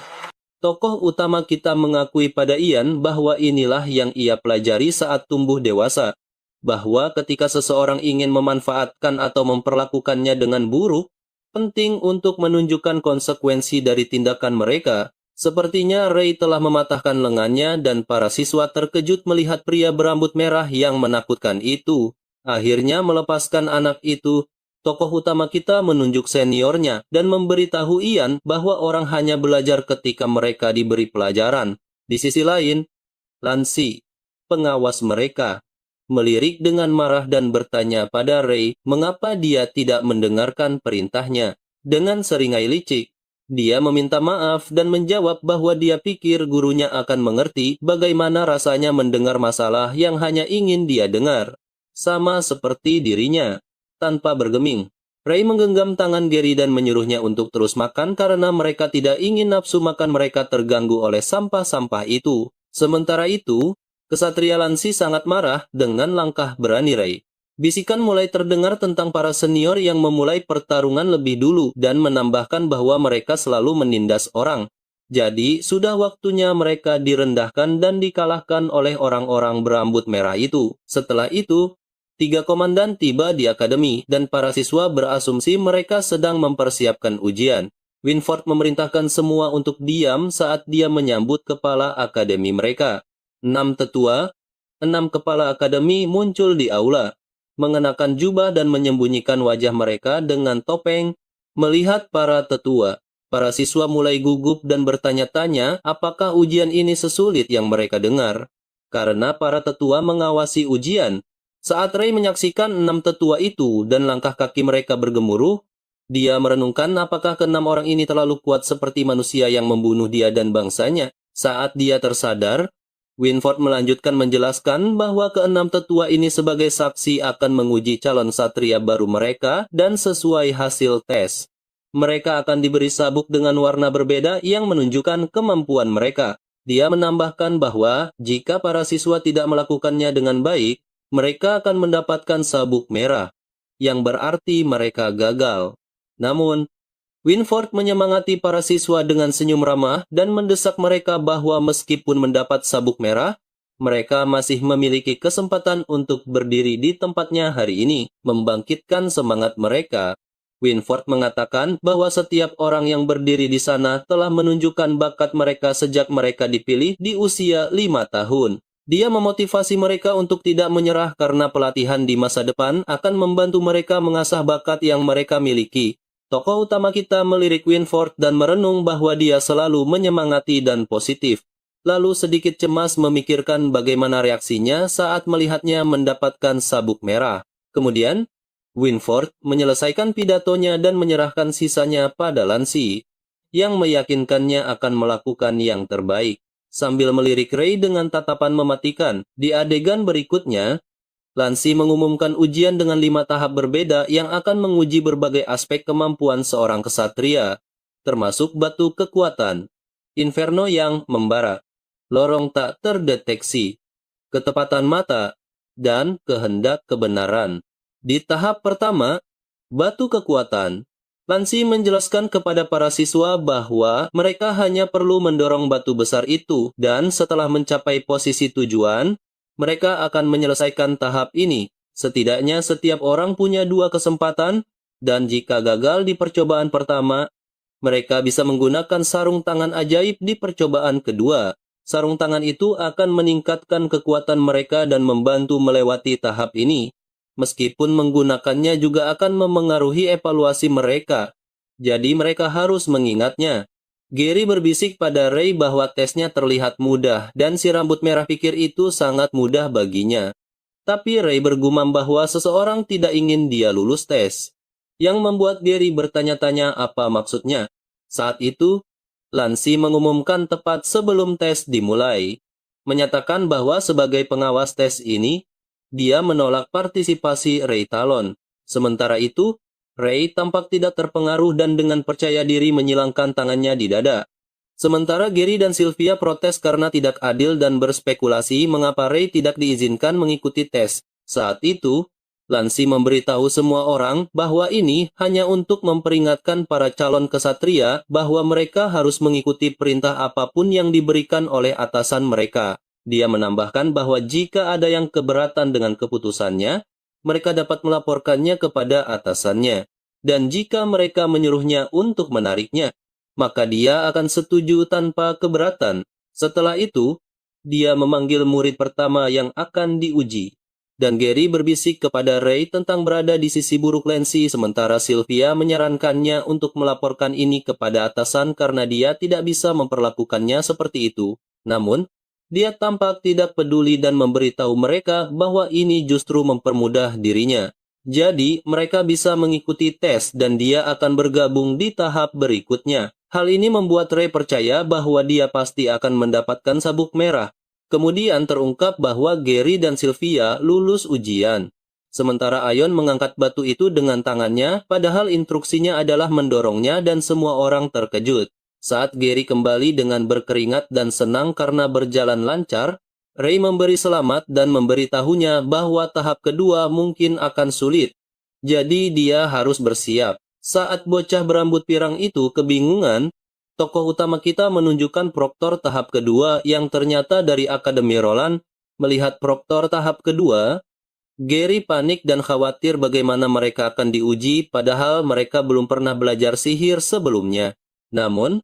tokoh utama kita mengakui pada Ian bahwa inilah yang ia pelajari saat tumbuh dewasa. Bahwa ketika seseorang ingin memanfaatkan atau memperlakukannya dengan buruk, penting untuk menunjukkan konsekuensi dari tindakan mereka. Sepertinya Ray telah mematahkan lengannya dan para siswa terkejut melihat pria berambut merah yang menakutkan itu. Akhirnya melepaskan anak itu, tokoh utama kita menunjuk seniornya dan memberitahu Ian bahwa orang hanya belajar ketika mereka diberi pelajaran. Di sisi lain, Lancey, pengawas mereka, melirik dengan marah dan bertanya pada Ray mengapa dia tidak mendengarkan perintahnya. Dengan seringai licik, dia meminta maaf dan menjawab bahwa dia pikir gurunya akan mengerti bagaimana rasanya mendengar masalah yang hanya ingin dia dengar. Sama seperti dirinya, tanpa bergeming. Ray menggenggam tangan Gary dan menyuruhnya untuk terus makan karena mereka tidak ingin nafsu makan mereka terganggu oleh sampah-sampah itu. Sementara itu, Kesatria Lancey sangat marah dengan langkah berani Ray. Bisikan mulai terdengar tentang para senior yang memulai pertarungan lebih dulu dan menambahkan bahwa mereka selalu menindas orang. Jadi, sudah waktunya mereka direndahkan dan dikalahkan oleh orang-orang berambut merah itu. Setelah itu, 3 komandan tiba di akademi dan para siswa berasumsi mereka sedang mempersiapkan ujian. Winford memerintahkan semua untuk diam saat dia menyambut kepala akademi mereka. 6 tetua, 6 kepala akademi muncul di aula, mengenakan jubah dan menyembunyikan wajah mereka dengan topeng. Melihat para tetua, para siswa mulai gugup dan bertanya-tanya apakah ujian ini sesulit yang mereka dengar. Karena para tetua mengawasi ujian. Saat Ray menyaksikan 6 tetua itu dan langkah kaki mereka bergemuruh, dia merenungkan apakah ke-6 orang ini terlalu kuat seperti manusia yang membunuh dia dan bangsanya. Saat dia tersadar, Winford melanjutkan menjelaskan bahwa ke-6 tetua ini sebagai saksi akan menguji calon satria baru mereka dan sesuai hasil tes. Mereka akan diberi sabuk dengan warna berbeda yang menunjukkan kemampuan mereka. Dia menambahkan bahwa jika para siswa tidak melakukannya dengan baik, mereka akan mendapatkan sabuk merah, yang berarti mereka gagal. Namun, Winford menyemangati para siswa dengan senyum ramah dan mendesak mereka bahwa meskipun mendapat sabuk merah, mereka masih memiliki kesempatan untuk berdiri di tempatnya hari ini, membangkitkan semangat mereka. Winford mengatakan bahwa setiap orang yang berdiri di sana telah menunjukkan bakat mereka sejak mereka dipilih di usia 5 tahun. Dia memotivasi mereka untuk tidak menyerah karena pelatihan di masa depan akan membantu mereka mengasah bakat yang mereka miliki. Tokoh utama kita melirik Winford dan merenung bahwa dia selalu menyemangati dan positif. Lalu sedikit cemas memikirkan bagaimana reaksinya saat melihatnya mendapatkan sabuk merah. Kemudian, Winford menyelesaikan pidatonya dan menyerahkan sisanya pada Lancey, yang meyakinkannya akan melakukan yang terbaik. Sambil melirik Ray dengan tatapan mematikan, di adegan berikutnya, Lancey mengumumkan ujian dengan 5 tahap berbeda yang akan menguji berbagai aspek kemampuan seorang kesatria, termasuk batu kekuatan, inferno yang membara, lorong tak terdeteksi, ketepatan mata, dan kehendak kebenaran. Di tahap pertama, batu kekuatan, Lancey menjelaskan kepada para siswa bahwa mereka hanya perlu mendorong batu besar itu dan setelah mencapai posisi tujuan, mereka akan menyelesaikan tahap ini. Setidaknya setiap orang punya 2 kesempatan, dan jika gagal di percobaan pertama, mereka bisa menggunakan sarung tangan ajaib di percobaan kedua. Sarung tangan itu akan meningkatkan kekuatan mereka dan membantu melewati tahap ini. Meskipun menggunakannya juga akan memengaruhi evaluasi mereka. Jadi mereka harus mengingatnya. Gary berbisik pada Ray bahwa tesnya terlihat mudah dan si rambut merah pikir itu sangat mudah baginya. Tapi Ray bergumam bahwa seseorang tidak ingin dia lulus tes, yang membuat Gary bertanya-tanya apa maksudnya. Saat itu, Lancy mengumumkan tepat sebelum tes dimulai, menyatakan bahwa sebagai pengawas tes ini, dia menolak partisipasi Ray Talon. Sementara itu, Ray tampak tidak terpengaruh dan dengan percaya diri menyilangkan tangannya di dada. Sementara Gary dan Sylvia protes karena tidak adil dan berspekulasi mengapa Ray tidak diizinkan mengikuti tes. Saat itu, Lancy memberitahu semua orang bahwa ini hanya untuk memperingatkan para calon kesatria bahwa mereka harus mengikuti perintah apapun yang diberikan oleh atasan mereka. Dia menambahkan bahwa jika ada yang keberatan dengan keputusannya, mereka dapat melaporkannya kepada atasannya. Dan jika mereka menyuruhnya untuk menariknya, maka dia akan setuju tanpa keberatan. Setelah itu, dia memanggil murid pertama yang akan diuji. Dan Gary berbisik kepada Ray tentang berada di sisi buruk Lancy, sementara Sylvia menyarankannya untuk melaporkan ini kepada atasan karena dia tidak bisa memperlakukannya seperti itu. Namun, dia tampak tidak peduli dan memberitahu mereka bahwa ini justru mempermudah dirinya. Jadi, mereka bisa mengikuti tes dan dia akan bergabung di tahap berikutnya. Hal ini membuat Ray percaya bahwa dia pasti akan mendapatkan sabuk merah. Kemudian terungkap bahwa Gary dan Sylvia lulus ujian. Sementara Ion mengangkat batu itu dengan tangannya, padahal instruksinya adalah mendorongnya dan semua orang terkejut. Saat Gary kembali dengan berkeringat dan senang karena berjalan lancar, Ray memberi selamat dan memberitahunya bahwa tahap kedua mungkin akan sulit. Jadi dia harus bersiap. Saat bocah berambut pirang itu kebingungan, tokoh utama kita menunjukkan proktor tahap kedua yang ternyata dari Akademi Roland. Melihat proktor tahap kedua, Gary panik dan khawatir bagaimana mereka akan diuji padahal mereka belum pernah belajar sihir sebelumnya. Namun,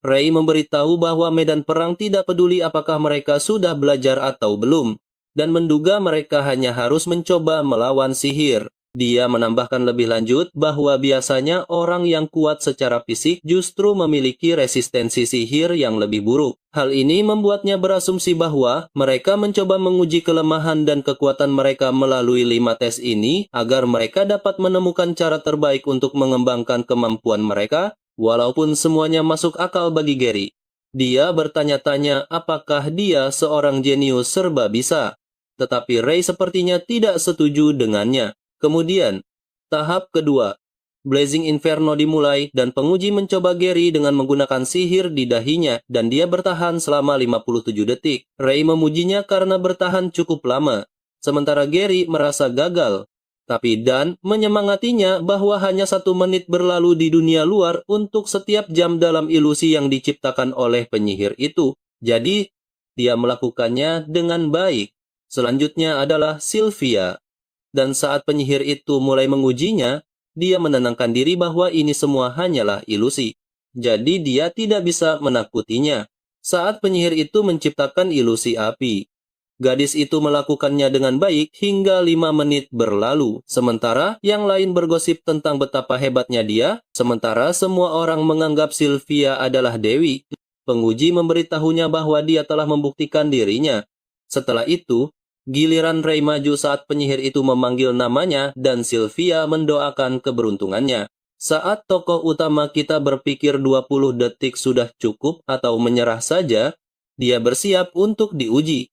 Ray memberitahu bahwa medan perang tidak peduli apakah mereka sudah belajar atau belum, dan menduga mereka hanya harus mencoba melawan sihir. Dia menambahkan lebih lanjut bahwa biasanya orang yang kuat secara fisik justru memiliki resistensi sihir yang lebih buruk. Hal ini membuatnya berasumsi bahwa mereka mencoba menguji kelemahan dan kekuatan mereka melalui 5 tes ini agar mereka dapat menemukan cara terbaik untuk mengembangkan kemampuan mereka, walaupun semuanya masuk akal bagi Gary. Dia bertanya-tanya apakah dia seorang jenius serba bisa, tetapi Ray sepertinya tidak setuju dengannya. Kemudian, tahap kedua, Blazing Inferno dimulai dan penguji mencoba Gary dengan menggunakan sihir di dahinya dan dia bertahan selama 57 detik. Ray memujinya karena bertahan cukup lama, sementara Gary merasa gagal. Tapi Dan menyemangatinya bahwa hanya 1 menit berlalu di dunia luar untuk setiap jam dalam ilusi yang diciptakan oleh penyihir itu. Jadi, dia melakukannya dengan baik. Selanjutnya adalah Sylvia. Dan saat penyihir itu mulai mengujinya, dia menenangkan diri bahwa ini semua hanyalah ilusi. Jadi dia tidak bisa menakutinya. Saat penyihir itu menciptakan ilusi api, gadis itu melakukannya dengan baik hingga 5 menit berlalu. Sementara yang lain bergosip tentang betapa hebatnya dia, sementara semua orang menganggap Sylvia adalah dewi. Penguji memberitahunya bahwa dia telah membuktikan dirinya. Setelah itu, giliran Ray maju saat penyihir itu memanggil namanya dan Sylvia mendoakan keberuntungannya. Saat tokoh utama kita berpikir 20 detik sudah cukup atau menyerah saja, dia bersiap untuk diuji.